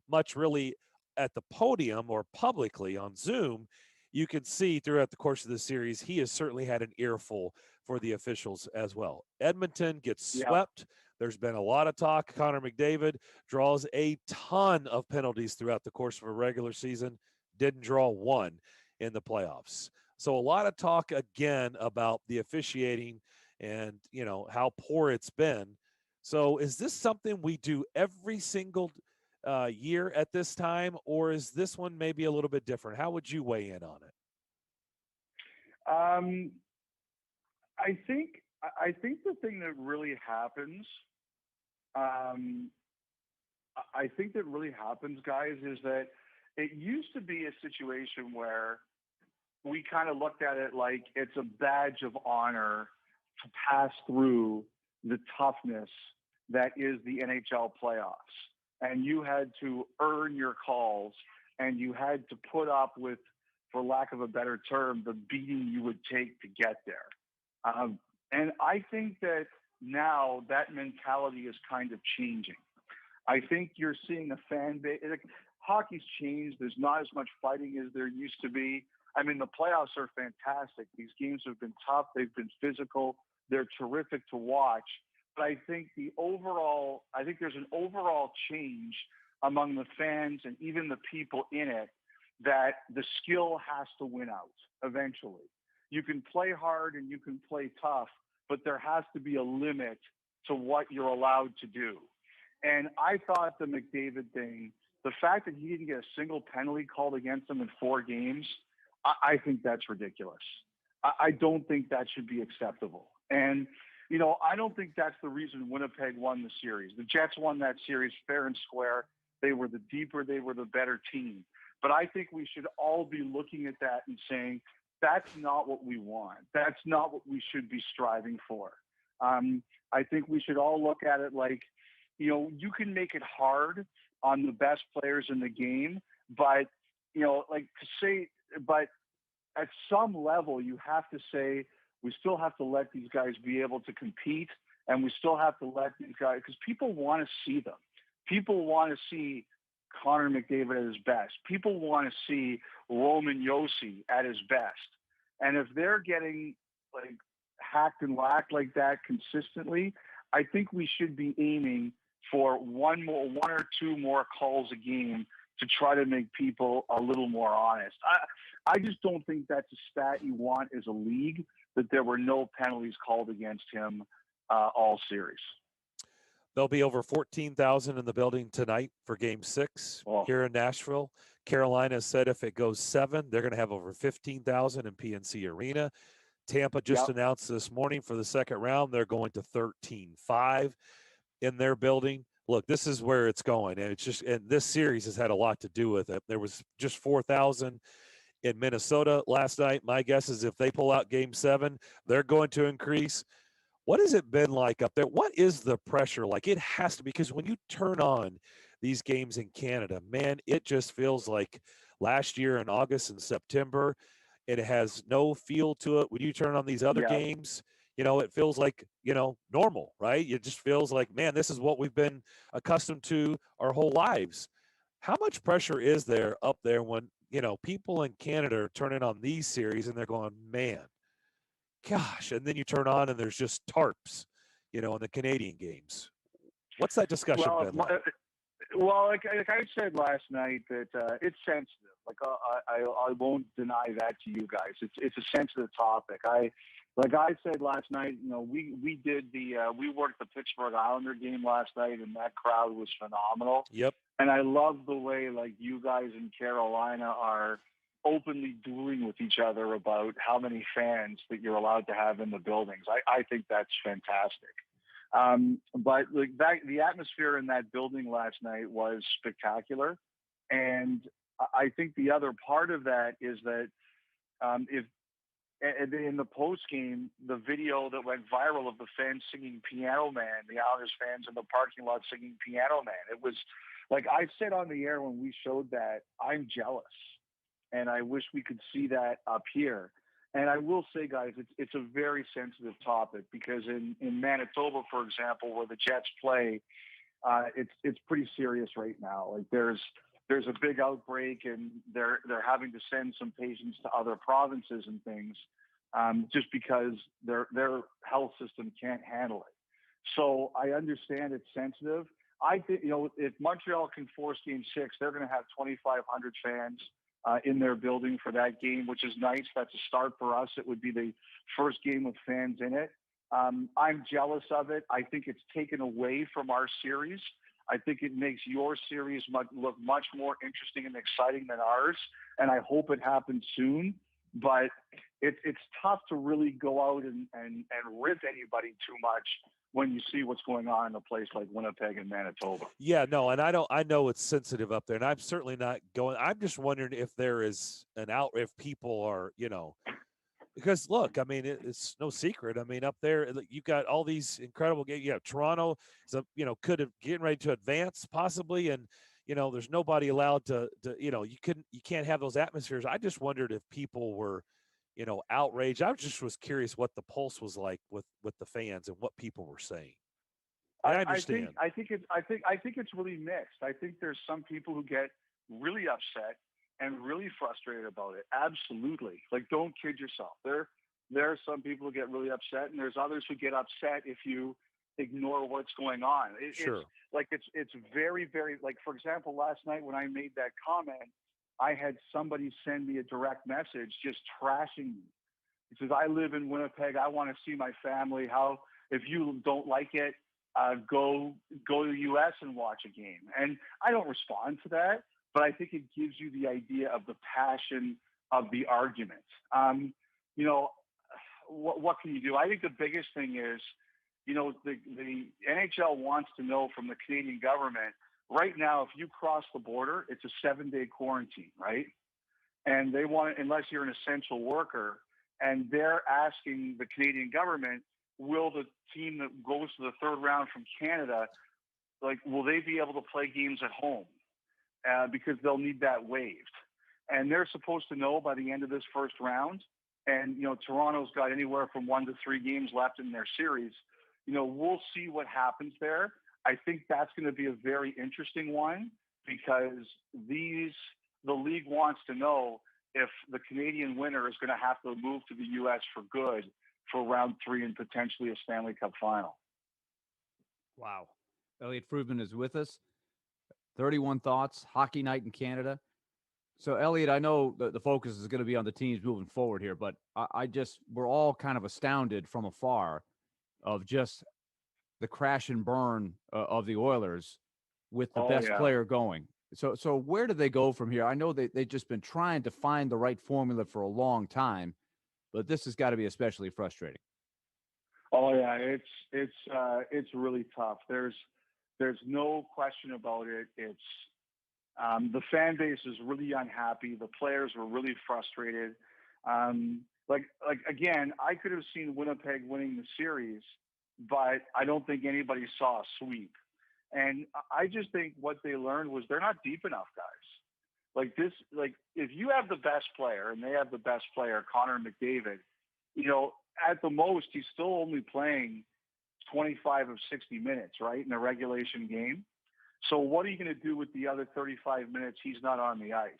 much really at the podium or publicly on Zoom, you can see throughout the course of the series, he has certainly had an earful for the officials as well. Edmonton gets swept. There's been a lot of talk. Connor McDavid draws a ton of penalties throughout the course of a regular season. Didn't draw one in the playoffs. So a lot of talk again about the officiating and, you know, how poor it's been. So is this something we do every single year at this time, or is this one maybe a little bit different? How would you weigh in on it? I think the thing that really happens, guys, is that it used to be a situation where we kind of looked at it like it's a badge of honor to pass through the toughness that is the NHL playoffs. And you had to earn your calls, and you had to put up with, for lack of a better term, the beating you would take to get there. And I think that now that mentality is kind of changing. I think you're seeing a fan base. Hockey's changed. There's not as much fighting as there used to be. I mean, the playoffs are fantastic. These games have been tough. They've been physical. They're terrific to watch. But I think there's an overall change among the fans and even the people in it, that the skill has to win out eventually. You can play hard and you can play tough, but there has to be a limit to what you're allowed to do. And I thought the McDavid thing, the fact that he didn't get a single penalty called against him in 4 games, I think that's ridiculous. I don't think that should be acceptable. And, you know, I don't think that's the reason Winnipeg won the series. The Jets won that series fair and square. They were the deeper, they were the better team. But I think we should all be looking at that and saying, that's not what we want. That's not what we should be striving for. I think we should all look at it like, you can make it hard on the best players in the game, but, but at some level, you have to say, we still have to let these guys be able to compete, and we still have to let these guys, because people want to see them. People want to see Connor McDavid at his best. People want to see Roman Yossi at his best. And if they're getting hacked and whacked like that consistently, I think we should be aiming for one or two more calls a game to try to make people a little more honest. I just don't think that's a stat you want as a league, that there were no penalties called against him all series. There'll be over 14,000 in the building tonight for Game 6 here in Nashville. Carolina said if it goes 7, they're going to have over 15,000 in PNC Arena. Tampa just announced this morning for the second round, they're going to 13,500 in their building. Look, this is where it's going, and this series has had a lot to do with it. There was just 4,000 in Minnesota last night. My guess is if they pull out Game 7, they're going to increase. What has it been like up there? What is the pressure like? It has to, because when you turn on these games in Canada, man, it just feels like last year in August and September. It has no feel to it. When you turn on these other games, it feels like, normal, right? It just feels like, man, this is what we've been accustomed to our whole lives. How much pressure is there up there when, people in Canada are turning on these series and they're going, man, gosh, and then you turn on and there's just tarps, in the Canadian games. What's that discussion been like? Well, like I said last night, that it's sensitive. I won't deny that to you guys. It's a sensitive topic. Like I said last night, we worked the Pittsburgh Islander game last night, and that crowd was phenomenal. Yep. And I love the way you guys in Carolina are openly dueling with each other about how many fans that you're allowed to have in the buildings. I think that's fantastic. But the atmosphere in that building last night was spectacular. And I think the other part of that is that if in the post game, the video that went viral of the fans singing Piano Man, the Islanders fans in the parking lot singing Piano Man, it was like I said on the air when we showed that, I'm jealous. And I wish we could see that up here. And I will say, guys, it's a very sensitive topic because in Manitoba, for example, where the Jets play, it's pretty serious right now. Like there's a big outbreak, and they're having to send some patients to other provinces and things, just because their health system can't handle it. So I understand it's sensitive. I think if Montreal can force Game 6, they're going to have 2,500 fans in their building for that game, which is nice. That's a start for us. It would be the first game with fans in it. I'm jealous of it. I think it's taken away from our series. I think it makes your series look much more interesting and exciting than ours, and I hope it happens soon. But it's tough to really go out and rip anybody too much when you see what's going on in a place like Winnipeg and Manitoba. Yeah, no, and I know it's sensitive up there, and I'm certainly not going. I'm just wondering if there is if people are, because look, I mean, it's no secret. I mean, up there, you've got all these incredible games. You have Toronto, could have getting ready to advance possibly, and there's nobody allowed to you can't have those atmospheres. I just wondered if people were, outraged. I just was curious what the pulse was like with the fans and what people were saying. I understand. I think it's really mixed. I think there's some people who get really upset and really frustrated about it. Absolutely. Like, don't kid yourself. There are some people who get really upset, and there's others who get upset if you ignore what's going on. Sure. It's very, very, for example, last night when I made that comment, I had somebody send me a direct message just trashing me. He says, I live in Winnipeg. I want to see my family. If you don't like it, go to the U.S. and watch a game. And I don't respond to that, but I think it gives you the idea of the passion of the argument. What can you do? I think the biggest thing is, the NHL wants to know from the Canadian government, right now, if you cross the border, it's a 7-day quarantine, right? And they want, unless you're an essential worker, and they're asking the Canadian government, will the team that goes to the third round from Canada, like, will they be able to play games at home? Because they'll need that waived. And they're supposed to know by the end of this first round. And, you know, Toronto's got anywhere from 1 to 3 games left in their series. You know, we'll see what happens there. I think that's going to be a very interesting one because the league wants to know if the Canadian winner is going to have to move to the U.S. for good for round 3 and potentially a Stanley Cup final. Wow. Elliot Friedman is with us. 31 thoughts, hockey night in Canada. So, Elliot, I know the focus is going to be on the teams moving forward here, but we're all kind of astounded from afar of just the crash and burn of the Oilers with the best player going. So where do they go from here? I know they've just been trying to find the right formula for a long time, but this has got to be especially frustrating. Oh yeah, it's really tough. There's no question about it. It's the fan base is really unhappy. The players were really frustrated. Like again, I could have seen Winnipeg winning the series, but I don't think anybody saw a sweep. And I just think what they learned was they're not deep enough, guys. Like if you have the best player and they have the best player, Connor McDavid, you know, at the most, he's still only playing 25 of 60 minutes, right, in a regulation game. So what are you going to do with the other 35 minutes he's not on the ice?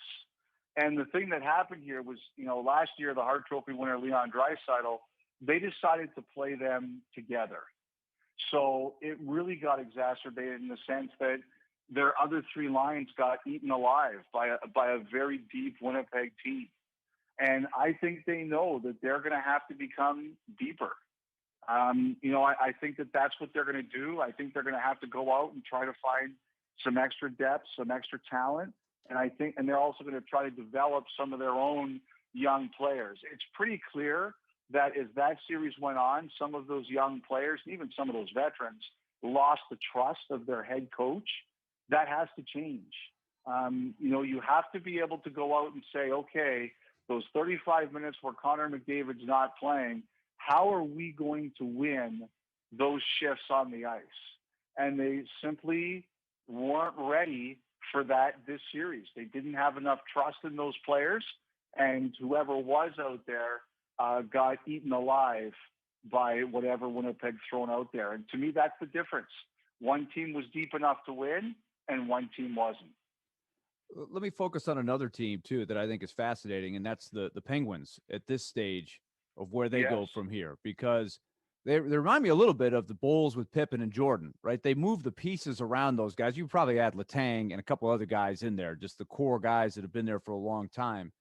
And the thing that happened here was, you know, last year, the Hart Trophy winner, Leon Draisaitl, they decided to play them together. So it really got exacerbated in the sense that their other 3 lines got eaten alive by a very deep Winnipeg team. And I think they know that they're going to have to become deeper. You know, I think that that's what they're going to do. I think they're going to have to go out and try to find some extra depth, some extra talent. And they're also going to try to develop some of their own young players. It's pretty clear that as that series went on, some of those young players, and even some of those veterans, lost the trust of their head coach. That has to change. You know, you have to be able to go out and say, okay, those 35 minutes where Connor McDavid's not playing, how are we going to win those shifts on the ice? And they simply weren't ready for that this series. They didn't have enough trust in those players, and whoever was out there got eaten alive by whatever Winnipeg thrown out there. And to me, that's the difference. One team was deep enough to win, and one team wasn't. Let me focus on another team, too, that I think is fascinating, and that's the Penguins at this stage of where they go from here, because they remind me a little bit of the Bulls with Pippen and Jordan, right? They move the pieces around those guys. You probably add Letang and a couple other guys in there, just the core guys that have been there for a long time.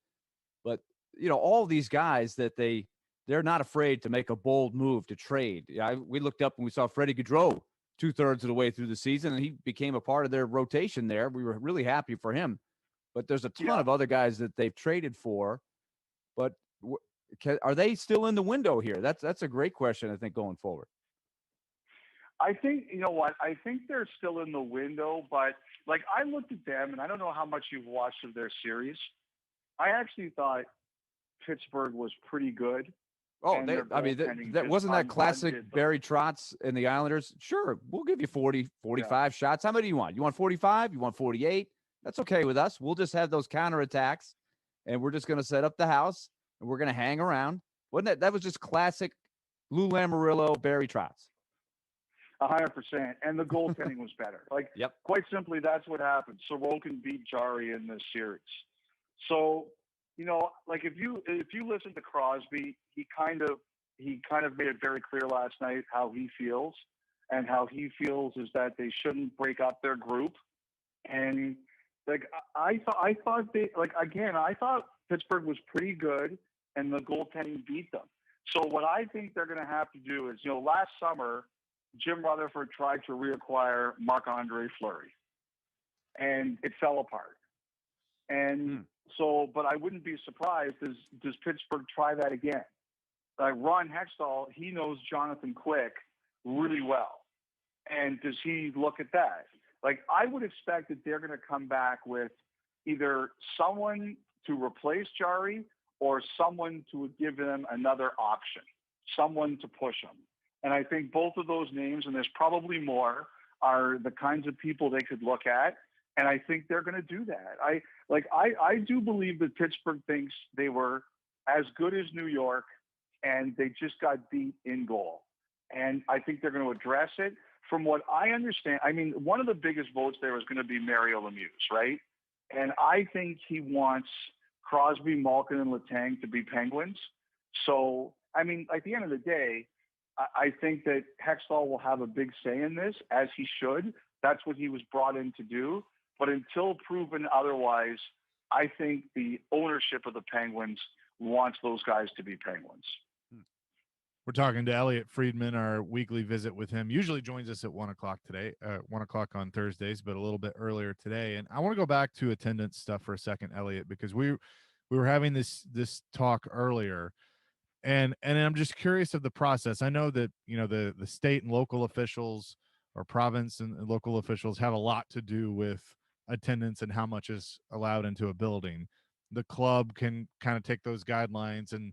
But, you know, all these guys that they're not afraid to make a bold move to trade. We looked up and we saw Freddie Gaudreau 2/3 of the way through the season, and he became a part of their rotation there. We were really happy for him. But there's a ton of other guys that they've traded for. But are they still in the window here? That's a great question, I think, going forward. I think, you know what, I think they're still in the window, but like I looked at them, and I don't know how much you've watched of their series. I actually thought Pittsburgh was pretty good. Oh, that wasn't that classic Barry Trotz and the Islanders? Sure, we'll give you 40, 45 shots. How many do you want? You want 45? You want 48? That's okay with us. We'll just have those counterattacks, and we're just going to set up the house, and we're going to hang around. Wasn't that was just classic Lou Lamoriello, Barry Trotz. 100%. And the goaltending was better. Quite simply, that's what happened. Sorokin beat Jari in this series. So, you know, like if you listen to Crosby, he kind of made it very clear last night how he feels, and how he feels is that they shouldn't break up their group. And like I thought Pittsburgh was pretty good, and the goaltending beat them. So what I think they're going to have to do is, you know, last summer Jim Rutherford tried to reacquire Marc-Andre Fleury, and it fell apart. And so, but I wouldn't be surprised. Does Pittsburgh try that again? Like Ron Hextall, he knows Jonathan Quick really well. And does he look at that? Like, I would expect that they're going to come back with either someone to replace Jari or someone to give them another option, someone to push them. And I think both of those names, and there's probably more, are the kinds of people they could look at. And I think they're going to do that. I do believe that Pittsburgh thinks they were as good as New York, and they just got beat in goal. And I think they're going to address it. From what I understand, I mean, one of the biggest votes there is going to be Mario Lemieux, right? And I think he wants Crosby, Malkin, and Letang to be Penguins. So, I mean, at the end of the day, I think that Hextall will have a big say in this, as he should. That's what he was brought in to do. But until proven otherwise, I think the ownership of the Penguins wants those guys to be Penguins. We're talking to Elliot Friedman. Our weekly visit with him usually joins us at 1 o'clock today, 1 o'clock on Thursdays, but a little bit earlier today. And I want to go back to attendance stuff for a second, Elliot, because we were having this talk earlier, and I'm just curious of the process. I know that, you know, the state and local officials, or province and local officials, have a lot to do with attendance and how much is allowed into a building. The club can kind of take those guidelines and,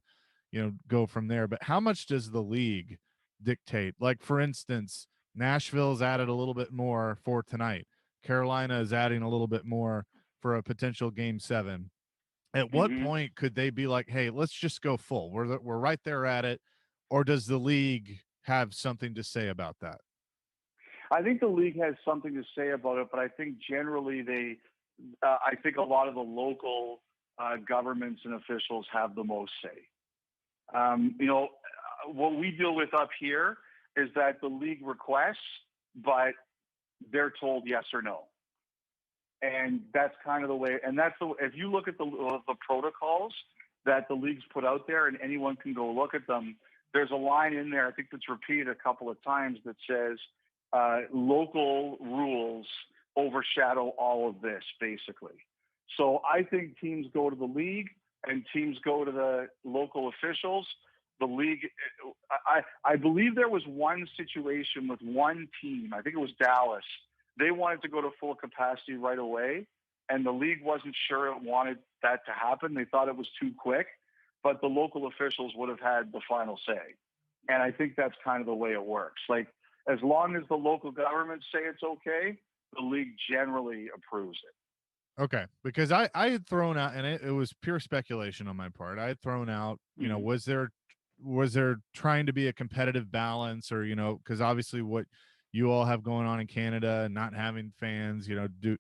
you know, go from there. But how much does the league dictate? Like, for instance, Nashville's added a little bit more for tonight. Carolina is adding a little bit more for a potential game 7. At what point could they be like, hey, let's just go full? We're right there at it. Or does the league have something to say about that? I think the league has something to say about it, but I think generally I think a lot of the local governments and officials have the most say. You know, what we deal with up here is that the league requests, but they're told yes or no. And that's kind of the way. And if you look at the protocols that the league's put out there, and anyone can go look at them, there's a line in there, I think that's repeated a couple of times, that says local rules overshadow all of this, basically. So I think teams go to the league and teams go to the local officials. The league, I believe there was one situation with one team, I think it was Dallas. They wanted to go to full capacity right away, and the league wasn't sure it wanted that to happen. They thought it was too quick, but the local officials would have had the final say. And I think that's kind of the way it works. Like, as long as the local governments say it's okay, the league generally approves it. Okay, because I had thrown out, and it was pure speculation on my part. I had thrown out, you know, was there trying to be a competitive balance, or, you know, because obviously what you all have going on in Canada and not having fans, you know,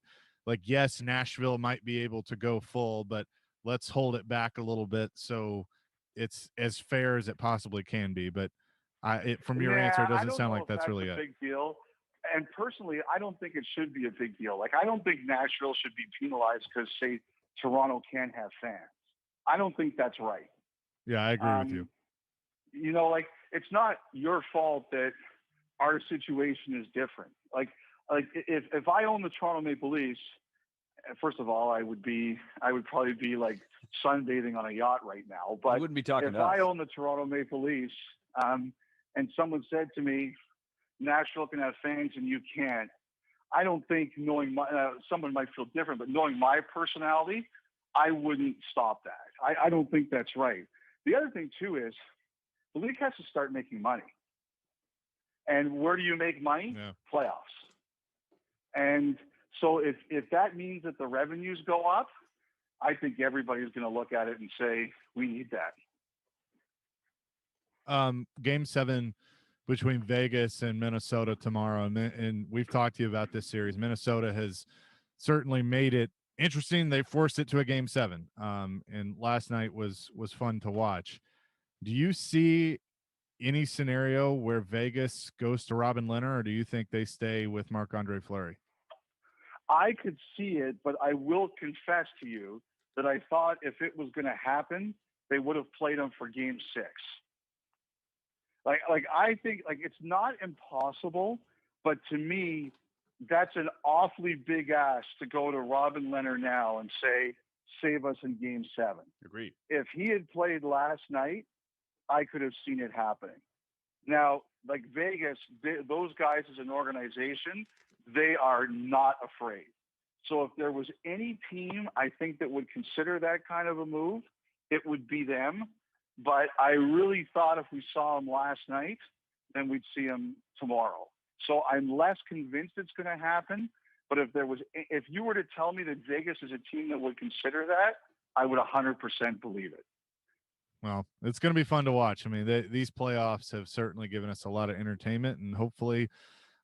yes, Nashville might be able to go full, but let's hold it back a little bit so it's as fair as it possibly can be. But from your answer, it doesn't sound like that's really a big deal. And personally, I don't think it should be a big deal. Like, I don't think Nashville should be penalized because, say, Toronto can't have fans. I don't think that's right. Yeah, I agree with you. You know, like, it's not your fault that our situation is different. Like if I own the Toronto Maple Leafs, first of all, I would probably be like sunbathing on a yacht right now. But you wouldn't be talking if to us. I own the Toronto Maple Leafs, and someone said to me, Nashville can have fans and you can't, I don't think, knowing someone might feel different, but knowing my personality, I wouldn't stop that. I don't think that's right. The other thing too is the league has to start making money. And where do you make money? Yeah. Playoffs. And so if that means that the revenues go up, I think everybody's going to look at it and say, we need that. Game 7 between Vegas and Minnesota tomorrow. And we've talked to you about this series. Minnesota has certainly made it interesting. They forced it to a game 7. And last night was fun to watch. Do you see any scenario where Vegas goes to Robin Lehner, or do you think they stay with Marc-Andre Fleury? I could see it, but I will confess to you that I thought if it was going to happen, they would have played him for game 6. Like I think, like, it's not impossible, but to me, that's an awfully big ask to go to Robin Lehner now and say, save us in game 7. Agreed. If he had played last night, I could have seen it happening. Now, like Vegas, those guys as an organization, they are not afraid. So if there was any team I think that would consider that kind of a move, it would be them. But I really thought if we saw them last night, then we'd see them tomorrow. So I'm less convinced it's going to happen. But if you were to tell me that Vegas is a team that would consider that, I would 100% believe it. Well, it's going to be fun to watch. I mean, these playoffs have certainly given us a lot of entertainment, and hopefully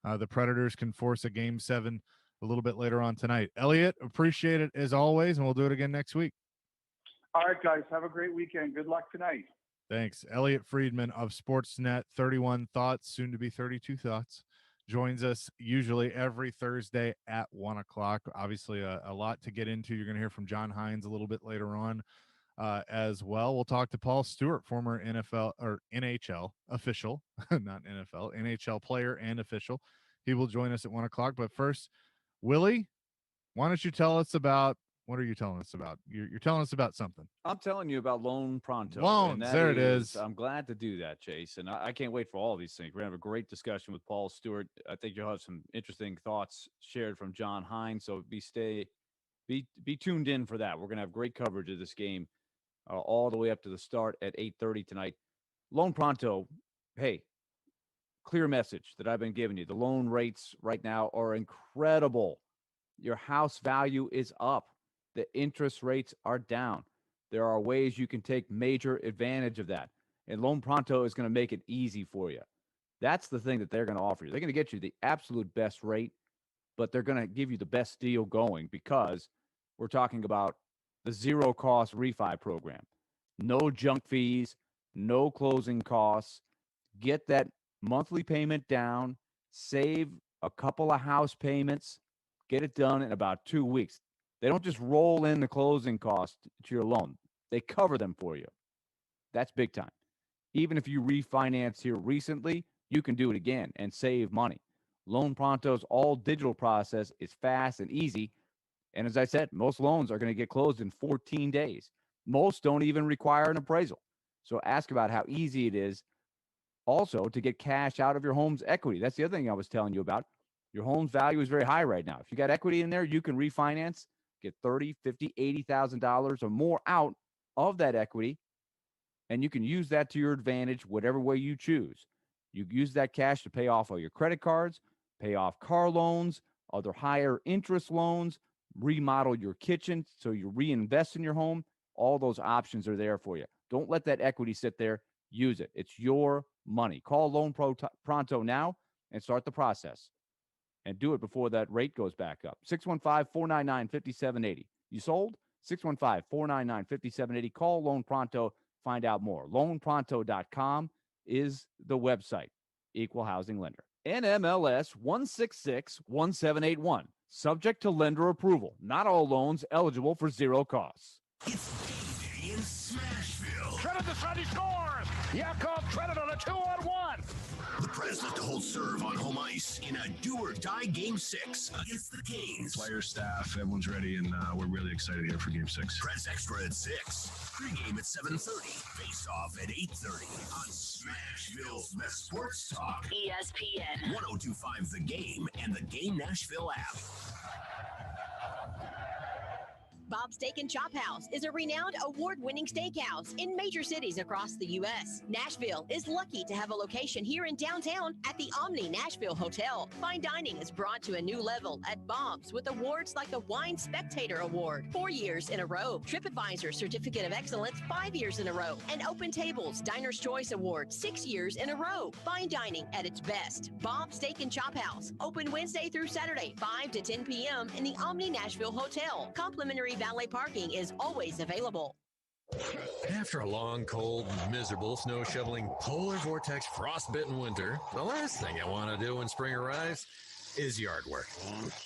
the Predators can force a Game 7 a little bit later on tonight. Elliot, appreciate it as always, and we'll do it again next week. All right, guys, have a great weekend. Good luck tonight. Thanks. Elliot Friedman of Sportsnet 31 Thoughts, soon to be 32 Thoughts, joins us usually every Thursday at 1 o'clock. Obviously, a lot to get into. You're going to hear from John Hines a little bit later on as well. We'll talk to Paul Stewart, former NFL or NHL official, not NFL, NHL player and official. He will join us at 1 o'clock. But first, Willie, why don't you tell us about what are you telling us about? You're telling us about something. I'm telling you about Loan Pronto. Loans, there it is. I'm glad to do that, Chase. And I can't wait for all these things. We're going to have a great discussion with Paul Stewart. I think you'll have some interesting thoughts shared from John Hines. So be tuned in for that. We're going to have great coverage of this game all the way up to the start at 8:30 tonight. Loan Pronto, hey, clear message that I've been giving you. The loan rates right now are incredible. Your house value is up. The interest rates are down. There are ways you can take major advantage of that. And Loan Pronto is going to make it easy for you. That's the thing that they're going to offer you. They're going to get you the absolute best rate, but they're going to give you the best deal going because we're talking about the zero-cost refi program. No junk fees, no closing costs. Get that monthly payment down, save a couple of house payments, get it done in about 2 weeks. They don't just roll in the closing cost to your loan. They cover them for you. That's big time. Even if you refinance here recently, you can do it again and save money. Loan Pronto's all-digital process is fast and easy. And as I said, most loans are going to get closed in 14 days. Most don't even require an appraisal. So ask about how easy it is also to get cash out of your home's equity. That's the other thing I was telling you about. Your home's value is very high right now. If you got equity in there, you can refinance, get $30,000, $50,000, $80,000 or more out of that equity, and you can use that to your advantage whatever way you choose. You use that cash to pay off all your credit cards, pay off car loans, other higher interest loans, remodel your kitchen so you reinvest in your home. All those options are there for you. Don't let that equity sit there. Use it. It's your money. Call Loan Pronto now and start the process. And do it before that rate goes back up. 615-499-5780. You sold? 615-499-5780. Call Loan Pronto. Find out more. LoanPronto.com is the website. Equal housing lender. NMLS 1661781. Subject to lender approval. Not all loans eligible for zero costs. It's D-Day in Smashville. Credit the Sunday scores. Yakov credit on a 2-on-1. The Preds look to hold serve on home ice in a do-or-die Game 6 against the Canes. Players, staff, everyone's ready, and we're really excited here for Game 6. Preds Extra at 6. Pre-game at 7:30. Face-off at 8:30 on Smashville's best sports talk. ESPN 102.5 The Game and the Game Nashville app. Bob's Steak and Chop House is a renowned award-winning steakhouse in major cities across the U.S. Nashville is lucky to have a location here in downtown at the Omni Nashville Hotel. Fine dining is brought to a new level at Bob's with awards like the Wine Spectator Award 4 years in a row, TripAdvisor Certificate of Excellence 5 years in a row, and Open Tables Diner's Choice Award 6 years in a row. Fine dining at its best. Bob's Steak and Chop House, open Wednesday through Saturday, 5 to 10 p.m. in the Omni Nashville Hotel. Complimentary valet parking is always available. After a long, cold, miserable, snow-shoveling, polar vortex, frostbitten winter, the last thing I want to do when spring arrives is yard work.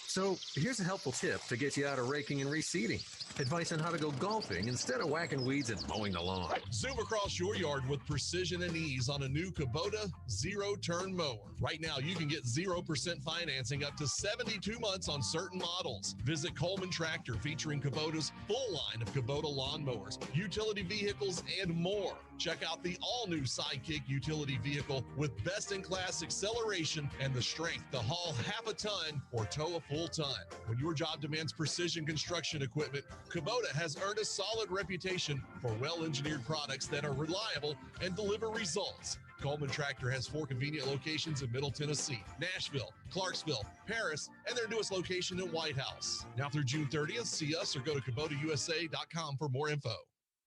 So here's a helpful tip to get you out of raking and reseeding. Advice on how to go golfing instead of whacking weeds and mowing the lawn. Zoom across your yard with precision and ease on a new Kubota zero-turn mower. Right now, you can get 0% financing up to 72 months on certain models. Visit Coleman Tractor featuring Kubota's full line of Kubota lawn mowers, utility vehicles, and more. Check out the all-new Sidekick utility vehicle with best-in-class acceleration and the strength to haul half a ton or tow a full ton. When your job demands precision construction equipment, Kubota has earned a solid reputation for well-engineered products that are reliable and deliver results. Coleman Tractor has 4 convenient locations in Middle Tennessee, Nashville, Clarksville, Paris, and their newest location in White House. Now through June 30th, see us or go to KubotaUSA.com for more info.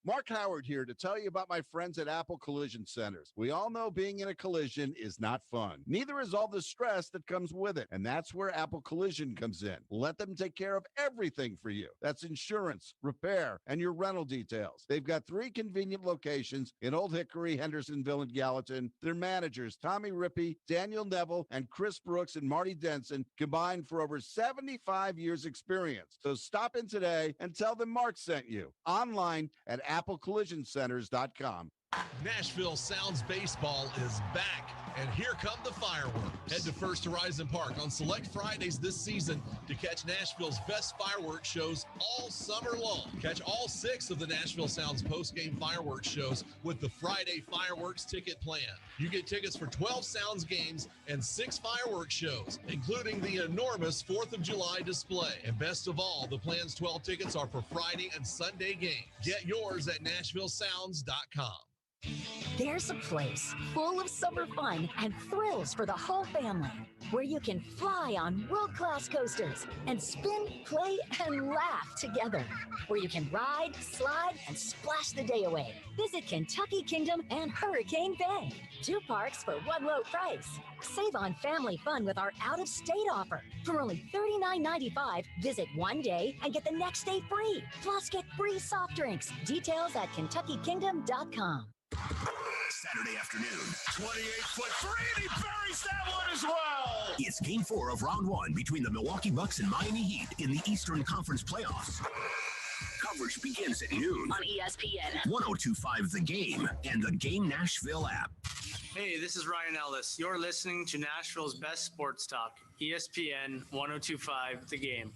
Mark Howard here to tell you about my friends at Apple Collision Centers. We all know being in a collision is not fun. Neither is all the stress that comes with it. And that's where Apple Collision comes in. Let them take care of everything for you. That's insurance, repair, and your rental details. They've got 3 convenient locations in Old Hickory, Hendersonville, and Gallatin. Their managers, Tommy Rippey, Daniel Neville, and Chris Brooks and Marty Denson, combined for over 75 years experience. So stop in today and tell them Mark sent you. Online at AppleCollisionCenters.com. Nashville Sounds Baseball is back, and here come the fireworks. Head to First Horizon Park on select Fridays this season to catch Nashville's best fireworks shows all summer long. Catch all 6 of the Nashville Sounds post-game fireworks shows with the Friday Fireworks Ticket Plan. You get tickets for 12 Sounds games and 6 fireworks shows, including the enormous 4th of July display. And best of all, the plan's 12 tickets are for Friday and Sunday games. Get yours at NashvilleSounds.com. There's a place full of summer fun and thrills for the whole family, where you can fly on world-class coasters and spin, play, and laugh together, where you can ride, slide, and splash the day away. Visit Kentucky Kingdom and Hurricane Bay. 2 parks for one low price. Save on family fun with our out-of-state offer. For only $39.95, visit one day and get the next day free. Plus, get free soft drinks. Details at KentuckyKingdom.com. Saturday afternoon, 28-foot three, and he buries that one as well. It's Game 4 of Round 1 between the Milwaukee Bucks and Miami Heat in the Eastern Conference playoffs. Coverage begins at noon on ESPN 102.5 The Game and the Game Nashville app. Hey, this is Ryan Ellis. You're listening to Nashville's best sports talk, ESPN 102.5 The Game.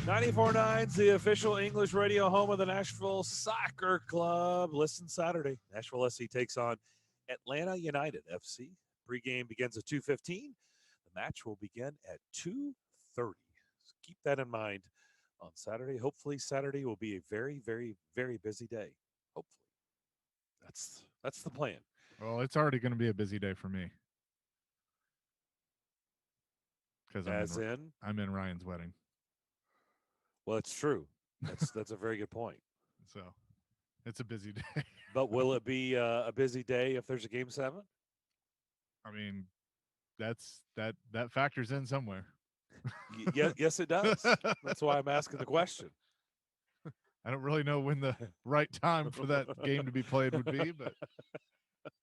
94.9's the official English radio home of the Nashville Soccer Club. Listen Saturday. Nashville SC takes on Atlanta United FC. Pregame begins at 2:15. The match will begin at 2:30. So keep that in mind on Saturday. Hopefully Saturday will be a very, very, very busy day. Hopefully. That's the plan. Well, it's already going to be a busy day for me. Because I'm in Ryan's wedding. Well, it's true. That's a very good point. So it's a busy day. But will it be a busy day if there's a Game 7? I mean, that factors in somewhere. Yes, it does. That's why I'm asking the question. I don't really know when the right time for that game to be played would be, but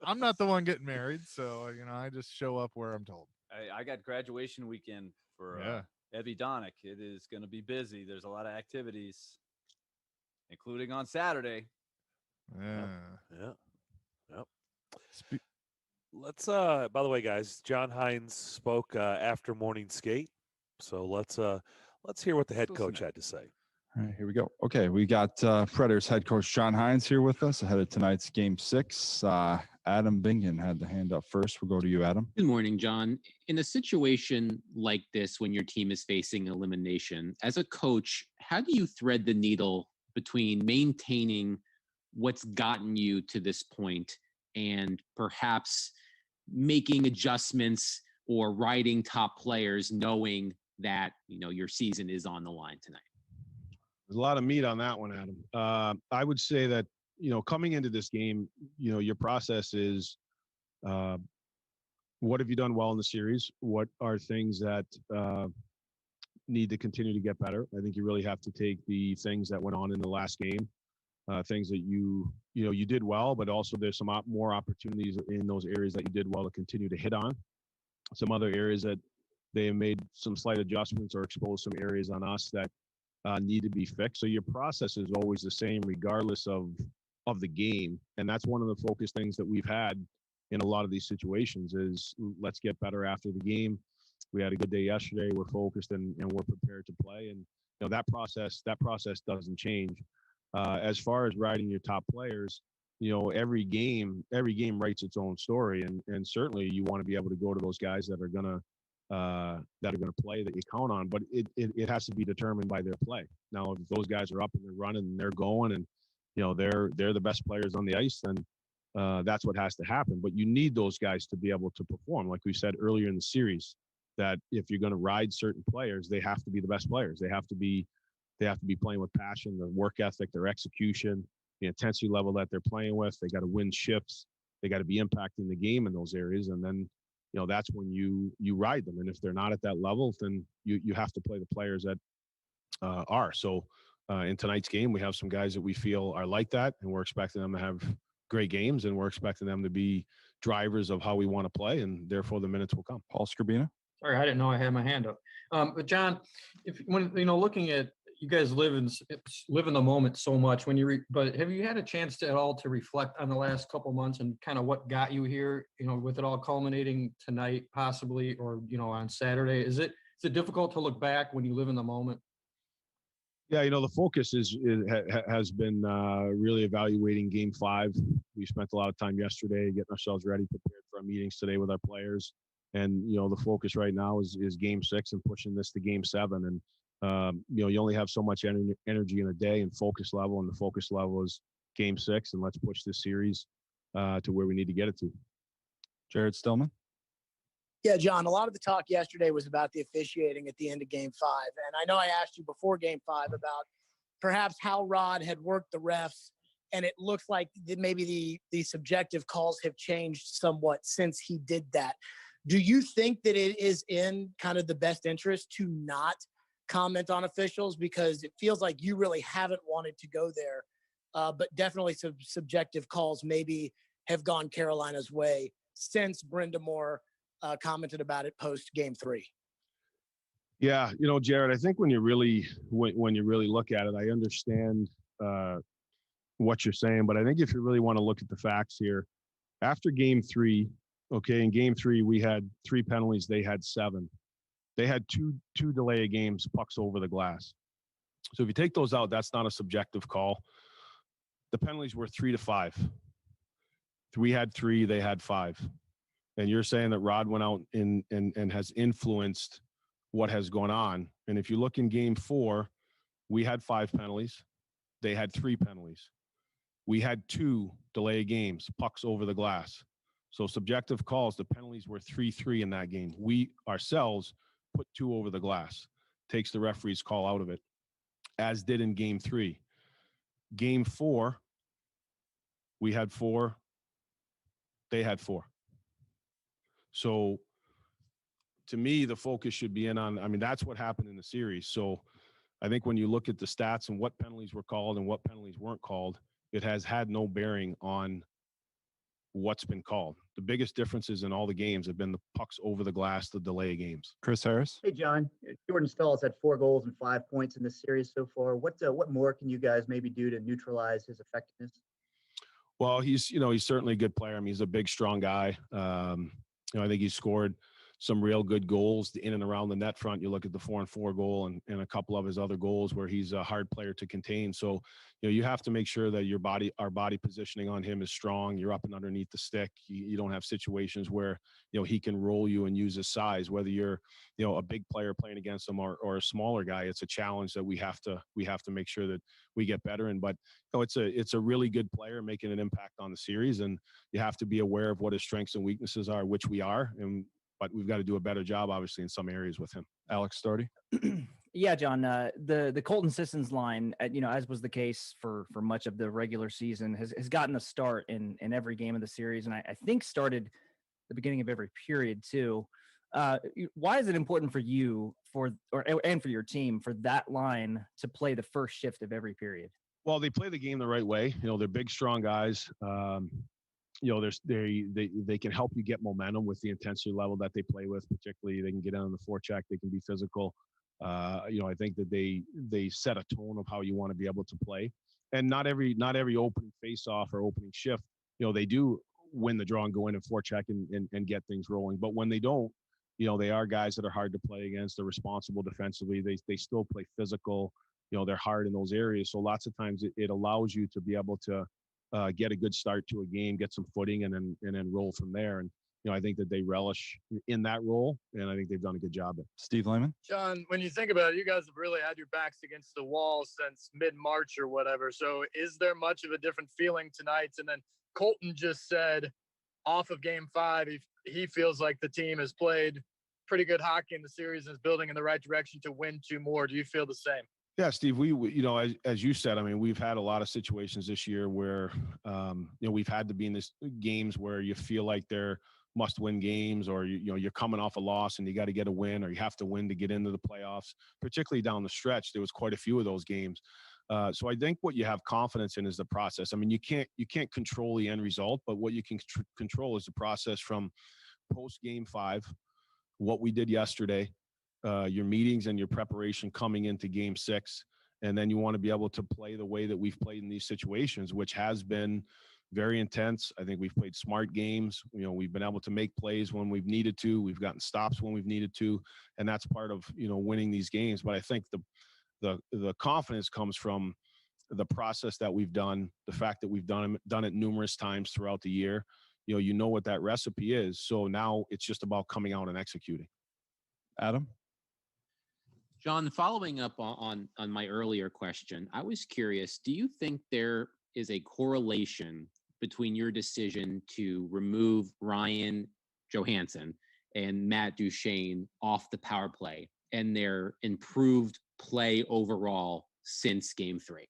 I'm not the one getting married, so I just show up where I'm told. I got graduation weekend for Evie Daunic. It is going to be busy. There's a lot of activities, including on Saturday. Yep. Let's by the way, guys, John Hines spoke after morning skate. So let's hear what the head coach had to say. All right, here we go. Okay, we got Predators head coach John Hines here with us ahead of tonight's Game 6. Adam Bingen had the hand up first. We'll go to you, Adam. Good morning, John. In a situation like this, when your team is facing elimination, as a coach, how do you thread the needle between maintaining what's gotten you to this point and perhaps making adjustments or riding top players, knowing that your season is on the line tonight? There's a lot of meat on that one, Adam. I would say that, coming into this game, your process is what have you done well in the series? What are things that need to continue to get better? I think you really have to take the things that went on in the last game, things that you did well, but also there's some more opportunities in those areas that you did well to continue to hit on. Some other areas that they have made some slight adjustments or exposed some areas on us that need to be fixed. So your process is always the same regardless of the game. And that's one of the focus things that we've had in a lot of these situations is let's get better after the game. we had a good day yesterday. We're focused and we're prepared to play. And that process doesn't change. As far as riding your top players, every game writes its own story, and certainly you want to be able to go to those guys that are gonna play, that you count on. But it has to be determined by their play. Now, if those guys are up and they're running and they're going, and they're the best players on the ice, then that's what has to happen. But you need those guys to be able to perform, like we said earlier in the series. That if you're going to ride certain players, they have to be the best players. They have to be playing with passion, the work ethic, their execution, the intensity level that they're playing with. They got to win shifts. They got to be impacting the game in those areas. And then, that's when you ride them. And if they're not at that level, then you have to play the players that are. So in tonight's game, we have some guys that we feel are like that, and we're expecting them to have great games, and we're expecting them to be drivers of how we want to play, and therefore the minutes will come. Paul Scrabina. Sorry, I didn't know I had my hand up. But John, when looking at, you guys live in the moment so much, but have you had a chance at all to reflect on the last couple months and kind of what got you here, with it all culminating tonight possibly, or on Saturday? Is it difficult to look back when you live in the moment? Yeah, the focus has been really evaluating Game 5. We spent a lot of time yesterday getting ourselves ready, prepared for our meetings today with our players. And, the focus right now is Game 6 and pushing this to Game 7. And, you only have so much energy in a day and focus level, and the focus level is Game 6, and let's push this series to where we need to get it to. Jared Stillman. Yeah, John, a lot of the talk yesterday was about the officiating at the end of Game 5. And I know I asked you before Game 5 about perhaps how Rod had worked the refs, and it looks like maybe the subjective calls have changed somewhat since he did that. Do you think that it is in kind of the best interest to not comment on officials? Because it feels like you really haven't wanted to go there, but definitely some subjective calls maybe have gone Carolina's way since Brenda Moore commented about it post Game 3. Yeah, Jared, I think when you really look at it, I understand what you're saying, but I think if you really want to look at the facts here, after Game 3, okay, in Game 3 we had 3 penalties, they had 7. They had two delay of games, pucks over the glass. So if you take those out, that's not a subjective call. The penalties were 3 to 5. We had 3, they had 5. And you're saying that Rod went out and has influenced what has gone on. And if you look in Game 4, we had 5 penalties. They had 3 penalties. We had 2 delay games, pucks over the glass. So subjective calls, the penalties were 3-3 in that game. We ourselves put 2 over the glass. Takes the referee's call out of it, as did in Game 3. Game 4, we had 4. They had 4. So to me, the focus should be that's what happened in the series. So I think when you look at the stats and what penalties were called and what penalties weren't called, it has had no bearing on what's been called. The biggest differences in all the games have been the pucks over the glass, the delay games. Chris Harris. Hey, John. Jordan Staal's had 4 goals and 5 points in this series so far. What more can you guys maybe do to neutralize his effectiveness? Well, he's certainly a good player. I mean, he's a big, strong guy. I think he scored some real good goals in and around the net front. You look at the 4-on-4 goal and a couple of his other goals where he's a hard player to contain. So, you have to make sure that our body positioning on him is strong. You're up and underneath the stick. You don't have situations where, he can roll you and use his size, whether you're, a big player playing against him or a smaller guy. It's a challenge that we have to make sure that we get better in. But, it's a really good player making an impact on the series, and you have to be aware of what his strengths and weaknesses are, which we are. But we've got to do a better job, obviously, in some areas with him. Alex Starty. Yeah, John, the Colton Sissons line, as was the case for much of the regular season, has gotten a start in every game of the series, and I think started the beginning of every period too. Why is it important for you and for your team for that line to play the first shift of every period? Well, they play the game the right way. They're big, strong guys. They can help you get momentum with the intensity level that they play with. Particularly, they can get on the forecheck. They can be physical. I think that they set a tone of how you want to be able to play. And not every opening face-off or opening shift, they do win the draw and go in and forecheck and get things rolling. But when they don't, they are guys that are hard to play against. They're responsible defensively. They still play physical. They're hard in those areas. So lots of times it allows you to be able to get a good start to a game, get some footing, and then roll from there. And I think that they relish in that role, and I think they've done a good job. Steve Lehman? John, when you think about it, you guys have really had your backs against the wall since mid-March or whatever. So is there much of a different feeling tonight? And then Colton just said off of Game 5, he feels like the team has played pretty good hockey in the series and is building in the right direction to win 2 more. Do you feel the same? Yeah, Steve, we as you said, I mean, we've had a lot of situations this year where, we've had to be in this games where you feel like they're must-win games, or you're coming off a loss and you got to get a win, or you have to win to get into the playoffs. Particularly down the stretch, there was quite a few of those games. So I think what you have confidence in is the process. I mean, you can't control the end result, but what you can control is the process from post Game 5, what we did yesterday, your meetings and your preparation coming into Game 6, and then you want to be able to play the way that we've played in these situations, which has been very intense. I think we've played smart games. We've been able to make plays when we've needed to. We've gotten stops when we've needed to, and that's part of winning these games. But I think the confidence comes from the process that we've done, the fact that we've done it numerous times throughout the year. You know what that recipe is. So now it's just about coming out and executing. Adam? John, following up on my earlier question, I was curious, do you think there is a correlation between your decision to remove Ryan Johansson and Matt Duchene off the power play and their improved play overall since Game 3?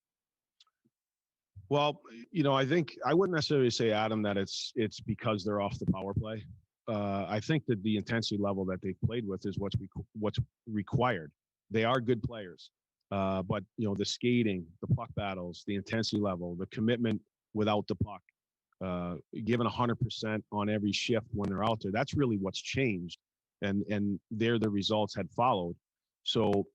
Well, I think I wouldn't necessarily say, Adam, that it's because they're off the power play. I think that the intensity level that they've played with is what's required. They are good players, but the skating, the puck battles, the intensity level, the commitment without the puck, given 100% on every shift when they're out there, that's really what's changed, and there the results had followed. So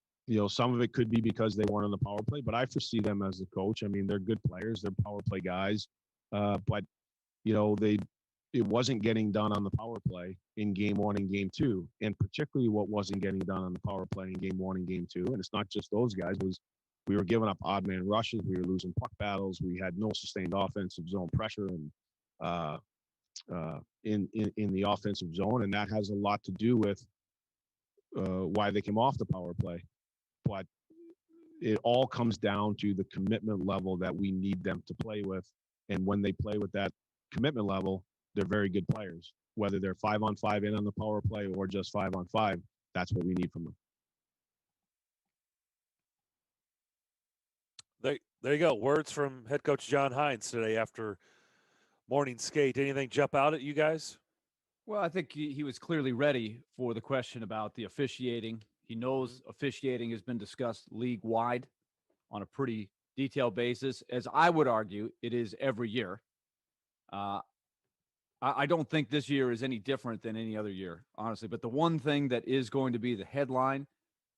some of it could be because they weren't on the power play, but I foresee them as a coach. I mean, they're good players, they're power play guys, but it wasn't getting done on the power play in Game 1 and Game 2, and particularly what wasn't getting done on the power play in Game 1 and Game 2. And it's not just those guys. We were giving up odd man rushes. We were losing puck battles. We had no sustained offensive zone pressure and in the offensive zone, and that has a lot to do with why they came off the power play. But it all comes down to the commitment level that we need them to play with, and when they play with that commitment level, they're very good players. Whether they're 5-on-5 in on the power play or just 5-on-5, that's what we need from them. There you go. Words from head coach John Hines today after morning skate. Anything jump out at you guys? Well, I think he was clearly ready for the question about the officiating. He knows officiating has been discussed league-wide on a pretty detailed basis. As I would argue, it is every year. I don't think this year is any different than any other year, honestly. But the one thing that is going to be the headline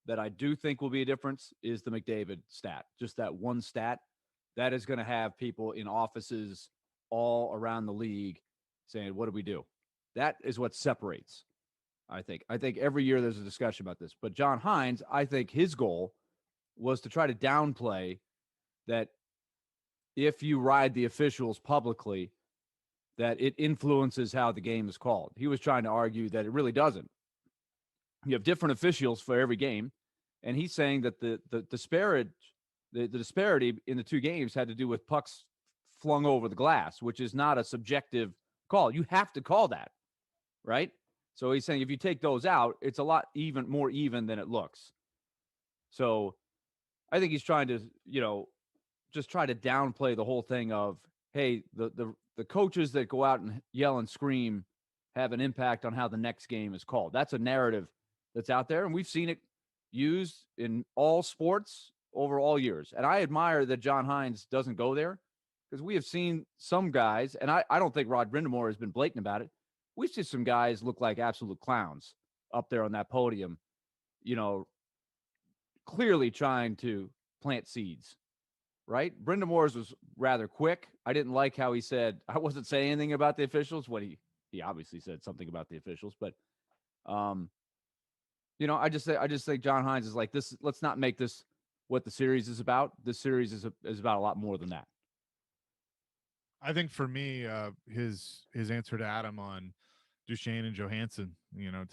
that I do think will be a difference is the McDavid stat. Just that one stat that is going to have people in offices all around the league saying, what do we do? That is what separates, I think. I think every year there's a discussion about this. But John Hines, I think his goal was to try to downplay that if you ride the officials publicly, that it influences how the game is called. He was trying to argue that it really doesn't. You have different officials for every game, and he's saying that the disparity in the two games had to do with pucks flung over the glass, which is not a subjective call. You have to call that, right? So he's saying if you take those out, it's a lot more even than it looks. So I think he's trying to, just try to downplay the whole thing of, hey, the coaches that go out and yell and scream have an impact on how the next game is called. That's a narrative that's out there, and we've seen it used in all sports over all years. And I admire that John Hines doesn't go there, because we have seen some guys, and I don't think Rod Brindamore has been blatant about it. We've seen some guys look like absolute clowns up there on that podium, clearly trying to plant seeds. Right? Brindamore's was rather quick. I didn't like how he said, I wasn't saying anything about the officials. He obviously said something about the officials, but I just think John Hines is like this. Let's not make this what the series is about. This series is about a lot more than that. I think for me, his answer to Adam on Duchesne and Johansson,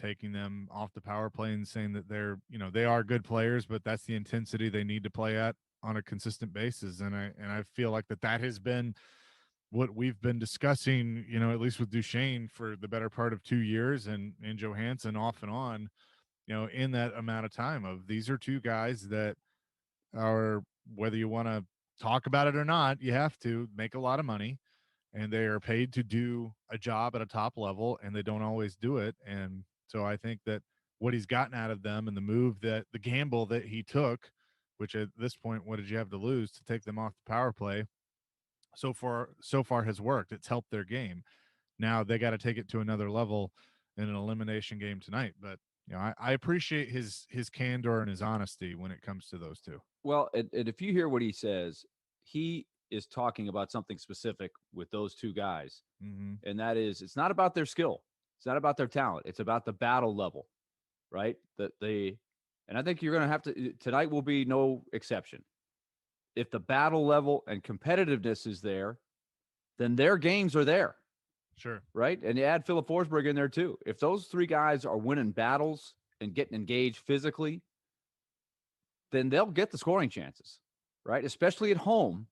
taking them off the power play and saying that they are good players, but that's the intensity they need to play at on a consistent basis. And I feel like that has been what we've been discussing, at least with Duchesne for the better part of 2 years, and Johansson off and on, in that amount of time. Of these are two guys that are, whether you want to talk about it or not, you have to make a lot of money, and they are paid to do a job at a top level, and they don't always do it. And so I think that what he's gotten out of them and the gamble that he took, which at this point, what did you have to lose to take them off the power play? So far has worked. It's helped their game. Now they got to take it to another level in an elimination game tonight. But I appreciate his candor and his honesty when it comes to those two. Well, and if you hear what he says, he is talking about something specific with those two guys. Mm-hmm. And that is, it's not about their skill. It's not about their talent. It's about the battle level, right? And I think you're going to have to, tonight will be no exception. If the battle level and competitiveness is there, then their games are there. Sure. Right? And you add Philip Forsberg in there too. If those three guys are winning battles and getting engaged physically, then they'll get the scoring chances, right? Especially at home,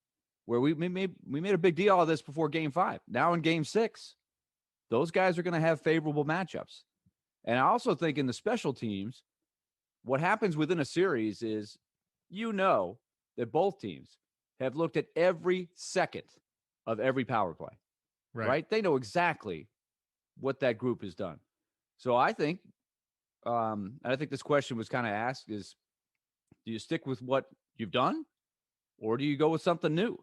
where we made a big deal out of this before Game 5. Now in Game 6, those guys are going to have favorable matchups. And I also think in the special teams, what happens within a series is, that both teams have looked at every second of every power play, right? They know exactly what that group has done. So I think, and I think this question was kind of asked is, do you stick with what you've done, or do you go with something new?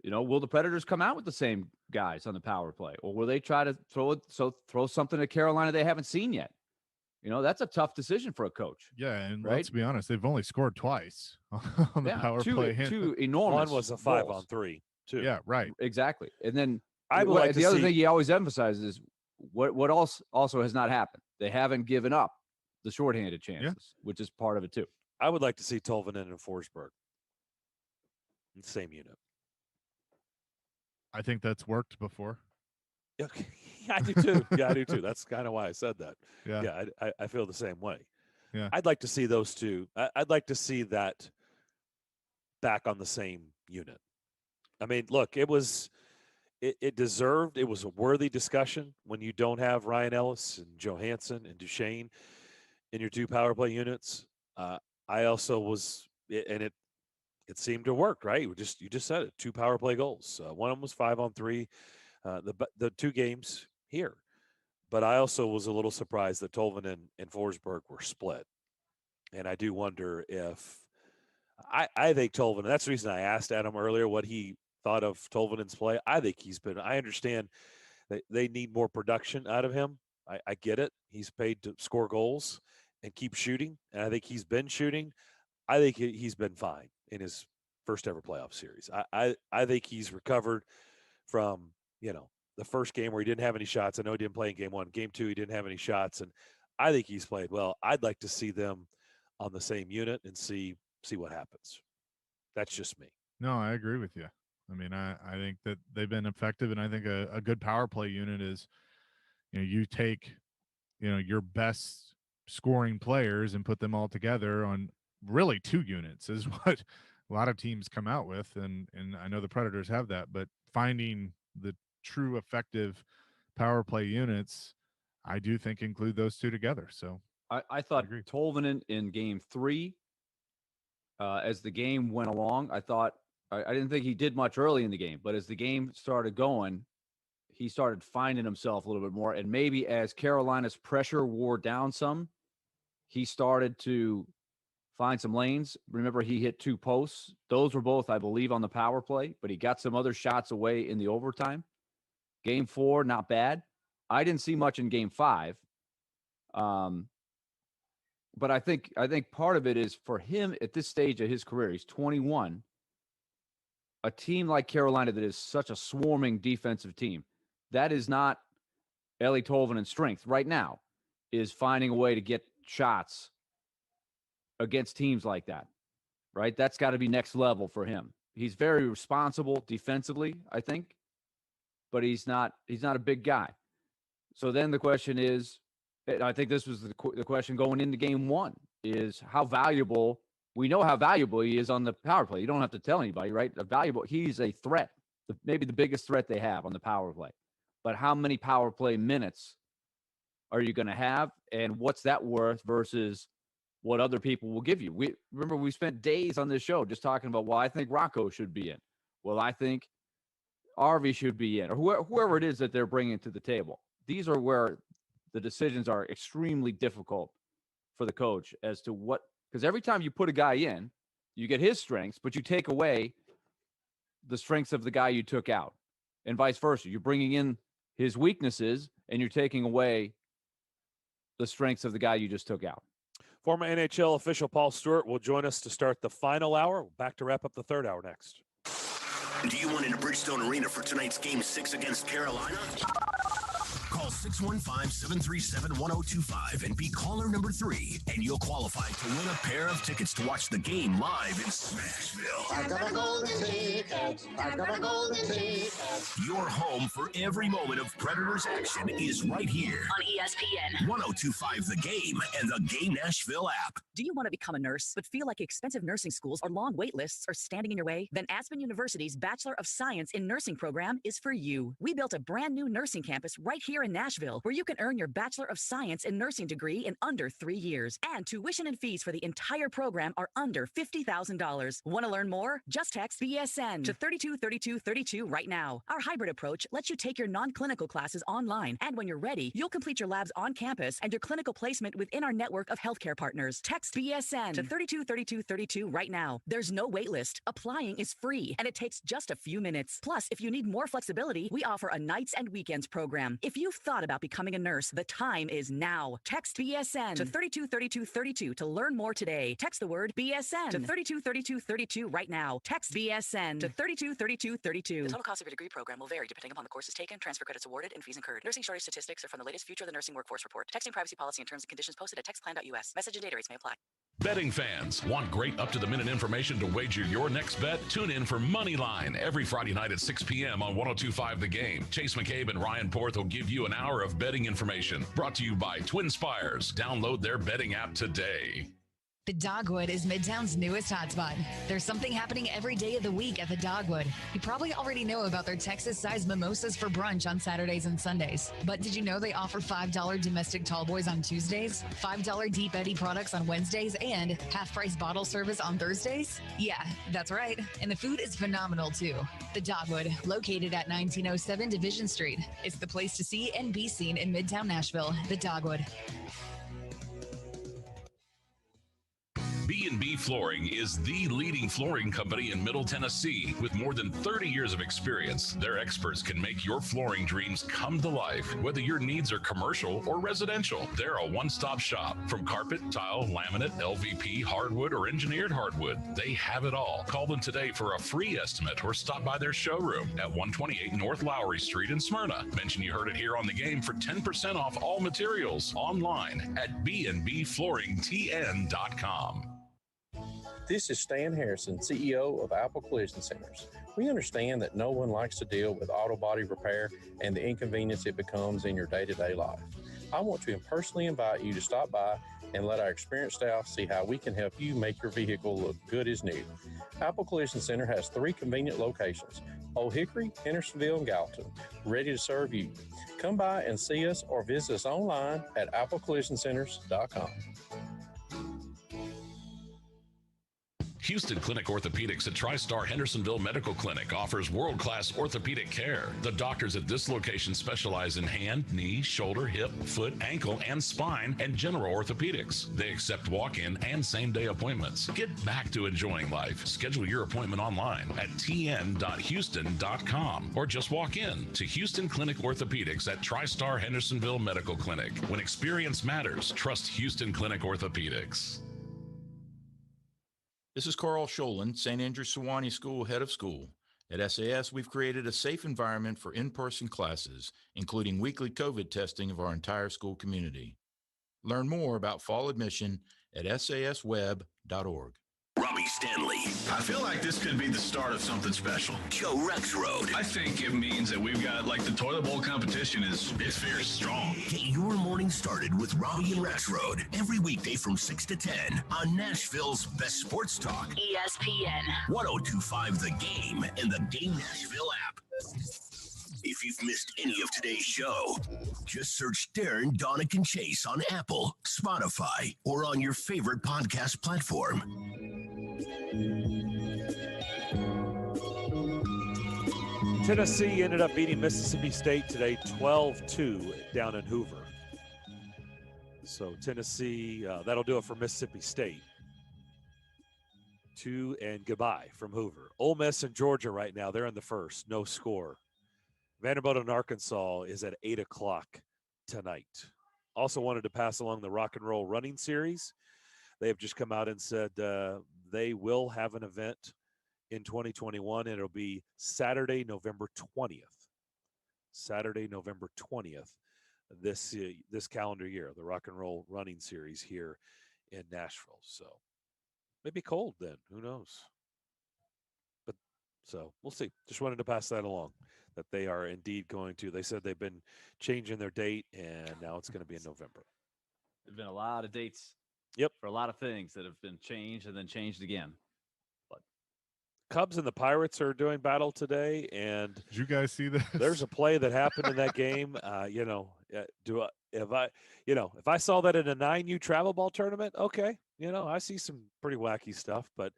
Will the Predators come out with the same guys on the power play, or will they try to throw something at Carolina they haven't seen yet? That's a tough decision for a coach. Yeah, and right? Let's be honest, they've only scored twice on the power play. Two enormous. One was a goals. 5-on-3, too. Yeah, right. Exactly. And then the other thing he always emphasizes is what else also has not happened. They haven't given up the shorthanded chances, which is part of it too. I would like to see Tolvanen and Forsberg in the same unit. I think that's worked before. Yeah, I do too. Yeah, I do too. That's kind of why I said that. Yeah, I feel the same way. Yeah, I'd like to see those two. I'd like to see that back on the same unit. I mean, look, it was a worthy discussion when you don't have Ryan Ellis and Johansson and Duchesne in your two power play units. I also was, and it seemed to work, right? You just said it, 2 power play goals. One of them was 5-on-3. The 2 games here, but I also was a little surprised that Tolvanen and Forsberg were split, and I do wonder if I think Tolvanen. That's the reason I asked Adam earlier what he thought of Tolvanen's play. I think I understand that they need more production out of him. I get it. He's paid to score goals and keep shooting, and I think he's been shooting. I think he's been fine in his first ever playoff series. I think he's recovered from the first game where he didn't have any shots. I know he didn't play in Game 1. Game 2, he didn't have any shots, and I think he's played well. I'd like to see them on the same unit and see what happens. That's just me. No, I agree with you. I mean, I think that they've been effective, and I think a good power play unit is, you take, your best scoring players and put them all together on really 2 units is what a lot of teams come out with, and I know the Predators have that, but finding the true effective power play units, I do think include those 2 together. So I thought Tolvanen in Game 3, as the game went along, I didn't think he did much early in the game, but as the game started going, he started finding himself a little bit more. And maybe as Carolina's pressure wore down some, he started to find some lanes. Remember, he hit 2 posts. Those were both, I believe, on the power play, but he got some other shots away in the overtime. Game 4, not bad. I didn't see much in Game 5. But I think part of it is for him at this stage of his career, he's 21, a team like Carolina that is such a swarming defensive team, that is not Eeli Tolvanen's strength right now, is finding a way to get shots against teams like that, right? That's got to be next level for him. He's very responsible defensively, I think, but he's not a big guy. So then the question is, and I think this was the question going into game one, is how valuable. We know how valuable he is on the power play. You don't have to tell anybody, right? He's a threat, maybe the biggest threat they have on the power play. But how many power play minutes are you going to have, and what's that worth versus what other people will give you? We spent days on this show just talking about, well, I think Rocco should be in. Well, I think Arvy should be in, or whoever it is that they're bringing to the table. These are where the decisions are extremely difficult for the coach as to what, because every time you put a guy in, you get his strengths, but you take away the strengths of the guy you took out, and vice versa. You're bringing in his weaknesses, and you're taking away the strengths of the guy you just took out. Former NHL official Paul Stewart will join us to start the final hour. Back to wrap up the third hour next. Do you want into Bridgestone Arena for tonight's Game 6 against Carolina? Call 615-737-1025 and be caller number 3, and you'll qualify to win a pair of tickets to watch the game live in Smashville. I got a golden ticket. I got a golden ticket. Your home for every moment of Predators action is right here On ESPN 1025 The Game and the Game Nashville app. Do you want to become a nurse but feel like expensive nursing schools or long wait lists are standing in your way? Then Aspen University's Bachelor of Science in Nursing program is for you. We built a brand new nursing campus right here in Nashville where you can earn your Bachelor of Science in Nursing degree in under 3 years. And tuition and fees for the entire program are under $50,000. Want to learn more? Just text BSN to 323232 right now. Our hybrid approach lets you take your non-clinical classes online, and when you're ready, you'll complete your labs on campus and your clinical placement within our network of healthcare partners. Text BSN to 323232 right now. There's no wait list. Applying is free, and it takes just a few minutes. Plus, if you need more flexibility, we offer a nights and weekends program. If you've thought about becoming a nurse, the time is now. Text BSN to 323232 to learn more today. Text the word BSN to 323232 right now. Text BSN to 323232. The total cost of your degree program will vary depending upon the courses taken, transfer credits awarded, and fees incurred. Nursing shortage statistics are from the latest Future of the Nursing Workforce report. Texting privacy policy and terms and conditions posted at textplan.us. Message and data rates may apply. Betting fans, want great up-to-the-minute information to wager your next bet? Tune in for Moneyline every Friday night at 6 p.m. on 102.5 The Game. Chase McCabe and Ryan Porth will give you an hour of betting information. Brought to you by Twin Spires. Download their betting app today. The Dogwood is Midtown's newest hotspot. There's something happening every day of the week at the Dogwood. You probably already know about their Texas-sized mimosas for brunch on Saturdays and Sundays. But did you know they offer $5 domestic tall boys on Tuesdays, $5 Deep Eddy products on Wednesdays, and half-price bottle service on Thursdays? Yeah, that's right. And the food is phenomenal, too. The Dogwood, located at 1907 Division Street. It's the place to see and be seen in Midtown Nashville. The Dogwood. B&B Flooring is the leading flooring company in Middle Tennessee. With more than 30 years of experience, their experts can make your flooring dreams come to life. Whether your needs are commercial or residential, they're a one-stop shop. From carpet, tile, laminate, LVP, hardwood, or engineered hardwood, they have it all. Call them today for a free estimate or stop by their showroom at 128 North Lowry Street in Smyrna. Mention you heard it here on The Game for 10% off all materials online at bnbflooringtn.com. This is Stan Harrison, CEO of Apple Collision Centers. We understand that no one likes to deal with auto body repair and the inconvenience it becomes in your day-to-day life. I want to personally invite you to stop by and let our experienced staff see how we can help you make your vehicle look good as new. Apple Collision Center has 3 convenient locations: Old Hickory, Hendersonville, and Gallatin, ready to serve you. Come by and see us or visit us online at applecollisioncenters.com. Houston Clinic Orthopedics at TriStar Hendersonville Medical Clinic offers world-class orthopedic care. The doctors at this location specialize in hand, knee, shoulder, hip, foot, ankle, and spine, and general orthopedics. They accept walk-in and same-day appointments. Get back to enjoying life. Schedule your appointment online at tn.houston.com or just walk in to Houston Clinic Orthopedics at TriStar Hendersonville Medical Clinic. When experience matters, trust Houston Clinic Orthopedics. This is Carl Sholin, St. Andrew Sewanee School Head of School. At SAS, we've created a safe environment for in-person classes, including weekly COVID testing of our entire school community. Learn more about fall admission at sasweb.org. Robbie Stanley. I feel like this could be the start of something special. Joe Rexrode. I think it means that we've got, like, the toilet bowl competition it's fierce, strong. Get your morning started with Robbie and Rexrode every weekday from 6 to 10 on Nashville's best sports talk. ESPN 1025 The Game and the Game Nashville app. If you've missed any of today's show, just search Darren, Daunic, and Chase on Apple, Spotify, or on your favorite podcast platform. Tennessee ended up beating Mississippi State today 12-2 down in Hoover. So Tennessee, that'll do it for Mississippi State. 2 and goodbye from Hoover. Ole Miss and Georgia right now, they're in the first, no score. Vanderbilt and Arkansas is at 8 o'clock tonight. Also wanted to pass along the Rock and Roll Running Series. They have just come out and said they will have an event in 2021, and it'll be Saturday, November 20th. Saturday, November 20th, this calendar year, the Rock and Roll Running Series here in Nashville. So maybe cold then, who knows? But so we'll see. Just wanted to pass that along, that they are indeed going to. They said they've been changing their date, and now it's going to be in November. There've been a lot of dates. Yep. For a lot of things that have been changed and then changed again. But Cubs and the Pirates are doing battle today, and did you guys see this? There's a play that happened in that game. If I saw that in a 9U travel ball tournament, okay, I see some pretty wacky stuff. But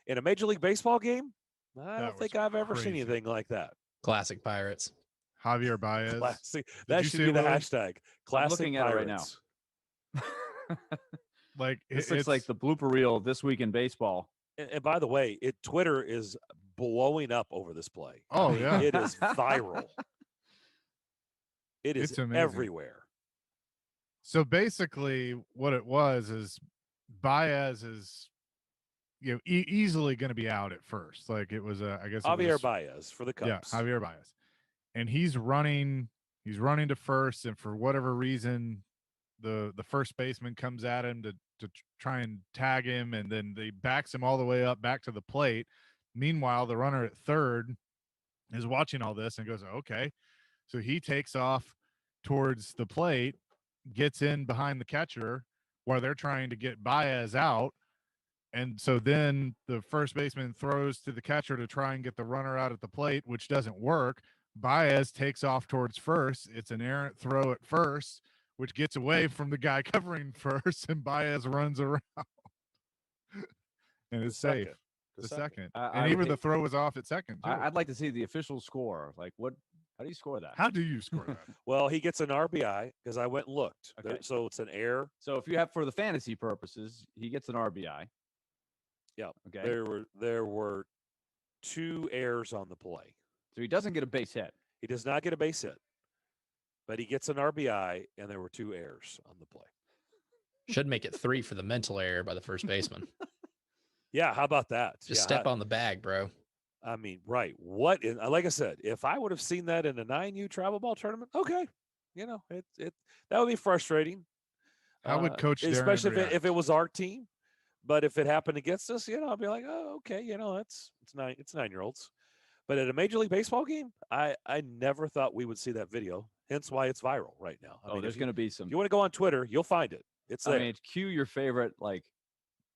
in a Major League Baseball game, I don't think I've ever seen anything like that. Classic Pirates. Javier Baez. Classic. That should be the hashtag. Classic I'm looking Pirates. at it right now. Like this looks like the blooper reel this week in baseball. And by the way, Twitter is blowing up over this play. Oh, yeah. It is viral. It's amazing. everywhere. So basically what it was is Baez is easily going to be out at first. Like it was I guess Javier Baez for the Cubs. Yeah, Javier Baez. And he's running to first, and for whatever reason the first baseman comes at him to try and tag him, and then they backs him all the way up back to the plate. Meanwhile, the runner at third is watching all this and goes, okay. So he takes off towards the plate, gets in behind the catcher while they're trying to get Baez out. And so then the first baseman throws to the catcher to try and get the runner out at the plate, which doesn't work. Baez takes off towards first. It's an errant throw at first, which gets away from the guy covering first, and Baez runs around. And it's safe. The second. And even the throw was off at second, too. I'd like to see the official score. Like, how do you score that? How do you score that? Well, he gets an RBI because I went and looked. Okay. So it's an error. So if you have, for the fantasy purposes, he gets an RBI. Yeah. Okay. There were 2 errors on the play. So he doesn't get a base hit. He does not get a base hit, but he gets an RBI, and there were 2 errors on the play. Should make it 3 for the mental error by the first baseman. Yeah, how about that? Just step on the bag, bro. I mean, right. Like I said, if I would have seen that in a 9U travel ball tournament, okay. That would be frustrating. How would Coach Darren especially react? if it was our team. But if it happened against us, I'd be like, oh, okay, it's 9-year-olds. But at a Major League Baseball game, I never thought we would see that video. Hence why it's viral right now. I mean, there's going to be some. If you want to go on Twitter, you'll find it. It's there. I mean, cue your favorite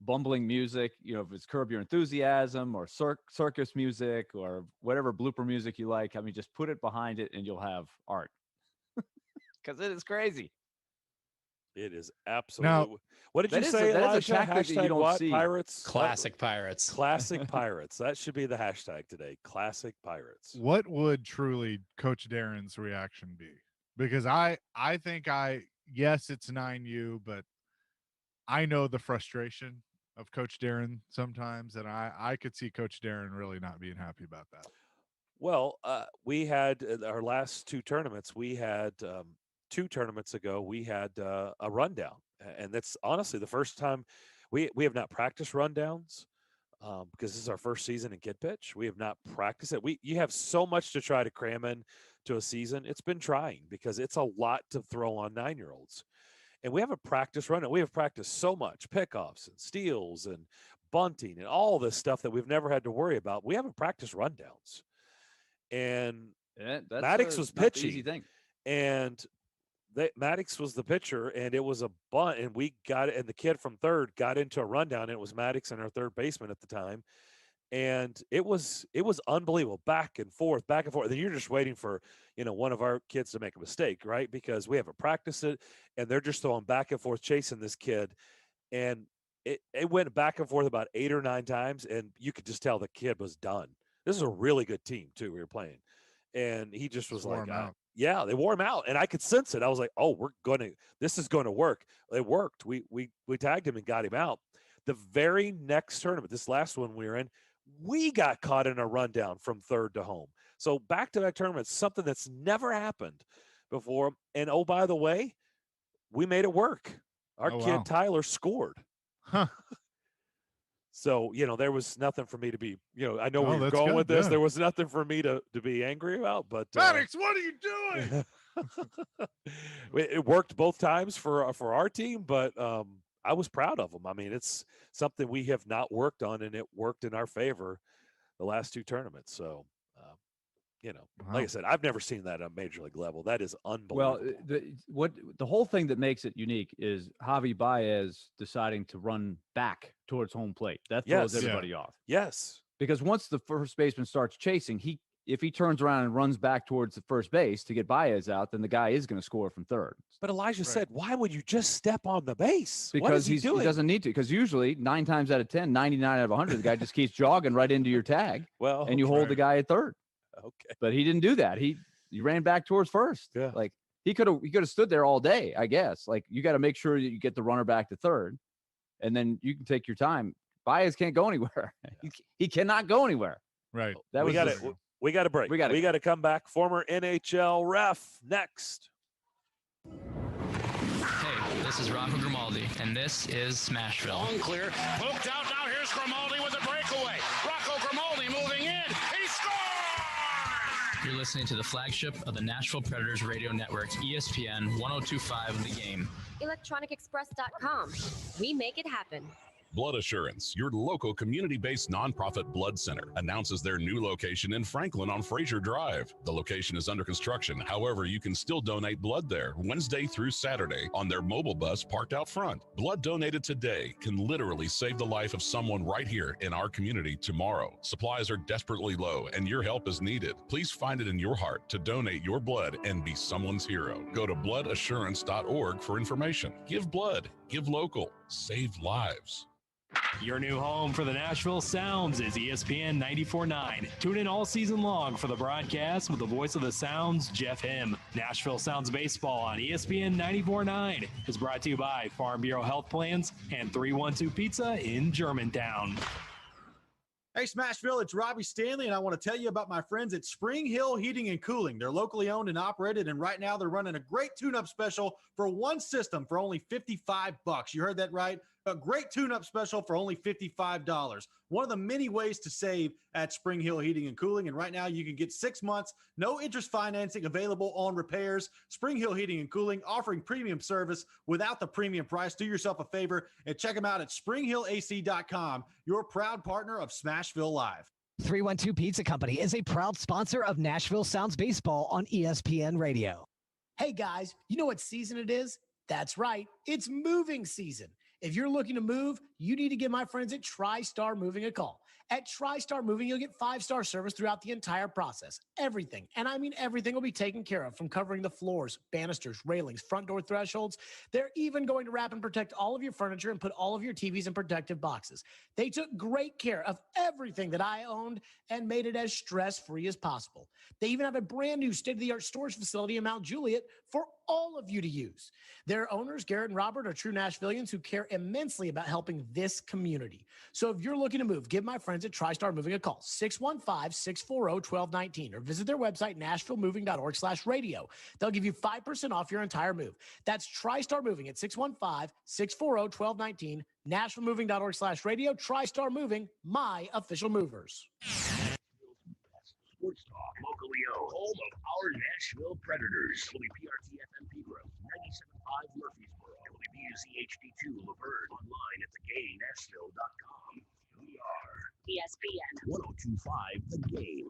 bumbling music. If it's Curb Your Enthusiasm or circus music or whatever blooper music you like. I mean, just put it behind it, and you'll have art. Because it is crazy. It is absolutely. What did you say? That is a Elijah? tactic that you don't what? see. Pirates. Classic Pirates. Classic Pirates. That should be the hashtag today. Classic Pirates. What would truly Coach Darren's reaction be? Because I think yes, it's 9U, but I know the frustration of Coach Darren sometimes, and I could see Coach Darren really not being happy about that. Well, we had our last 2 tournaments. We had 2 tournaments ago. We had a rundown, and that's honestly the first time we have not practiced rundowns because this is our first season in Kid Pitch. We have not practiced it. You have so much to try to cram in to a season. It's been trying because it's a lot to throw on 9-year-olds. And we haven't practiced running. We have practiced so much pickoffs and steals and bunting and all this stuff that we've never had to worry about. We haven't practiced rundowns. And Maddox was not the pitching. easy thing. And Maddox was the pitcher, and it was a bunt, and we got it. And the kid from third got into a rundown, and it was Maddox and our third baseman at the time. And it was unbelievable, back and forth. And then you're just waiting for, one of our kids to make a mistake, right? Because we haven't practiced it, and they're just throwing back and forth, chasing this kid. And it went back and forth about 8 or 9 times, and you could just tell the kid was done. This is a really good team, too, we were playing. And he just was like, yeah, they wore him out. And I could sense it. I was like, oh, this is going to work. It worked. We tagged him and got him out. The very next tournament, this last one we were in, we got caught in a rundown from third to home. So back-to-back tournaments, something that's never happened before. And, oh, by the way, we made it work. Our kid Tyler scored. Huh. So, there was nothing for me to be, I know where you're going with this. Yeah. There was nothing for me to be angry about, but Maddox, what are you doing? It worked both times for our team, but I was proud of them. I mean, it's something we have not worked on, and it worked in our favor the last 2 tournaments. So, like I said, I've never seen that on major league level. That is unbelievable. Well, the whole thing that makes it unique is Javi Baez deciding to run back towards home plate. That throws everybody off. Yes. Because once the first baseman starts chasing, if he turns around and runs back towards the first base to get Baez out, then the guy is going to score from third. But Elijah said, why would you just step on the base? Because what is he doing? He doesn't need to. Because usually 9 times out of 10, 99 out of 100, the guy just keeps jogging right into your tag. Well, and you hold the guy at third. Okay. But he didn't do that. He ran back towards first. Yeah. Like he could have stood there all day, I guess. Like you got to make sure that you get the runner back to third, and then you can take your time. Baez can't go anywhere. Yeah. He cannot go anywhere. Right. We got a break. We got to come back. Former NHL ref next. Hey, this is Rocco Grimaldi, and this is Smashville. Long clear. Pooped out. Now here's Grimaldi with a breakaway. Rocco Grimaldi moving in. He scores! You're listening to the flagship of the Nashville Predators radio network, ESPN 1025 The Game. ElectronicExpress.com. We make it happen. Blood Assurance, your local community-based nonprofit blood center, announces their new location in Franklin on Fraser Drive. The location is under construction. However, you can still donate blood there Wednesday through Saturday on their mobile bus parked out front. Blood donated today can literally save the life of someone right here in our community tomorrow. Supplies are desperately low and your help is needed. Please find it in your heart to donate your blood and be someone's hero. Go to bloodassurance.org for information. Give blood, give local, save lives. Your new home for the Nashville Sounds is ESPN 94.9. Tune in all season long for the broadcast with the voice of the Sounds, Jeff Him. Nashville Sounds Baseball on ESPN 94.9 is brought to you by Farm Bureau Health Plans and 312 Pizza in Germantown. Hey, Smashville, it's Robbie Stanley, and I want to tell you about my friends at Spring Hill Heating and Cooling. They're locally owned and operated, and right now they're running a great tune-up special for one system for only $55. You heard that right? A great tune-up special for only $55. One of the many ways to save at Spring Hill Heating and Cooling, and right now you can get 6 months, no interest financing available on repairs. Spring Hill Heating and Cooling offering premium service without the premium price. Do yourself a favor and check them out at springhillac.com, your proud partner of Smashville Live. 312 Pizza Company is a proud sponsor of Nashville Sounds Baseball on ESPN Radio. Hey guys, you know what season it is? That's right, it's moving season. If you're looking to move, you need to give my friends at TriStar Moving a call. At TriStar Moving, you'll get 5-star service throughout the entire process. Everything, and I mean everything, will be taken care of, from covering the floors, banisters, railings, front door thresholds. They're even going to wrap and protect all of your furniture and put all of your TVs in protective boxes. They took great care of everything that I owned and made it as stress-free as possible. They even have a brand new state-of-the-art storage facility in Mount Juliet for all of you to use. Their owners, Garrett and Robert, are true Nashvillians who care immensely about helping this community. So if you're looking to move, give my friends at TriStar Moving a call, 615-640-1219, or visit their website, nashvillemoving.org/radio. They'll give you 5% off your entire move. That's TriStar Moving at 615-640-1219, nashvillemoving.org/radio. TriStar Moving, my official movers. Sports Talk, locally owned, home of our Nashville Predators. WPRT FM Pegram, 97.5 Murfreesboro, WZHD2 Laverne, online at thegaynashville.com. We are ESPN 1025 The Game.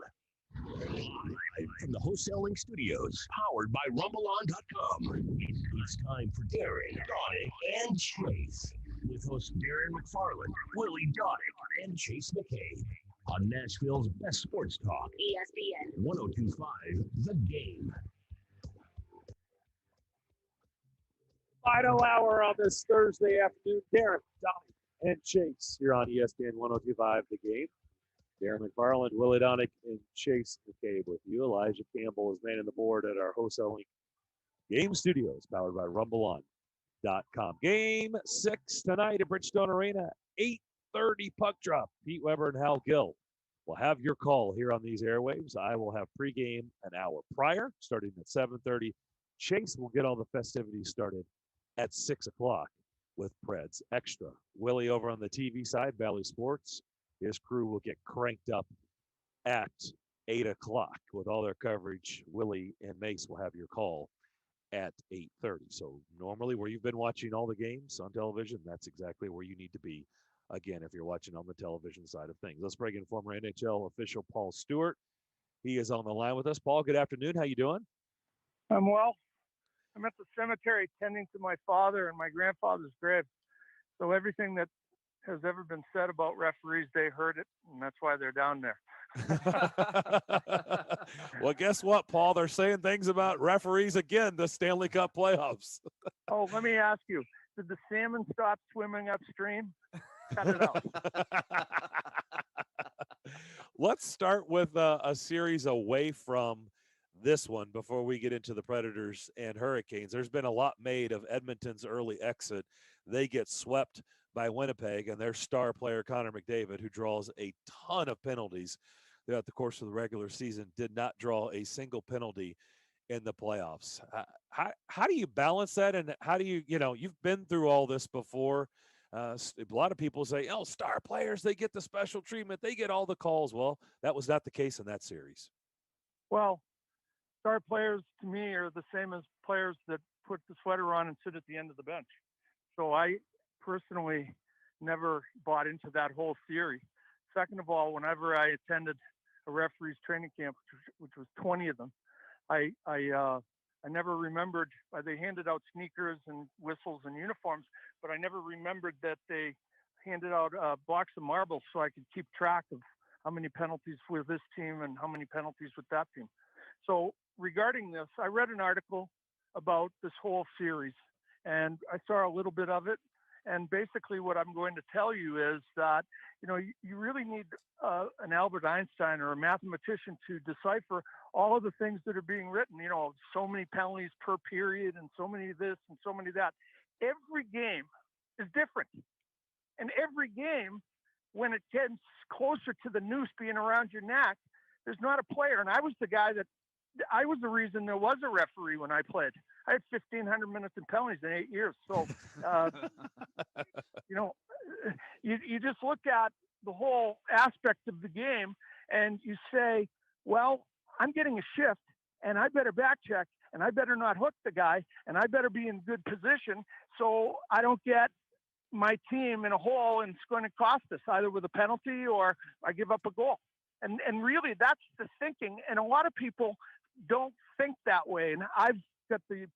Live from the Wholesaling Studios, powered by RumbleOn.com. It's time for Darren, Daunic, and Chase. With hosts Darren McFarland, Willie Daunic, and Chase McKay. On Nashville's best sports talk, ESPN 1025 The Game. Final hour on this Thursday afternoon. Darren, Daunic, and Chase here on ESPN 1025 The Game. Darren McFarland, Willie Daunic, and Chase McCabe with you. Elijah Campbell is manning the board at our wholesaling game studios, powered by RumbleOn.com. Game 6 tonight at Bridgestone Arena, 8:30 puck drop. Pete Weber and Hal Gill will have your call here on these airwaves. I will have pregame an hour prior, starting at 7:30. Chase will get all the festivities started at 6 o'clock with Preds Extra. Willie over on the TV side, Valley Sports. His crew will get cranked up at 8 o'clock with all their coverage. Willie and Mace will have your call at 8:30. So normally where you've been watching all the games on television, that's exactly where you need to be, again, if you're watching on the television side of things. Let's bring in former NHL official Paul Stewart. He is on the line with us. Paul, good afternoon. How you doing? I'm well. I'm at the cemetery tending to my father and my grandfather's grave. So everything that has ever been said about referees, they heard it, and that's why they're down there. Well, guess what, Paul? They're saying things about referees again, the Stanley Cup playoffs. Oh, let me ask you, did the salmon stop swimming upstream? Cut it out. Let's start with a series away from this one before we get into the Predators and Hurricanes. There's been a lot made of Edmonton's early exit. They get swept by Winnipeg, and their star player, Connor McDavid, who draws a ton of penalties throughout the course of the regular season, did not draw a single penalty in the playoffs. How do you balance that? And how do you, you've been through all this before. A lot of people say, oh, star players, they get the special treatment. They get all the calls. Well, that was not the case in that series. Well, star players to me are the same as players that put the sweater on and sit at the end of the bench. So I personally never bought into that whole theory. Second of all, whenever I attended a referee's training camp, which was 20 of them, I never remembered, they handed out sneakers and whistles and uniforms, but I never remembered that they handed out a box of marbles so I could keep track of how many penalties with this team and how many penalties with that team. So regarding this, I read an article about this whole series, and I saw a little bit of it. And basically what I'm going to tell you is that, you really need an Albert Einstein or a mathematician to decipher all of the things that are being written, so many penalties per period and so many this and so many that. Every game is different. And every game, when it gets closer to the noose being around your neck, there's not a player. And I was the reason there was a referee when I played. I had 1,500 minutes in penalties in 8 years. So, you just look at the whole aspect of the game and you say, well, I'm getting a shift and I better back check and I better not hook the guy and I better be in good position so I don't get my team in a hole and it's going to cost us either with a penalty or I give up a goal. And really that's the thinking. And a lot of people don't think that way. And I've got the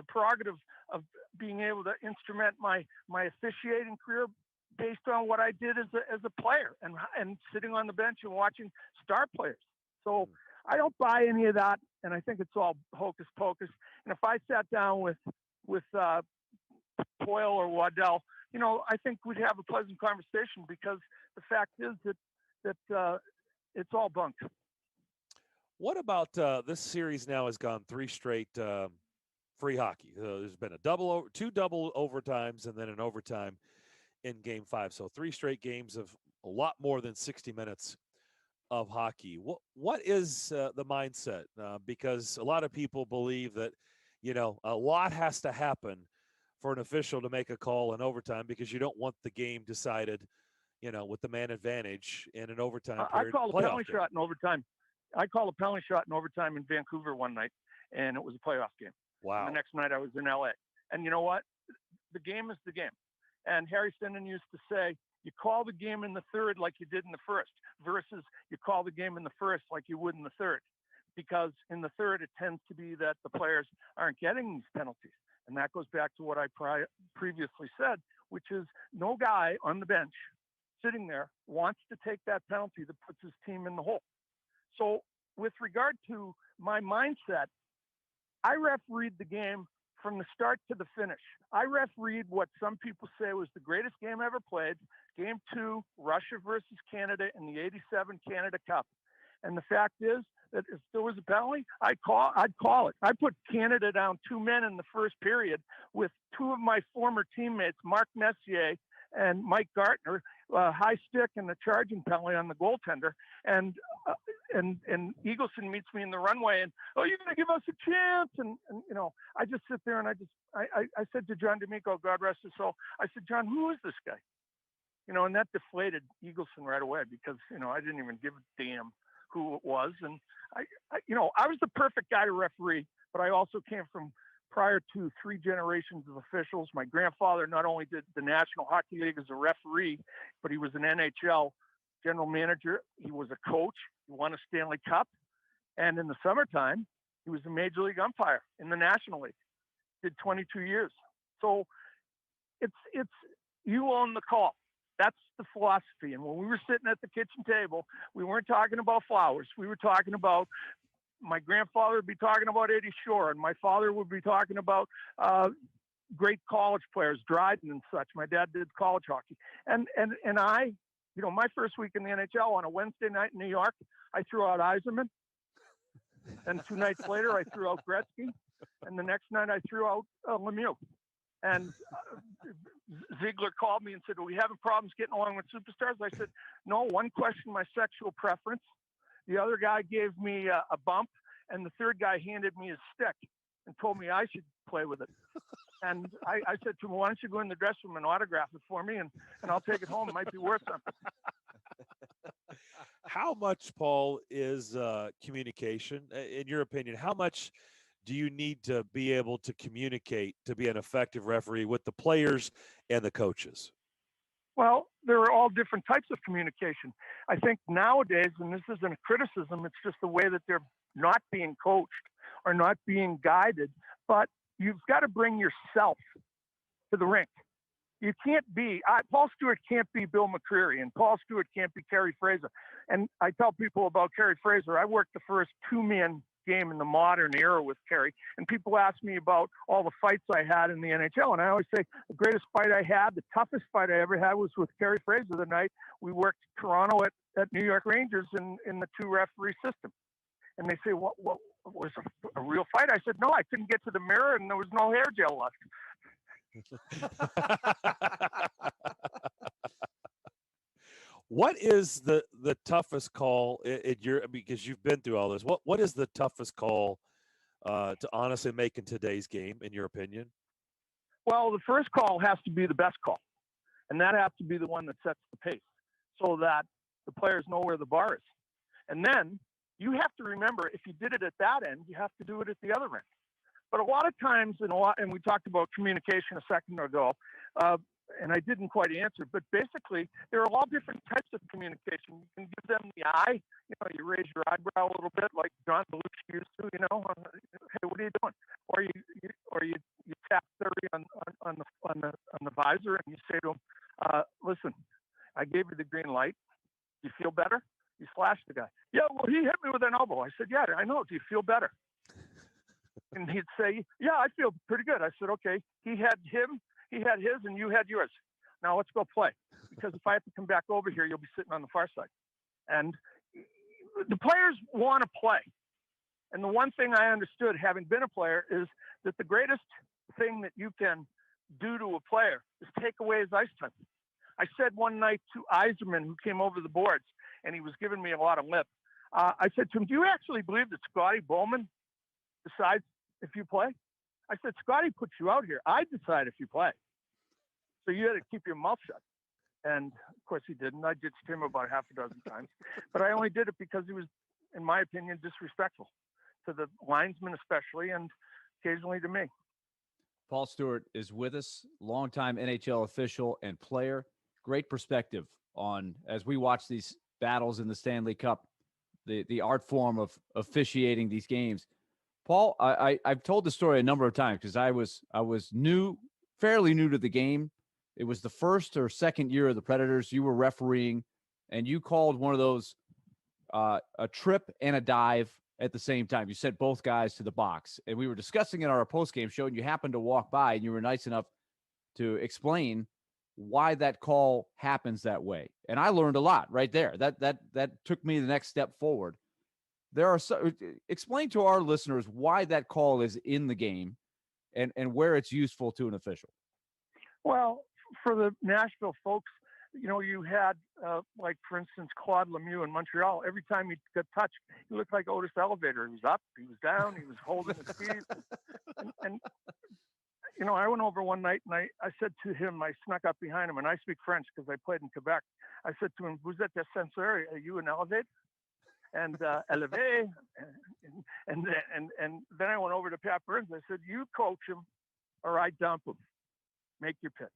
prerogative of being able to instrument my officiating career based on what I did as a player and sitting on the bench and watching star players. So I don't buy any of that. And I think it's all hocus pocus. And if I sat down with Poyle or Waddell, I think we'd have a pleasant conversation because the fact is that it's all bunk. What about this series now has gone 3 straight free hockey. There's been two double overtimes and then an overtime in Game 5. So 3 straight games of a lot more than 60 minutes of hockey. What is the mindset? Because a lot of people believe that, a lot has to happen for an official to make a call in overtime because you don't want the game decided, with the man advantage in an overtime period. I called a penalty shot in overtime. I called a penalty shot in overtime in Vancouver one night, and it was a playoff game. Wow. And the next night I was in LA. And you know what? the game is the game. And Harry Sinden used to say, you call the game in the third like you did in the first, versus you call the game in the first like you would in the third. Because in the third, it tends to be that the players aren't getting these penalties. And that goes back to what I previously said, which is no guy on the bench sitting there wants to take that penalty that puts his team in the hole. So with regard to my mindset, I refereed the game from the start to the finish. I refereed what some people say was the greatest game ever played, Game 2, Russia versus Canada in the 87 Canada Cup. And the fact is that if there was a penalty, I'd call it. I put Canada down 2 men in the first period with 2 of my former teammates, Mark Messier and Mike Gartner, high stick and the charging penalty on the goaltender. And Eagleson meets me in the runway and, oh, you're going to give us a chance. And, you know, I just sit there and I said to John D'Amico, God rest his soul, I said, John, who is this guy? You know, and that deflated Eagleson right away because, you know, I didn't even give a damn who it was. And I was the perfect guy to referee, but I also came from prior to 3 generations of officials. My grandfather not only did the National Hockey League as a referee, but he was an NHL general manager. He was a coach. He won a Stanley Cup. And in the summertime, he was a major league umpire in the National League. Did 22 years. So it's you own the call. That's the philosophy. And when we were sitting at the kitchen table, we weren't talking about flowers. We were talking about, my grandfather would be talking about Eddie Shore, and my father would be talking about great college players, Dryden and such. My dad did college hockey. And I, you know, my first week in the NHL on a Wednesday night in New York, I threw out Yzerman. And 2 nights later, I threw out Gretzky. And the next night, I threw out Lemieux. And Ziegler called me and said, are we having problems getting along with superstars? I said, no, one questioned my sexual preference. The other guy gave me a bump. And the third guy handed me his stick and told me I should play with it. And I said to him, why don't you go in the dressing room and autograph it for me, and I'll take it home. It might be worth something. How much, Paul, is communication, in your opinion? How much do you need to be able to communicate to be an effective referee with the players and the coaches? Well, there are all different types of communication. I think nowadays, and this isn't a criticism, it's just the way that they're not being coached or not being guided, but you've got to bring yourself to the rink. You can't be, Paul Stewart can't be Bill McCreary, and Paul Stewart can't be Kerry Fraser. And I tell people about Kerry Fraser, I worked the first 2-man game in the modern era with Kerry, and people ask me about all the fights I had in the NHL, and I always say the greatest fight I had, the toughest fight I ever had, was with Kerry Fraser the night we worked Toronto at New York Rangers in the 2-referee system. And they say, what was a real fight? I said, no, I couldn't get to the mirror and there was no hair gel left. What is the toughest call in your, because you've been through all this, what is the toughest call to honestly make in today's game, in your opinion? Well, the first call has to be the best call, and that has to be the one that sets the pace so that the players know where the bar is. And then you have to remember, if you did it at that end, you have to do it at the other end. But a lot of times, and we talked about communication a second ago, and I didn't quite answer, but basically there are all different types of communication. You can give them the eye, you raise your eyebrow a little bit like John Belushi used to, hey, what are you doing? Or you tap Terry on the visor and you say to him, listen, I gave you the green light. Do you feel better? You slashed the guy. Yeah, well, he hit me with an elbow. I said, yeah, I know. Do you feel better? And he'd say, yeah, I feel pretty good. I said, okay, he had his, and you had yours. Now let's go play. Because if I have to come back over here, you'll be sitting on the far side. And the players want to play. And the one thing I understood, having been a player, is that the greatest thing that you can do to a player is take away his ice time. I said one night to Yzerman, who came over the boards, and he was giving me a lot of lip. I said to him, do you actually believe that Scotty Bowman decides if you play? I said, Scotty puts you out here. I decide if you play. So you had to keep your mouth shut. And of course he didn't. I ditched him about half a dozen times. But I only did it because he was, in my opinion, disrespectful to the linesmen especially, and occasionally to me. Paul Stewart is with us, longtime NHL official and player. Great perspective on, as we watch these battles in the Stanley Cup, the art form of officiating these games. Paul, I've told the story a number of times because I was fairly new to the game. It was the first or second year of the Predators. You were refereeing, and you called one of those a trip and a dive at the same time. You sent both guys to the box, and we were discussing in our postgame show, and you happened to walk by, and you were nice enough to explain why that call happens that way. And I learned a lot right there. That took me the next step forward. Explain to our listeners why that call is in the game and where it's useful to an official. Well, for the Nashville folks, you had, like, for instance, Claude Lemieux in Montreal. Every time he got touched, he looked like Otis Elevator. He was up, he was down, he was holding his feet. And I went over one night and I said to him, I snuck up behind him, and I speak French because I played in Quebec. I said to him, "Vous êtes ascenseur? Are you an elevator?" And élevé. And then I went over to Pat Burns. I said, "You coach him or I dump him. Make your pick."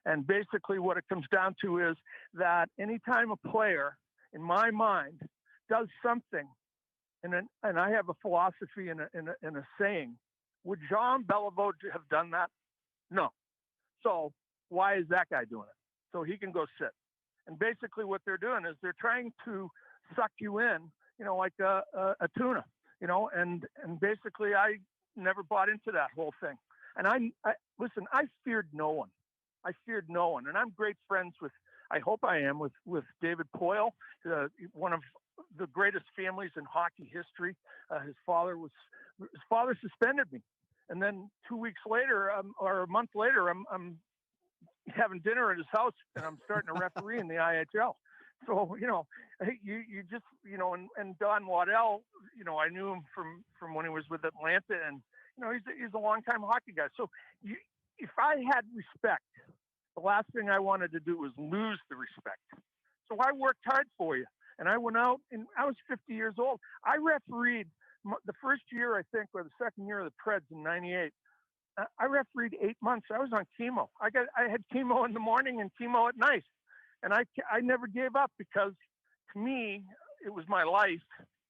And basically what it comes down to is that anytime a player, in my mind, does something, and I have a philosophy and a saying, would Jean Beliveau have done that? No. So why is that guy doing it? So he can go sit. And basically what they're doing is they're trying to suck you in, like a tuna, and basically I never bought into that whole thing. And I listen, I feared no one. And I'm great friends with, I hope I am, with David Poyle, one of the greatest families in hockey history. His father suspended me. And then 2 weeks later, or a month later, I'm having dinner at his house and I'm starting to referee in the IHL. So, you just, and Don Waddell, I knew him from when he was with Atlanta, and, he's a longtime hockey guy. So if I had respect, the last thing I wanted to do was lose the respect. So I worked hard for you. And I went out, and I was 50 years old. I refereed the first year, I think, or the second year of the Preds in '98. I refereed 8 months. I was on chemo. I had chemo in the morning and chemo at night. And I never gave up because, to me, it was my life.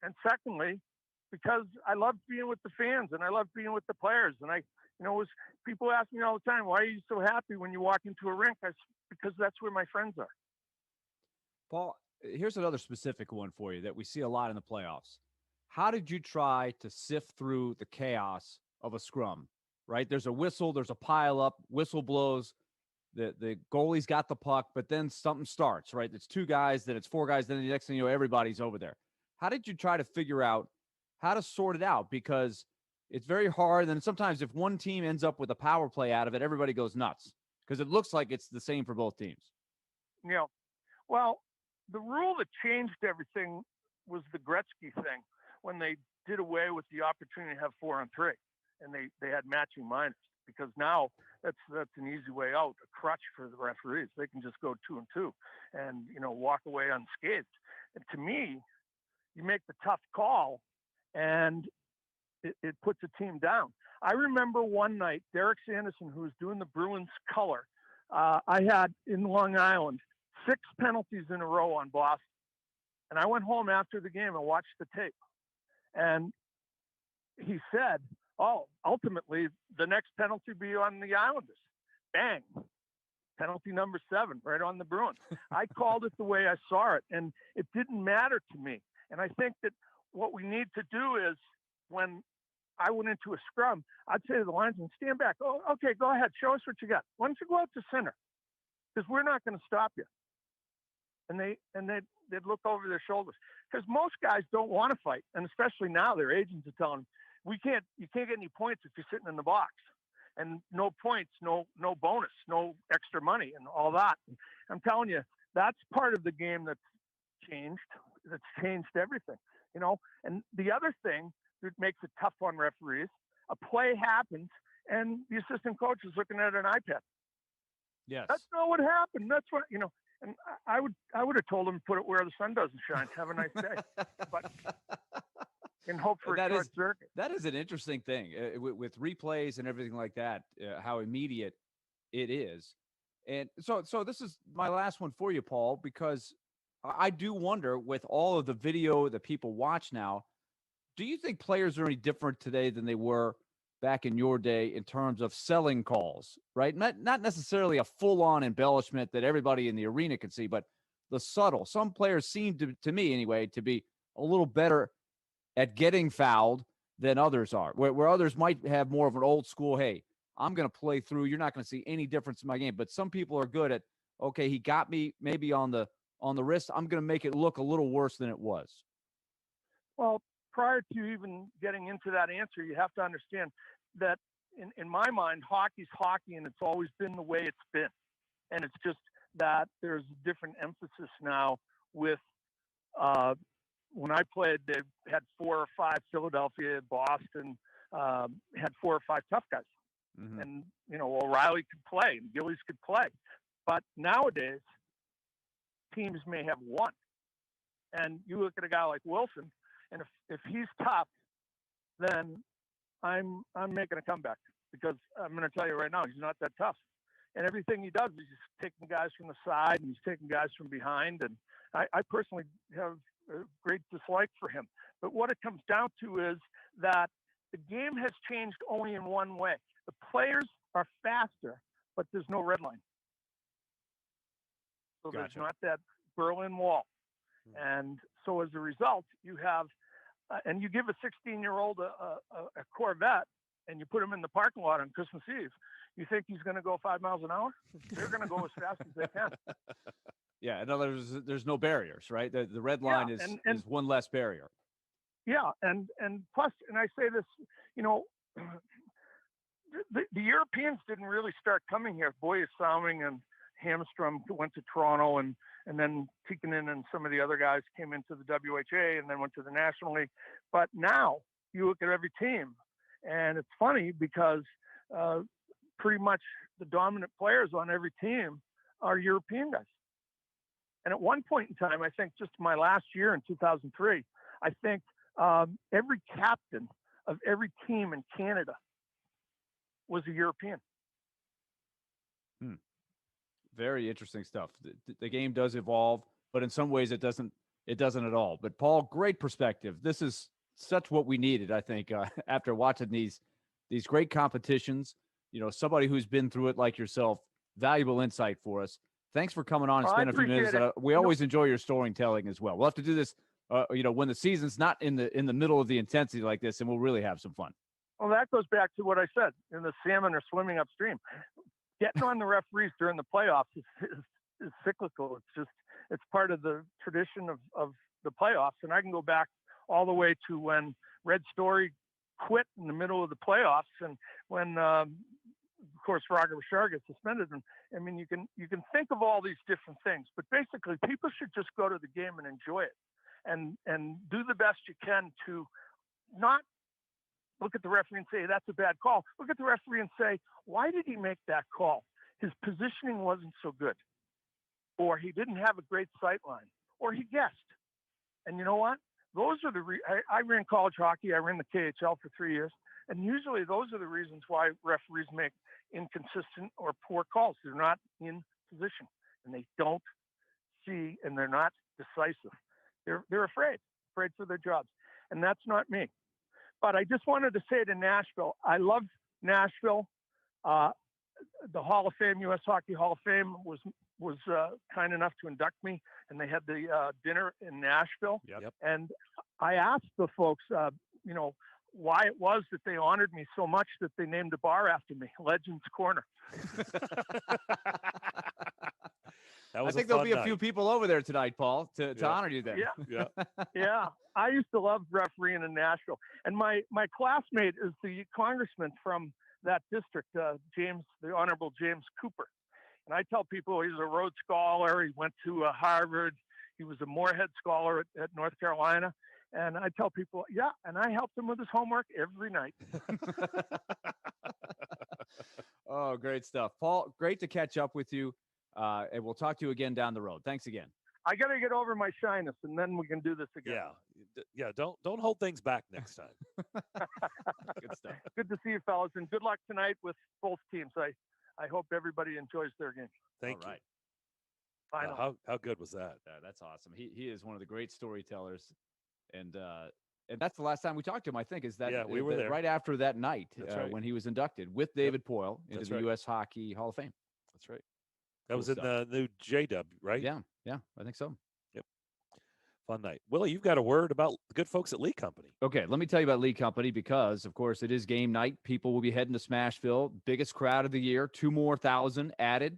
And secondly, because I loved being with the fans and I loved being with the players. And people ask me all the time, "Why are you so happy when you walk into a rink?" Because that's where my friends are. Paul, here's another specific one for you that we see a lot in the playoffs. How did you try to sift through the chaos of a scrum, right? There's a whistle, there's a pile up, whistle blows, the goalie's got the puck, but then something starts, right? It's two guys, then it's four guys, then the next thing you know, everybody's over there. How did you try to figure out how to sort it out? Because it's very hard, and sometimes if one team ends up with a power play out of it, everybody goes nuts because it looks like it's the same for both teams. Yeah. Well, the rule that changed everything was the Gretzky thing, when they did away with the opportunity to have 4-on-3, and they had matching minors, because now that's an easy way out, a crutch for the referees. They can just go 2-2 and walk away unscathed. And to me, you make the tough call, and it puts a team down. I remember one night, Derek Sanderson, who was doing the Bruins color, I had in Long Island 6 penalties in a row on Boston. And I went home after the game and watched the tape. And he said, ultimately, the next penalty be on the Islanders. Bang. Penalty number 7, right on the Bruins. I called it the way I saw it, and it didn't matter to me. And I think that what we need to do is, when I went into a scrum, I'd say to the linesman, "Stand back. Oh, okay, go ahead. Show us what you got. Why don't you go out to center? Because we're not going to stop you." And they'd look over their shoulders, because most guys don't want to fight, and especially now their agents are telling them, you can't get any points if you're sitting in the box, and no points, no bonus, no extra money, and all that. And I'm telling you, that's part of the game that's changed everything, And the other thing that makes it tough on referees, a play happens, and the assistant coach is looking at an iPad. Yes, that's not what happened. That's what And I would have told him, put it where the sun doesn't shine. Have a nice day. But and hope for a short circuit. That is an interesting thing with replays and everything like that, how immediate it is. And so this is my last one for you, Paul, because I do wonder, with all of the video that people watch now, do you think players are any different today than they were back in your day in terms of selling calls, right? Not necessarily a full-on embellishment that everybody in the arena could see, but the subtle. Some players seem to me anyway, to be a little better at getting fouled than others are, where others might have more of an old school, hey, I'm going to play through. You're not going to see any difference in my game. But some people are good at, okay, he got me maybe on the wrist. I'm going to make it look a little worse than it was. Well, prior to even getting into that answer, you have to understand that in my mind, hockey's hockey, and it's always been the way it's been. And it's just that there's a different emphasis now with when I played, they had 4 or 5, Philadelphia, Boston, had 4 or 5 tough guys. Mm-hmm. And, O'Reilly could play and Gillies could play. But nowadays, teams may have 1. And you look at a guy like Wilson, and if he's tough, then I'm making a comeback, because I'm going to tell you right now, he's not that tough. And everything he does is he's taking guys from the side and he's taking guys from behind. And I personally have a great dislike for him. But what it comes down to is that the game has changed only in one way. The players are faster, but there's no red line. So Gotcha. There's not that Berlin Wall. And so as a result, you have, and you give a 16-year-old a Corvette and you put him in the parking lot on Christmas Eve, you think he's going to go 5 miles an hour? They're going to go as fast as they can. Yeah, in other words, there's no barriers, right? The red line is one less barrier. Yeah, and plus, and I say this, the Europeans didn't really start coming here. Boye Salming and Hamstrom went to Toronto, and then Tikkanen and some of the other guys came into the WHA and then went to the National League. But now you look at every team, and it's funny because pretty much the dominant players on every team are European guys. And at one point in time, I think just my last year in 2003, I think every captain of every team in Canada was a European. Very interesting stuff. The game does evolve, but in some ways it doesn't at all. But Paul, great perspective. This is such what we needed, I think, after watching these great competitions. Somebody who's been through it like yourself. Valuable insight for us. Thanks for coming on and spending a few minutes. We always enjoy your storytelling as well. We'll have to do this, when the season's not in the middle of the intensity like this, and we'll really have some fun. Well, that goes back to what I said. The salmon are swimming upstream. Getting on the referees during the playoffs is cyclical. It's part of the tradition of the playoffs. And I can go back all the way to when Red Story quit in the middle of the playoffs, and when of course Rashad gets suspended. And I mean, you can think of all these different things, but basically people should just go to the game and enjoy it, and do the best you can to not look at the referee and say, that's a bad call. Look at the referee and say, why did he make that call? His positioning wasn't so good, or he didn't have a great sight line, or he guessed. And you know what? Those are I ran college hockey. I ran the KHL for 3 years. And usually those are the reasons why referees make inconsistent or poor calls. They're not in position, and they don't see, and they're not decisive. They're afraid for their jobs. And that's not me. But I just wanted to say to Nashville, I love Nashville. The Hall of Fame, U.S. Hockey Hall of Fame, was kind enough to induct me, and they had the dinner in Nashville. Yep. And I asked the folks, why it was that they honored me so much that they named a bar after me, Legends Corner. I think there'll be a few people over there tonight, Paul, to honor you then. Yeah. I used to love refereeing in Nashville. And my classmate is the congressman from that district, the Honorable James Cooper. And I tell people he's a Rhodes Scholar. He went to Harvard. He was a Moorhead Scholar at North Carolina. And I tell people, and I helped him with his homework every night. Oh, great stuff. Paul, great to catch up with you. And we'll talk to you again down the road. Thanks again. I got to get over my shyness, and then we can do this again. Yeah. Don't hold things back next time. Good stuff. Good to see you, fellas, and good luck tonight with both teams. I hope everybody enjoys their game. Thank you. Right. Final. How good was that? That's awesome. He is one of the great storytellers, and that's the last time we talked to him. I think is that we were there right after that night right. when he was inducted with David Poyle into the U.S. Hockey Hall of Fame. That's right. That was in the new JW, right? Yeah, I think so. Yep. Fun night. Willie, you've got a word about the good folks at Lee Company. Okay, let me tell you about Lee Company because, of course, it is game night. People will be heading to Smashville. Biggest crowd of the year. 2,000 more added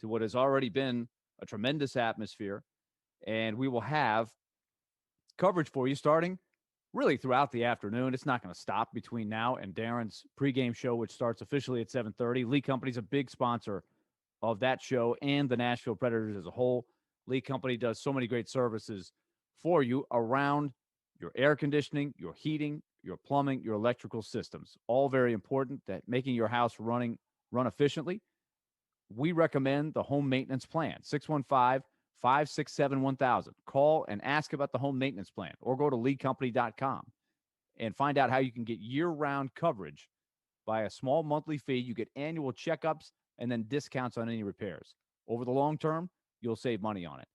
to what has already been a tremendous atmosphere. And we will have coverage for you starting really throughout the afternoon. It's not going to stop between now and Darren's pregame show, which starts officially at 7:30. Lee Company's a big sponsor of that show and the Nashville Predators as a whole. Lee Company does so many great services for you around your air conditioning, your heating, your plumbing, your electrical systems. All very important that making your house run efficiently. We recommend the home maintenance plan, 615-567-1000. Call and ask about the home maintenance plan or go to leecompany.com and find out how you can get year-round coverage by a small monthly fee. You get annual checkups and then discounts on any repairs. Over the long term, you'll save money on it.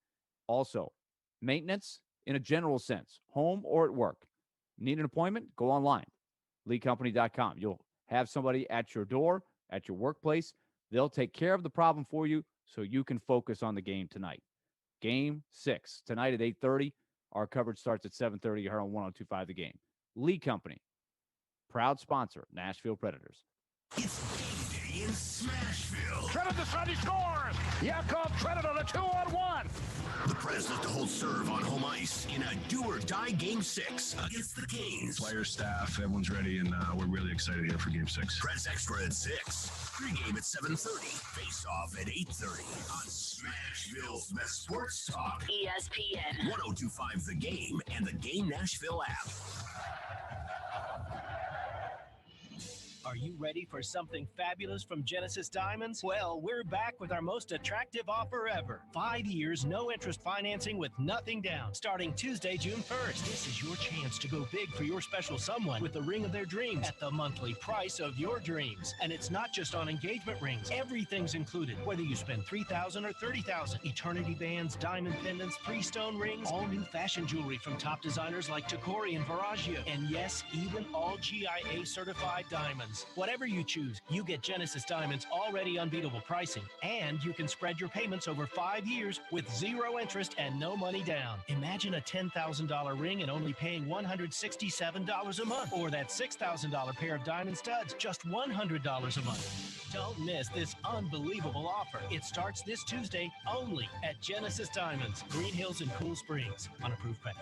Also, maintenance in a general sense, home or at work. Need an appointment? Go online, leecompany.com. You'll have somebody at your door, at your workplace. They'll take care of the problem for you so you can focus on the game tonight. Game 6, tonight at 8:30. Our coverage starts at 7:30 here on 102.5 The Game. Lee Company, proud sponsor, Nashville Predators. It's game day in Smashville. Treaded the Sunday scores. Yakov treaded on a 2-on-1. The Preds look to hold serve on home ice in a do-or-die Game 6 against the Canes. Player, staff, everyone's ready, and we're really excited here for Game 6. Preds Extra at 6. Pre-game at 7:30. Face-off at 8:30 on Smashville's best sports talk. ESPN 102.5 The Game and the Game Nashville app. Are you ready for something fabulous from Genesis Diamonds? Well, we're back with our most attractive offer ever. 5 years, no interest financing with nothing down, starting Tuesday, June 1st. This is your chance to go big for your special someone with the ring of their dreams at the monthly price of your dreams. And it's not just on engagement rings. Everything's included, whether you spend $3,000 or $30,000. Eternity bands, diamond pendants, three-stone rings, all new fashion jewelry from top designers like Tacori and Veragio. And yes, even all GIA certified diamonds. Whatever you choose, you get Genesis Diamonds' already unbeatable pricing, and you can spread your payments over 5 years with zero interest and no money down. Imagine a $10,000 ring and only paying $167 a month, or that $6,000 pair of diamond studs, just $100 a month. Don't miss this unbelievable offer. It starts this Tuesday only at Genesis Diamonds, Green Hills and Cool Springs, on approved credit.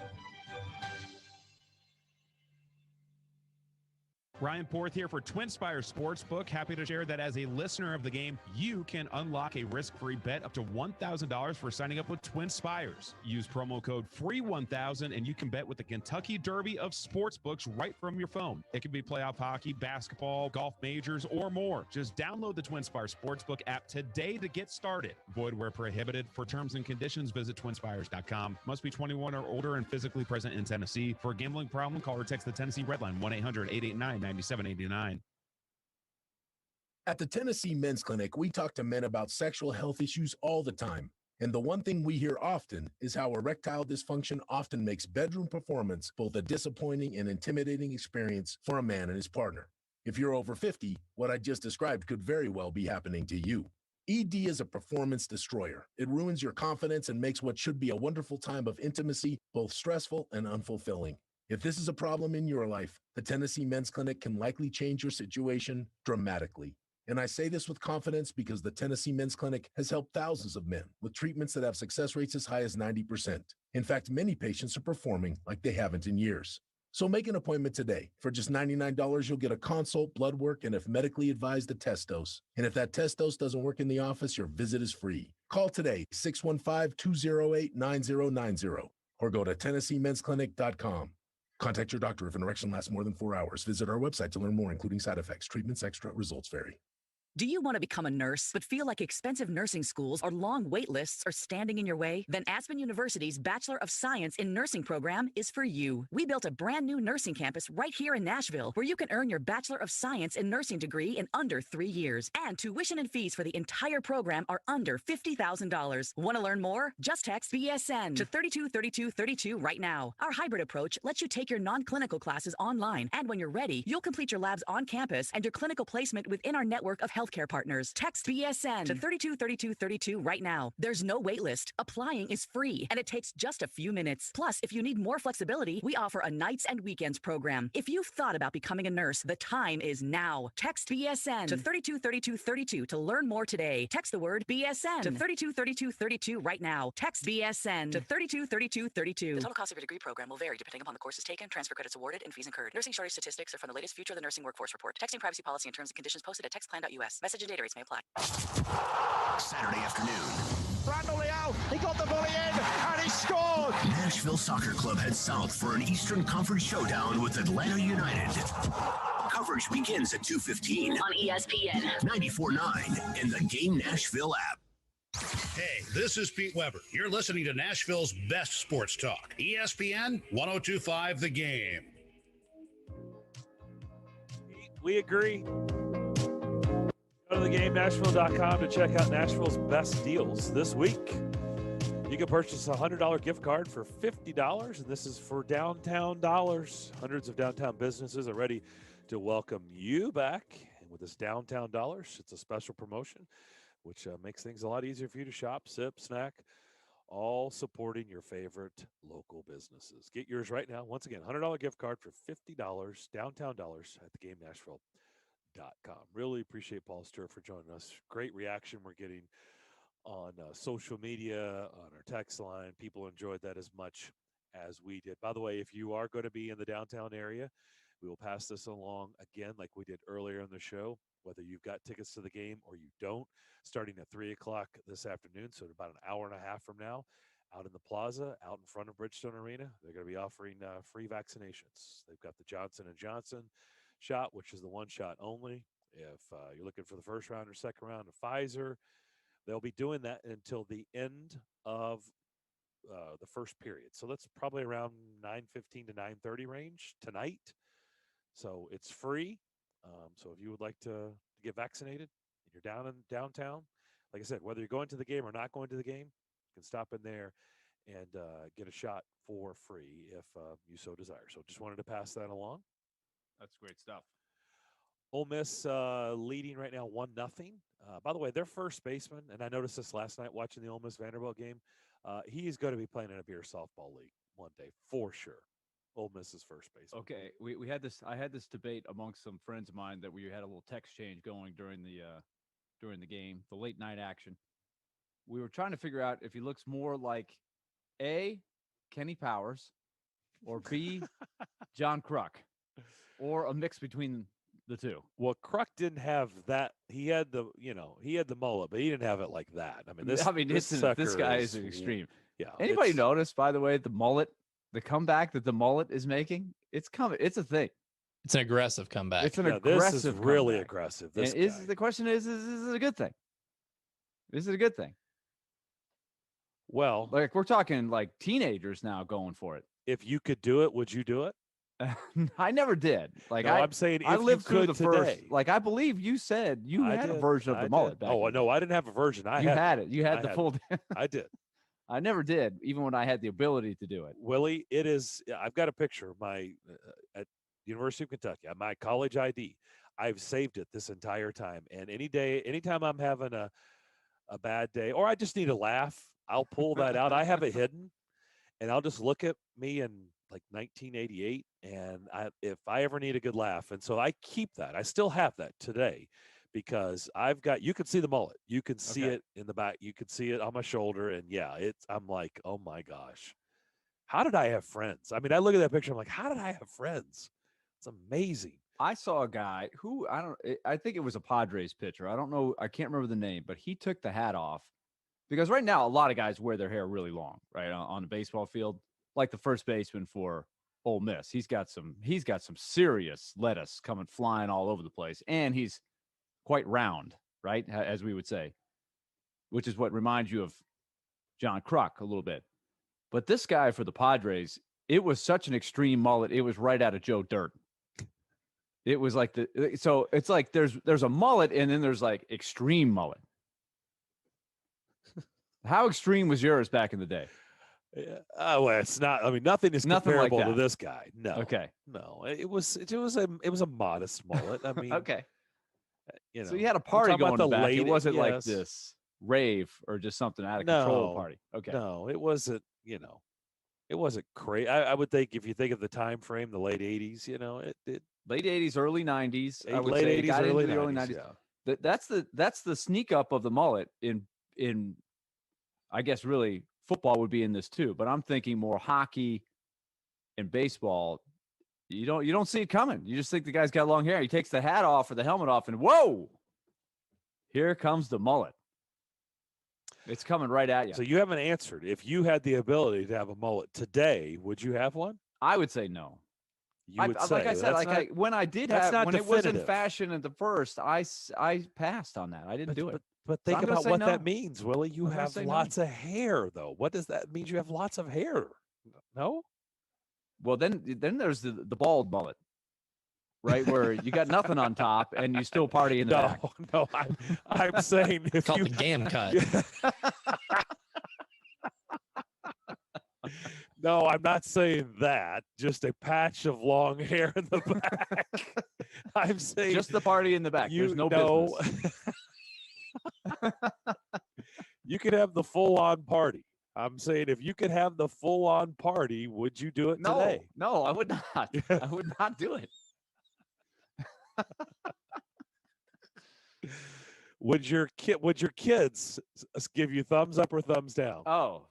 Ryan Porth here for TwinSpires Sportsbook. Happy to share that as a listener of the game, you can unlock a risk-free bet up to $1,000 for signing up with TwinSpires. Use promo code FREE1000 and you can bet with the Kentucky Derby of sportsbooks right from your phone. It can be playoff hockey, basketball, golf majors, or more. Just download the TwinSpires Sportsbook app today to get started. Void where prohibited. For terms and conditions, visit TwinSpires.com. Must be 21 or older and physically present in Tennessee. For a gambling problem, call or text the Tennessee Red Line 1-800-889-9789. At the Tennessee Men's Clinic, we talk to men about sexual health issues all the time. And the one thing we hear often is how erectile dysfunction often makes bedroom performance both a disappointing and intimidating experience for a man and his partner. If you're over 50, what I just described could very well be happening to you. ED is a performance destroyer. It ruins your confidence and makes what should be a wonderful time of intimacy both stressful and unfulfilling. If this is a problem in your life, the Tennessee Men's Clinic can likely change your situation dramatically. And I say this with confidence because the Tennessee Men's Clinic has helped thousands of men with treatments that have success rates as high as 90%. In fact, many patients are performing like they haven't in years. So make an appointment today. For just $99, you'll get a consult, blood work, and if medically advised, a test dose. And if that test dose doesn't work in the office, your visit is free. Call today, 615-208-9090, or go to TennesseeMen'sClinic.com. Contact your doctor if an erection lasts more than 4 hours. Visit our website to learn more, including side effects. Treatments extra. Results vary. Do you want to become a nurse but feel like expensive nursing schools or long wait lists are standing in your way? Then Aspen University's Bachelor of Science in Nursing program is for you. We built a brand new nursing campus right here in Nashville where you can earn your Bachelor of Science in Nursing degree in under 3 years. And tuition and fees for the entire program are under $50,000. Want to learn more? Just text BSN to 323232 right now. Our hybrid approach lets you take your non-clinical classes online, and when you're ready, you'll complete your labs on campus and your clinical placement within our network of healthcare partners. Text BSN to 323232 right now. There's no wait list. Applying is free, and it takes just a few minutes. Plus, if you need more flexibility, we offer a nights and weekends program. If you've thought about becoming a nurse, the time is now. Text BSN to 323232 to learn more today. Text the word BSN to 323232 right now. Text BSN to 323232. The total cost of your degree program will vary depending upon the courses taken, transfer credits awarded, and fees incurred. Nursing shortage statistics are from the latest Future of the Nursing Workforce report. Texting privacy policy and terms and conditions posted at textplan.us. Message and data rates may apply. Saturday afternoon. Brandon Leal, he got the volley in, and he scored! Nashville Soccer Club heads south for an Eastern Conference showdown with Atlanta United. Coverage begins at 2:15 on ESPN 94.9 and the Game Nashville app. Hey, this is Pete Weber. You're listening to Nashville's best sports talk. ESPN 102.5 The Game. We agree. Go to theGameNashville.com to check out Nashville's best deals this week. You can purchase a $100 gift card for $50, and this is for downtown dollars. Hundreds of downtown businesses are ready to welcome you back. And with this downtown dollars, it's a special promotion, which makes things a lot easier for you to shop, sip, snack, all supporting your favorite local businesses. Get yours right now. Once again, $100 gift card for $50, downtown dollars at theGameNashville.com. Really appreciate Paul Sturr for joining us. Great reaction we're getting on social media, on our text line. People enjoyed that as much as we did. By the way, if you are going to be in the downtown area, we will pass this along again like we did earlier in the show, whether you've got tickets to the game or you don't, starting at 3 o'clock this afternoon, so about an hour and a half from now, out in the plaza, out in front of Bridgestone Arena, they're going to be offering free vaccinations. They've got the Johnson & Johnson shot, which is the one shot only. If you're looking for the first round or second round of Pfizer, they'll be doing that until the end of the first period. So that's probably around 9:15 to 9:30 range tonight. So it's free. So if you would like to get vaccinated, and you're down in downtown, like I said, whether you're going to the game or not going to the game, you can stop in there and get a shot for free if you so desire. So just wanted to pass that along. That's great stuff. Ole Miss leading right now 1-0. By the way, their first baseman, and I noticed this last night watching the Ole Miss Vanderbilt game, he's going to be playing in a beer softball league one day for sure. Ole Miss's first baseman. Okay, we had this. I had this debate amongst some friends of mine that we had a little text change going during the game, the late night action. We were trying to figure out if he looks more like A, Kenny Powers, or B, John Kruk, or a mix between the two. Well, Kruk didn't have that. He had the mullet, but he didn't have it like that. I mean, this guy is an extreme. Yeah. Anybody notice, by the way, the mullet, the comeback that the mullet is making? It's coming. It's a thing. It's an aggressive comeback. It's an aggressive. This is really comeback. aggressive. And the question is it a good thing? Is it a good thing? Well, like we're talking like teenagers now going for it. If you could do it, would you do it? I never did. Like no, I'm saying I lived through the today. first. Like I believe you said you had a version of the mullet back. Oh no, I didn't have a version. You had it. You had the full. I did. I never did, even when I had the ability to do it. Willie, it is. I've got a picture of my at University of Kentucky. My college ID. I've saved it this entire time. And anytime I'm having a bad day, or I just need a laugh, I'll pull that out. I have it hidden, and I'll just look at me in like 1988, and if I ever need a good laugh, and so I keep that. I still have that today. Because you can see the mullet, you can see it in the back, you can see it on my shoulder, and I'm like, oh my gosh, how did I have friends? I mean, I look at that picture, I'm like, how did I have friends? It's amazing. I saw a guy who I think it was a Padres pitcher. I don't know, I can't remember the name, but he took the hat off because right now a lot of guys wear their hair really long, right on the baseball field, like the first baseman for Ole Miss. He's got some serious lettuce coming flying all over the place, and he's quite round, right? As we would say, which is what reminds you of John Kruk a little bit. But this guy for the Padres, it was such an extreme mullet. It was right out of Joe Dirt. It was like so it's like there's a mullet and then there's like extreme mullet. How extreme was yours back in the day? Yeah. Oh, well, it's not. I mean, nothing is comparable like to this guy. No. Okay. No. It was a modest mullet. I mean, okay. You know, So you had a party going in the back. It wasn't like yes. this rave or just something out of control party. Okay. No, it wasn't. You know, it wasn't crazy. I would think if you think of the time frame, the late '80s. You know, it late '80s, early '90s. I would late say '80s, got early into the early 90s. Yeah. That's the sneak up of the mullet in I guess really football would be in this too, but I'm thinking more hockey and baseball. You don't see it coming. You just think the guy's got long hair. He takes the hat off or the helmet off, and whoa, here comes the mullet. It's coming right at you. So you haven't answered. If you had the ability to have a mullet today, would you have one? I would say no. You would say, like I said, when I did have, when it was in fashion at the first, I passed on that. I didn't do it. But So think I'm gonna about say what no. that means, Willie. You I'm gonna have say lots of hair, though. What does that mean? You have lots of hair. No. Well, then there's the bald mullet, right? Where you got nothing on top and you still party in the back. No, I'm saying if Called you the game cut. No, I'm not saying that. Just a patch of long hair in the back. I'm saying Just the party in the back. There's no business. You could have the full-on party. I'm saying if you could have the full-on party, would you do it today? No, I would not. I would not do it. Would your kids give you thumbs up or thumbs down? Oh,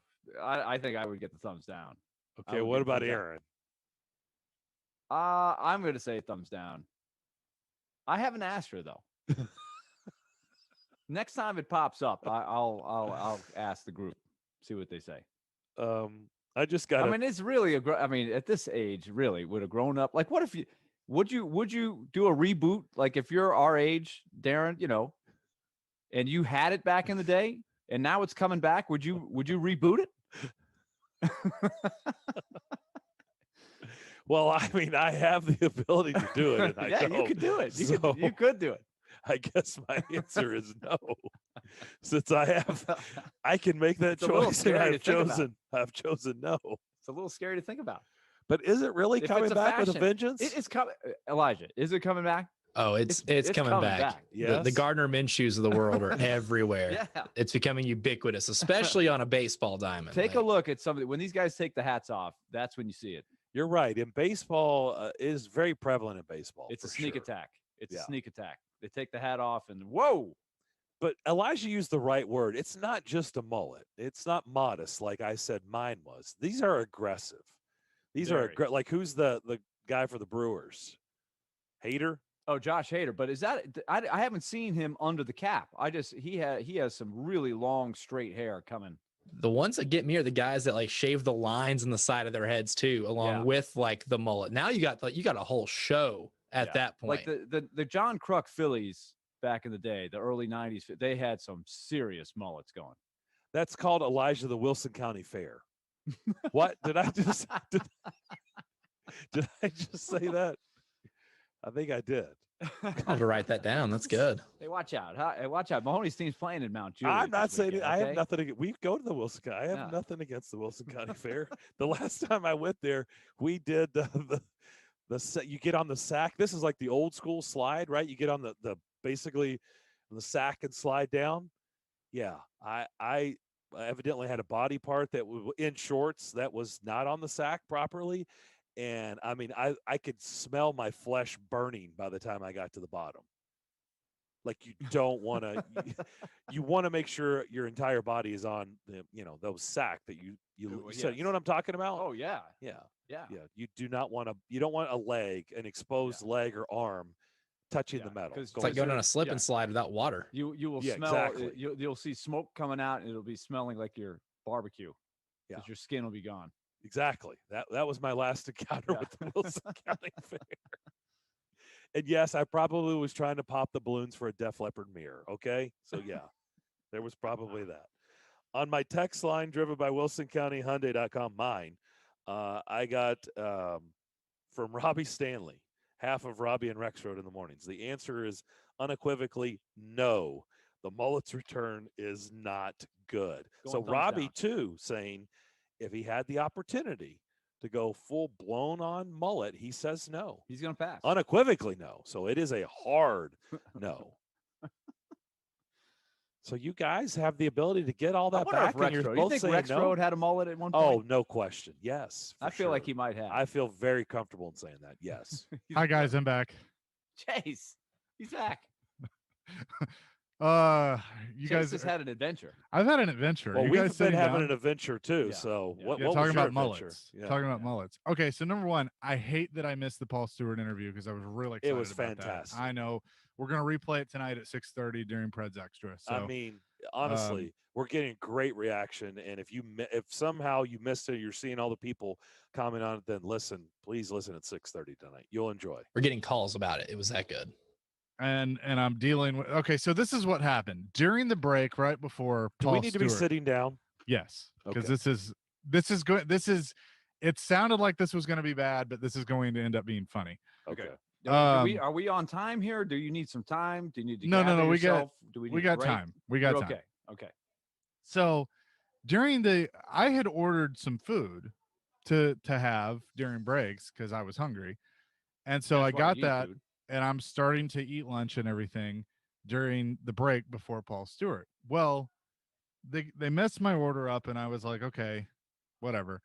I think I would get the thumbs down. Okay, what about Aaron? I'm going to say thumbs down. I haven't asked her though. Next time it pops up, I'll ask the group, see what they say. I just got. I mean, it's really I mean, at this age, really, would a grown up like what if you would you do a reboot? Like if you're our age, Darren, you know, and you had it back in the day, and now it's coming back. Would you reboot it? Well, I mean, I have the ability to do it. And yeah, you could do it. You could do it. I guess my answer is no. Since I can make that choice, and I've chosen no. It's a little scary to think about. But is it really coming back with a vengeance? It's coming. Elijah, is it coming back? Oh, it's coming back. Yes. The Gardner Minshew's of the world are everywhere. Yeah. It's becoming ubiquitous, especially on a baseball diamond. Take a look at somebody when these guys take the hats off. That's when you see it. You're right. In baseball, it is very prevalent in baseball. It's a sneak attack. It's Yeah. a sneak attack. They take the hat off and whoa. But Elijah used the right word. It's not just a mullet. It's not modest, like I said mine was. These are aggressive. These are like who's the guy for the Brewers? Hader? Oh, Josh Hader. But is that I haven't seen him under the cap. He has some really long straight hair coming. The ones that get me are the guys that like shave the lines in the side of their heads too, along with like the mullet. Now you got a whole show at that point. Like the John Kruk Phillies back in the day, the early 90s, they had some serious mullets going. That's called Elijah the Wilson County Fair. What did I just did I just say that? I think I did. I'll have to write that down. That's good. Hey, watch out. Hey, watch out. Mahoney's team's playing in Mount Juliet. I'm not saying weekend, I have okay? nothing against. We go to the Wilson County. I have nothing against the Wilson County Fair. The last time I went there, we did the you get on the sack. This is like the old school slide, right? You get on the basically the sack and slide down. Yeah, I evidently had a body part that was in shorts that was not on the sack properly. And I mean, I could smell my flesh burning by the time I got to the bottom. Like you don't want to, you want to make sure your entire body is on the, those sack that you said, you know what I'm talking about? Oh yeah. Yeah. Yeah. Yeah. You don't want a leg, an exposed leg or arm touching the metal. It's like going on a slip and slide without water. You will smell, exactly. You'll see smoke coming out and it'll be smelling like your barbecue. Because your skin will be gone. Exactly. That was my last encounter with the Wilson County Fair. And yes, I probably was trying to pop the balloons for a Def Leppard mirror. Okay. So, yeah, there was probably that. On my text line driven by WilsonCountyHyundai.com, mine, I got from Robbie Stanley, half of Robbie and Rex Road in the mornings. The answer is unequivocally no. The mullet's return is not good. So Robbie, too, saying if he had the opportunity to go full blown on mullet, he says no. He's going to pass. Unequivocally no. So it is a hard no. So you guys have the ability to get all that back, and you're both you think saying Rex no? Road had a mullet at one point? Oh, no question. Yes. I feel like he might have. I feel very comfortable in saying that. Yes. Hi, guys. I'm back. Chase, he's back. You Chase guys has had an adventure. I've had an adventure. Well, you we've guys been sitting having down? an adventure too. So what talking was your about adventure? mullets? Yeah. Talking about mullets. Okay, so number one, I hate that I missed the Paul Stewart interview because I was really excited. It was about fantastic. That. I know we're gonna replay it tonight at 6:30 during Preds Extra. So I mean, honestly, we're getting great reaction, and if somehow you missed it, you're seeing all the people comment on it, then please listen at 6:30 tonight. You'll enjoy. We're getting calls about it. It was that good. and I'm dealing with. Okay, so this is what happened during the break, right before. Do Paul we need to be Stewart- sitting down? Yes, because Okay. this is good. This is. It sounded like this was going to be bad, but this is going to end up being funny. Okay. Are we on time here? Do you need some time? Do you need to No. gather We got. yourself? Do we got break? time. We got You're time. okay. Okay. So during I had ordered some food to have during breaks because I was hungry, and so I got that, and I'm starting to eat lunch and everything during the break before Paul Stewart. Well, they messed my order up, and I was like, okay, whatever.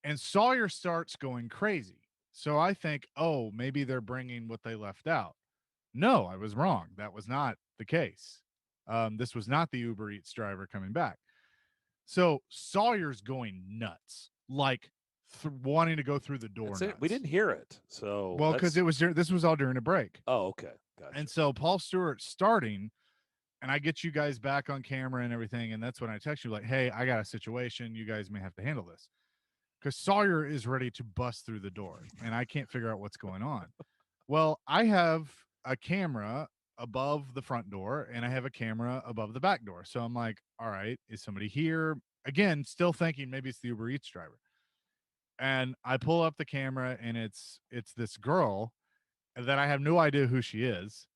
And Sawyer starts going crazy. So I think, oh, maybe they're bringing what they left out. No, I was wrong. That was not the case. This was not the Uber Eats driver coming back. So Sawyer's going nuts, like wanting to go through the door. We didn't hear it. So well, because this was all during a break. Oh, okay. Gotcha. And so Paul Stewart starting, and I get you guys back on camera and everything. And that's when I text you like, hey, I got a situation. You guys may have to handle this. Because Sawyer is ready to bust through the door, and I can't figure out what's going on. Well, I have a camera above the front door, and I have a camera above the back door. So I'm like, all right, is somebody here? Again, still thinking maybe it's the Uber Eats driver. And I pull up the camera, and it's this girl that I have no idea who she is.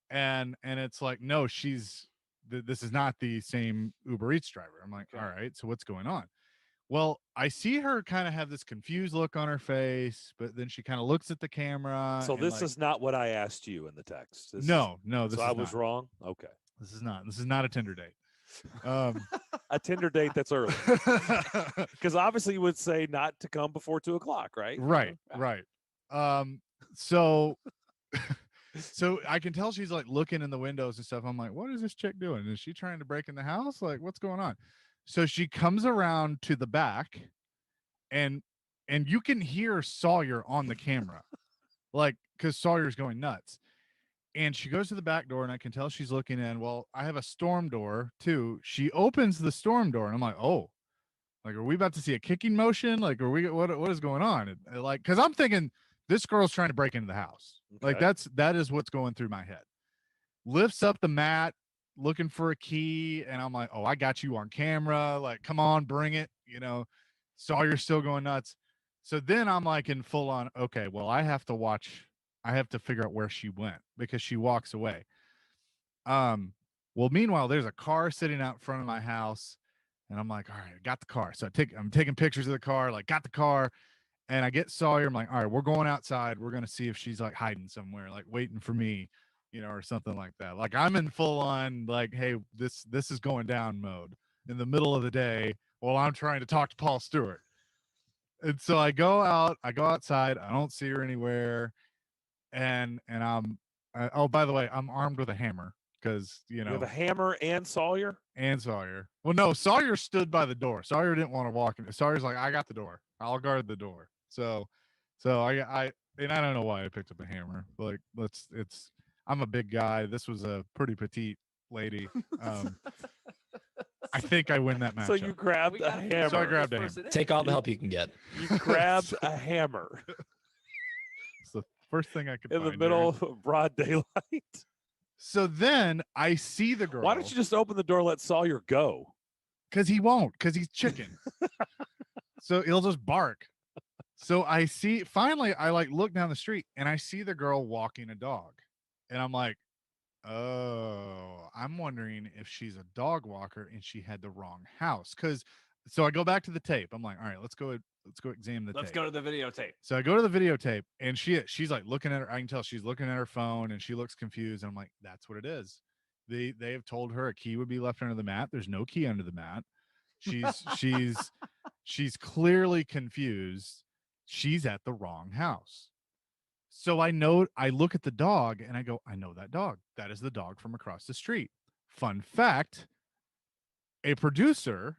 And it's like, no, this is not the same Uber Eats driver. I'm like, all right, so what's going on? Well, I see her kind of have this confused look on her face, but then she kind of looks at the camera. So this is not what I asked you in the text. No. So I was wrong. Okay. This is not a Tinder date. A Tinder date that's early. Because obviously you would say not to come before 2:00, right? Right. So I can tell she's like looking in the windows and stuff. I'm like, what is this chick doing? Is she trying to break in the house? Like, what's going on? So she comes around to the back, and you can hear Sawyer on the camera, like, because Sawyer's going nuts. And she goes to the back door, and I can tell she's looking in. Well, I have a storm door too. She opens the storm door, and I'm like, oh, like, are we about to see a kicking motion? Like, are we? What is going on? And like, because I'm thinking this girl's trying to break into the house. Okay. Like that is what's going through my head. Lifts up the mat, looking for a key, and I'm like, oh, I got you on camera, like, come on, bring it. Sawyer's still going nuts. So then I'm like in full on, okay, well, I have to figure out where she went because she walks away. Well, meanwhile, there's a car sitting out in front of my house, and I'm like, all right, I got the car. So I'm taking pictures of the car, like, got the car, and I get Sawyer. I'm like, all right, we're going outside. We're going to see if she's like hiding somewhere, like waiting for me, or something like that. Like, I'm in full on, like, hey, this is going down mode in the middle of the day while I'm trying to talk to Paul Stewart. And so I go outside. I don't see her anywhere. And oh, by the way, I'm armed with a hammer because, You have a hammer and Sawyer? And Sawyer. Well, no, Sawyer stood by the door. Sawyer didn't want to walk in. Sawyer's like, I got the door. I'll guard the door. So I don't know why I picked up a hammer. Like, I'm a big guy. This was a pretty petite lady. I think I win that match. So you grabbed a hammer. So I grabbed a hammer. Take all the help you can get. You grabbed a hammer. It's the First thing I could in find. the middle Darren. of broad daylight. So then I see the girl. Why don't you just open the door and let Sawyer go? Because he won't, because he's chicken. So he'll just bark. So I see, finally, I like look down the street and I see the girl walking a dog. And I'm like, oh, I'm wondering if she's a dog walker and she had the wrong house. So I go back to the tape. I'm like, all right, let's go examine the tape. Let's go to the videotape. So I go to the videotape and she's like looking at her. I can tell she's looking at her phone and she looks confused. And I'm like, that's what it is. They have told her a key would be left under the mat. There's no key under the mat. She's clearly confused. She's at the wrong house. So I look at the dog and I go, I know that dog. That is the dog from across the street. Fun fact, a producer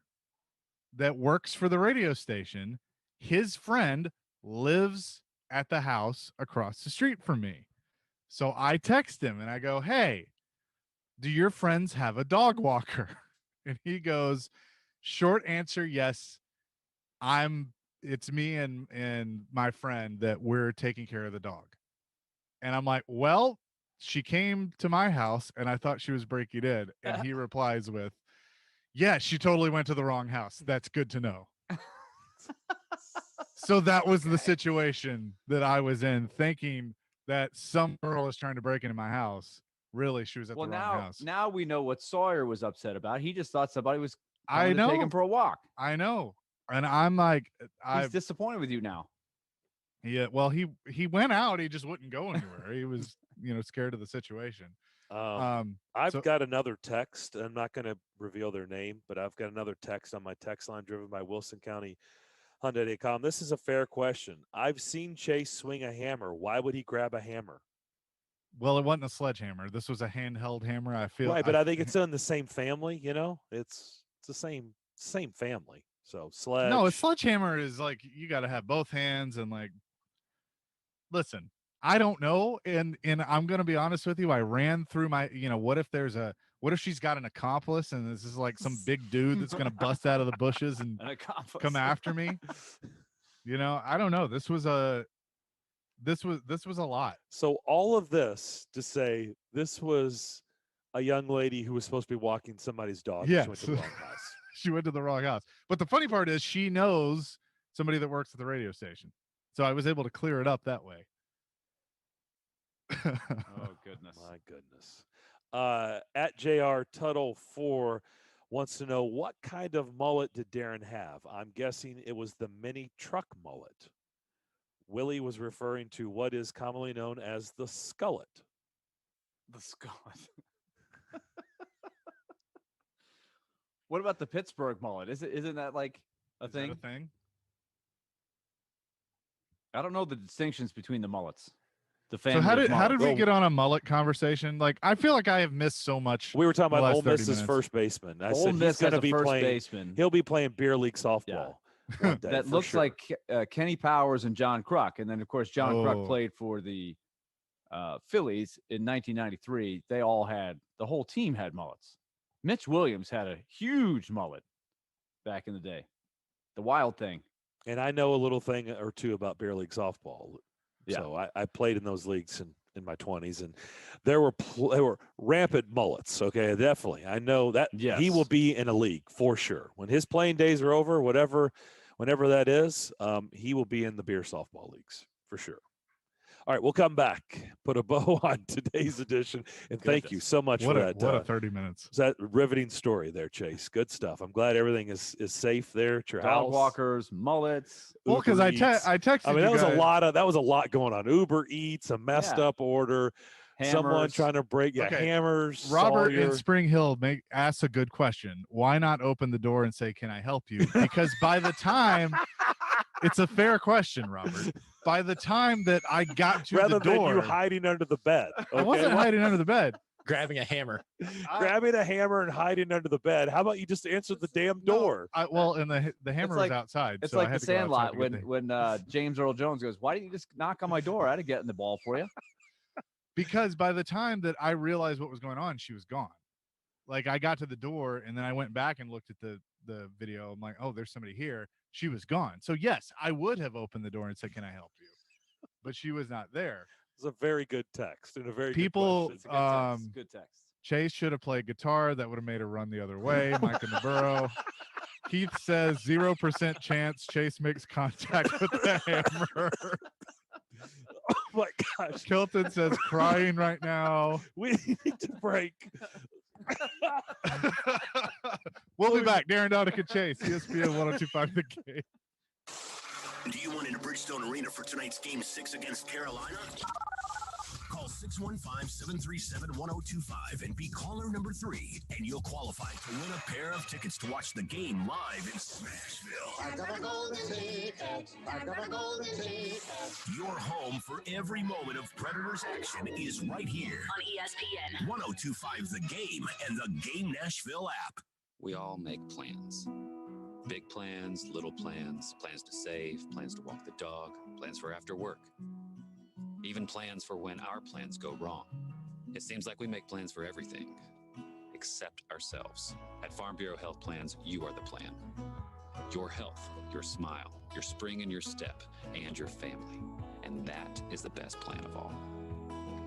that works for the radio station, his friend lives at the house across the street from me. So I text him and I go, hey, do your friends have a dog walker? And he goes, short answer, yes. It's me and my friend that we're taking care of the dog. And I'm like, well, she came to my house and I thought she was breaking in. And he replies with, yeah, she totally went to the wrong house. That's good to know. So that was the situation that I was in, thinking that some girl is trying to break into my house. Really, she was at the wrong house. Now we know what Sawyer was upset about. He just thought somebody was I coming know. to take him for a walk. I know. And I'm like, He's disappointed with you now. Yeah, well, he went out. He just wouldn't go anywhere. He was, scared of the situation. I've got another text. I'm not going to reveal their name, but I've got another text on my text line driven by Wilson County Hyundai.com. This is a fair question. I've seen Chase swing a hammer. Why would he grab a hammer? Well, it wasn't a sledgehammer. This was a handheld hammer. I feel right, but I think it's in the same family. It's the same family. So sledge. No, a sledgehammer is like you got to have both hands and like. Listen, I don't know, and I'm gonna be honest with you. I ran through my, what if she's got an accomplice and this is like some big dude that's gonna bust out of the bushes and come after me? I don't know. This was a lot. So all of this to say this was a young lady who was supposed to be walking somebody's dog. Yes. She went to the wrong house. She went to the wrong house. But the funny part is she knows somebody that works at the radio station. So I was able to clear it up that way. Oh, goodness. My goodness. At JR Tuttle 4 wants to know, what kind of mullet did Darren have? I'm guessing it was the mini truck mullet. Willie was referring to what is commonly known as the skullet. The skullet. What about the Pittsburgh mullet? Isn't that like a thing? That a thing? I don't know the distinctions between the mullets. So how did we get on a mullet conversation? Like, I feel like I have missed so much. We were talking about Ole Miss's minutes. First baseman. I Ole said Miss he's going to be first playing. Baseman. He'll be playing beer league softball. One day, that looks sure. like Kenny Powers and John Kruk, and then of course John Kruk played for the Phillies in 1993. The whole team had mullets. Mitch Williams had a huge mullet back in the day. The Wild Thing. And I know a little thing or two about beer league softball. Yeah. So I played in those leagues in my 20s, and there were rampant mullets. Okay, definitely. I know that he will be in a league for sure. When his playing days are over, whenever that is, he will be in the beer softball leagues for sure. All right, we'll come back, put a bow on today's edition, and thank you so much for that. What a 30 minutes. That riveting story there, Chase. Good stuff. I'm glad everything is safe there at your house. Dog walkers, mullets. Well, because I texted. I mean, that was a lot going on. Uber Eats, a messed up order, someone trying to break hammers. Robert Sawyer. in Spring Hill asks a good question. Why not open the door and say, "Can I help you?" Because by the time, it's a fair question, Robert. By the time that I got to Rather the door, than you hiding under the bed. Okay? I wasn't hiding under the bed. Grabbing a hammer. Grabbing a hammer and hiding under the bed. How about you just answer the damn door? And the hammer was outside. It's so like I had the to go Sandlot outside when James Earl Jones goes, "Why didn't you just knock on my door? I'd have gotten the ball for you." Because by the time that I realized what was going on, she was gone. Like, I got to the door and then I went back and looked at the video. I'm like, oh, there's somebody here. She was gone. So yes, I would have opened the door and said, "Can I help you?" But she was not there. It's a very good text and a very People, good question. Good text. Chase should have played guitar. That would have made her run the other way. Mike in the burrow. Keith says 0% chance Chase makes contact with the hammer. Oh my gosh. Kilton says crying right now. We need to break. We'll be back. Darren, Daunic, and Chase, ESPN 102.5 The Game. Do you want into Bridgestone Arena for tonight's Game 6 against Carolina? Call 615-737-1025 and be caller number 3, and you'll qualify to win a pair of tickets to watch the game live in Smashville. I got a golden ticket. I got a golden ticket. Your home for every moment of Predators action is right here On ESPN. 102.5 The Game and the Game Nashville app. We all make plans. Big plans, little plans, plans to save, plans to walk the dog, plans for after work. Even plans for when our plans go wrong. It seems like we make plans for everything, except ourselves. At Farm Bureau Health Plans, you are the plan. Your health, your smile, your spring in your step, and your family. And that is the best plan of all.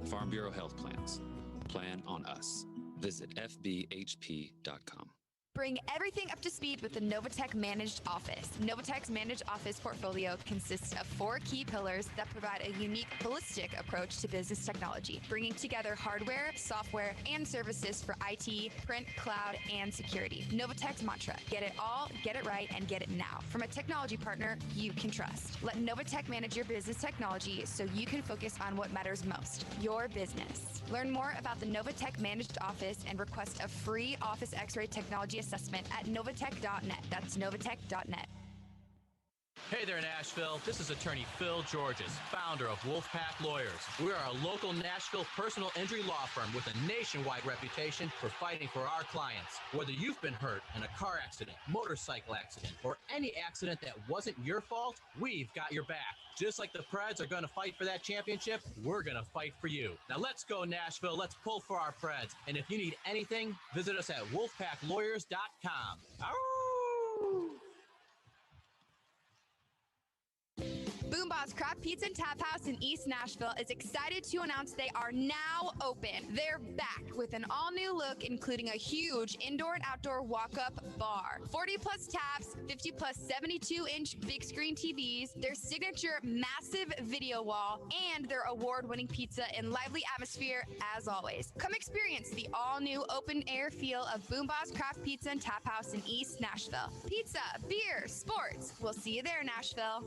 Farm Bureau Health Plans. Plan on us. Visit fbhp.com. Bring everything up to speed with the Novatech Managed Office. Novatech's Managed Office portfolio consists of 4 key pillars that provide a unique, holistic approach to business technology, bringing together hardware, software, and services for IT, print, cloud, and security. Novatech's mantra: get it all, get it right, and get it now. From a technology partner you can trust. Let Novatech manage your business technology so you can focus on what matters most, your business. Learn more about the Novatech Managed Office and request a free Office X-ray technology assessment at novatech.net. That's novatech.net. Hey there, Nashville. This is attorney Phil Georges, founder of Wolfpack Lawyers. We are a local Nashville personal injury law firm with a nationwide reputation for fighting for our clients. Whether you've been hurt in a car accident, motorcycle accident, or any accident that wasn't your fault, we've got your back. Just like the Preds are going to fight for that championship, we're going to fight for you. Now let's go, Nashville. Let's pull for our Preds. And if you need anything, visit us at wolfpacklawyers.com. Ow! Boomba's Craft Pizza and Tap House in East Nashville is excited to announce they are now open. They're back with an all-new look, including a huge indoor and outdoor walk-up bar, 40-plus taps, 50-plus 72-inch big screen TVs, their signature massive video wall, and their award-winning pizza in lively atmosphere as always. Come experience the all-new open-air feel of Boomba's Craft Pizza and Tap House in East Nashville. Pizza, beer, sports. We'll see you there, Nashville.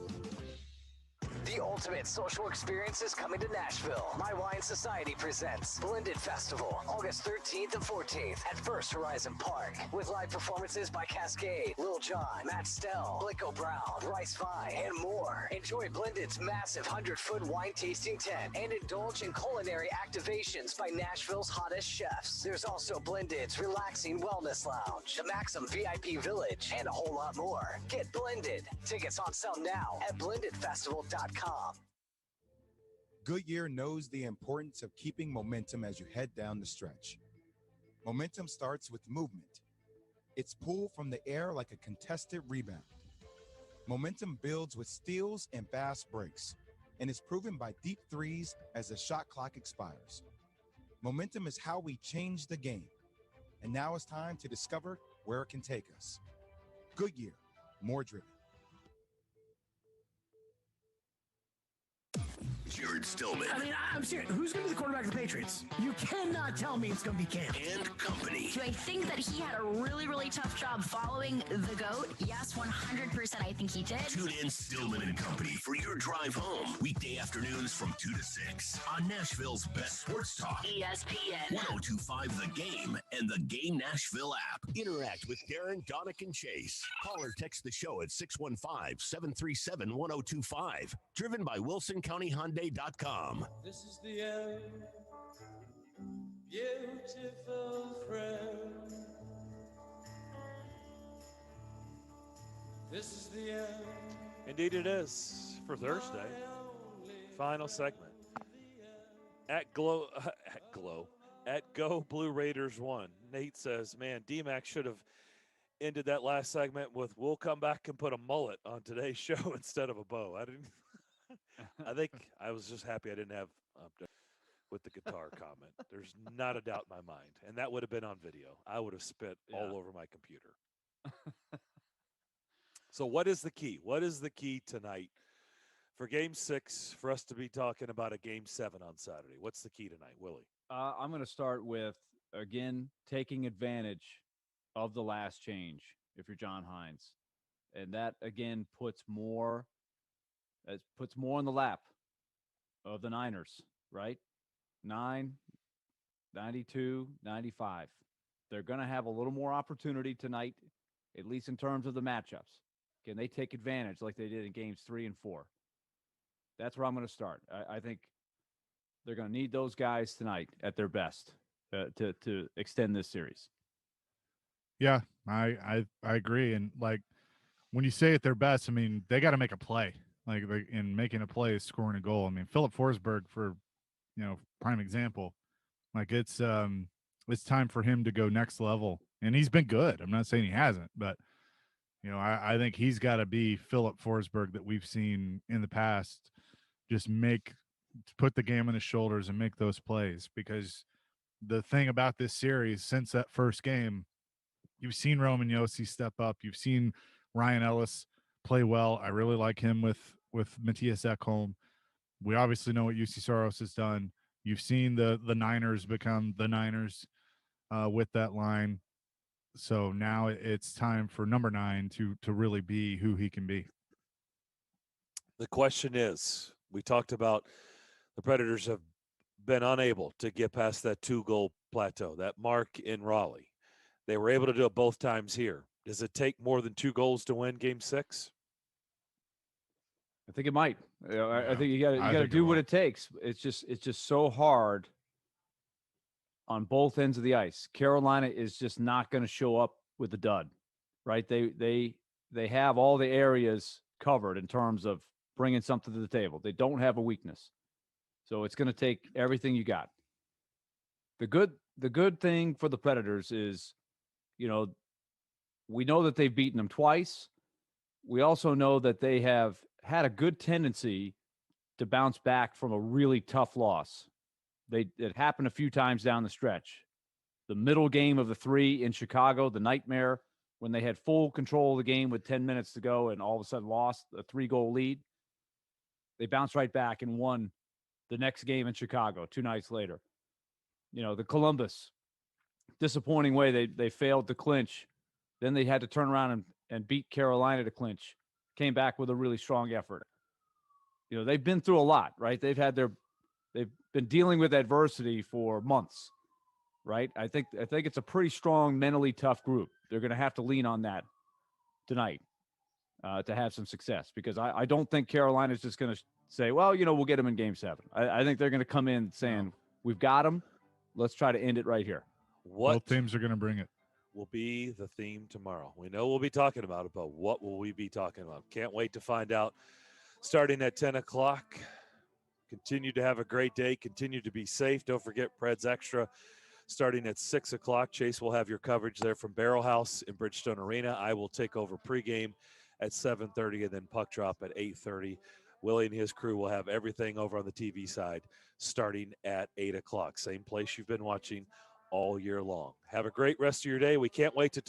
The ultimate social experience is coming to Nashville. My Wine Society presents Blended Festival, August 13th and 14th at First Horizon Park, with live performances by Cascade, Lil Jon, Matt Stell, Blake O'Brown, Bryce Vine, and more. Enjoy Blended's massive 100-foot wine tasting tent and indulge in culinary activations by Nashville's hottest chefs. There's also Blended's relaxing wellness lounge, the Maxim VIP Village, and a whole lot more. Get Blended. Tickets on sale now at blendedfestival.com. Goodyear knows the importance of keeping momentum as you head down the stretch. Momentum starts with movement. It's pulled from the air like a contested rebound. Momentum builds with steals and fast breaks, and is proven by deep threes as the shot clock expires. Momentum is how we change the game, and now it's time to discover where it can take us. Goodyear, more driven. Jared Stillman. I mean, I'm serious. Who's going to be the quarterback of the Patriots? You cannot tell me it's going to be Cam. And company. Do I think that he had a really, really tough job following the GOAT? Yes, 100% I think he did. Tune in Stillman and Company for your drive home. Weekday afternoons from 2 to 6 on Nashville's best sports talk. ESPN. 102.5 The Game and the Game Nashville app. Interact with Darren, Daunic, and Chase. Call or text the show at 615-737-1025. Driven by Wilson County Hyundai.com. This is the end, beautiful friend. This is the end. Indeed it is for Thursday. Final segment. At Go Blue Raiders 1. Nate says, man, D-Mac should have ended that last segment with, we'll come back and put a mullet on today's show instead of a bow. I think I was just happy I didn't have with the guitar comment. There's not a doubt in my mind. And that would have been on video. I would have spit all over my computer. So what is the key? What is the key tonight for Game 6 for us to be talking about a Game 7 on Saturday? What's the key tonight, Willie? I'm going to start with, again, taking advantage of the last change if you're John Hines. And that, again, puts more in the lap of the Niners, right? 9, 92, 95. They're going to have a little more opportunity tonight, at least in terms of the matchups. Can they take advantage like they did in games 3 and 4? That's where I'm going to start. I think they're going to need those guys tonight at their best to extend this series. Yeah, I agree. And like when you say at their best, I mean they got to make a play. Like in making a play is scoring a goal. I mean Philip Forsberg, for prime example. Like it's time for him to go next level, and he's been good. I'm not saying he hasn't, but I think he's got to be Philip Forsberg that we've seen in the past. Just put the game on his shoulders and make those plays, because the thing about this series since that first game, you've seen Roman Josi step up. You've seen Ryan Ellis play well. I really like him with Matthias Ekholm. We obviously know what UC Soros has done. You've seen the Niners become the Niners with that line. So now it's time for number 9 to really be who he can be. The question is, we talked about the Predators have been unable to get past that 2-goal plateau, that mark in Raleigh. They were able to do it both times here. Does it take more than 2 goals to win Game 6? I think it might. I think you got to do what it takes. It's just so hard on both ends of the ice. Carolina is just not going to show up with a dud, right? They have all the areas covered in terms of bringing something to the table. They don't have a weakness, so it's going to take everything you got. The good thing for the Predators is, we know that they've beaten them twice. We also know that they have had a good tendency to bounce back from a really tough loss. It happened a few times down the stretch. The middle game of the 3 in Chicago, the nightmare, when they had full control of the game with 10 minutes to go and all of a sudden lost a 3-goal lead. They bounced right back and won the next game in Chicago 2 nights later. The Columbus, disappointing way they failed to clinch. Then they had to turn around and beat Carolina to clinch. Came back with a really strong effort. They've been through a lot, right? They've been dealing with adversity for months, right? I think it's a pretty strong, mentally tough group. They're going to have to lean on that tonight to have some success, because I don't think Carolina's just going to say, well, we'll get them in Game 7. I think they're going to come in saying, we've got them. Let's try to end it right here. Both teams are going to bring it. Will be the theme tomorrow. We know we'll be talking about it, but what will we be talking about? Can't wait to find out. Starting at 10 o'clock. Continue to have a great day. Continue to be safe. Don't forget Preds Extra starting at 6 o'clock. Chase will have your coverage there from Barrel House in Bridgestone Arena. I will take over pregame at 7:30 and then puck drop at 8:30. Willie and his crew will have everything over on the TV side starting at 8 o'clock. Same place you've been watching all year long. Have a great rest of your day. We can't wait to talk.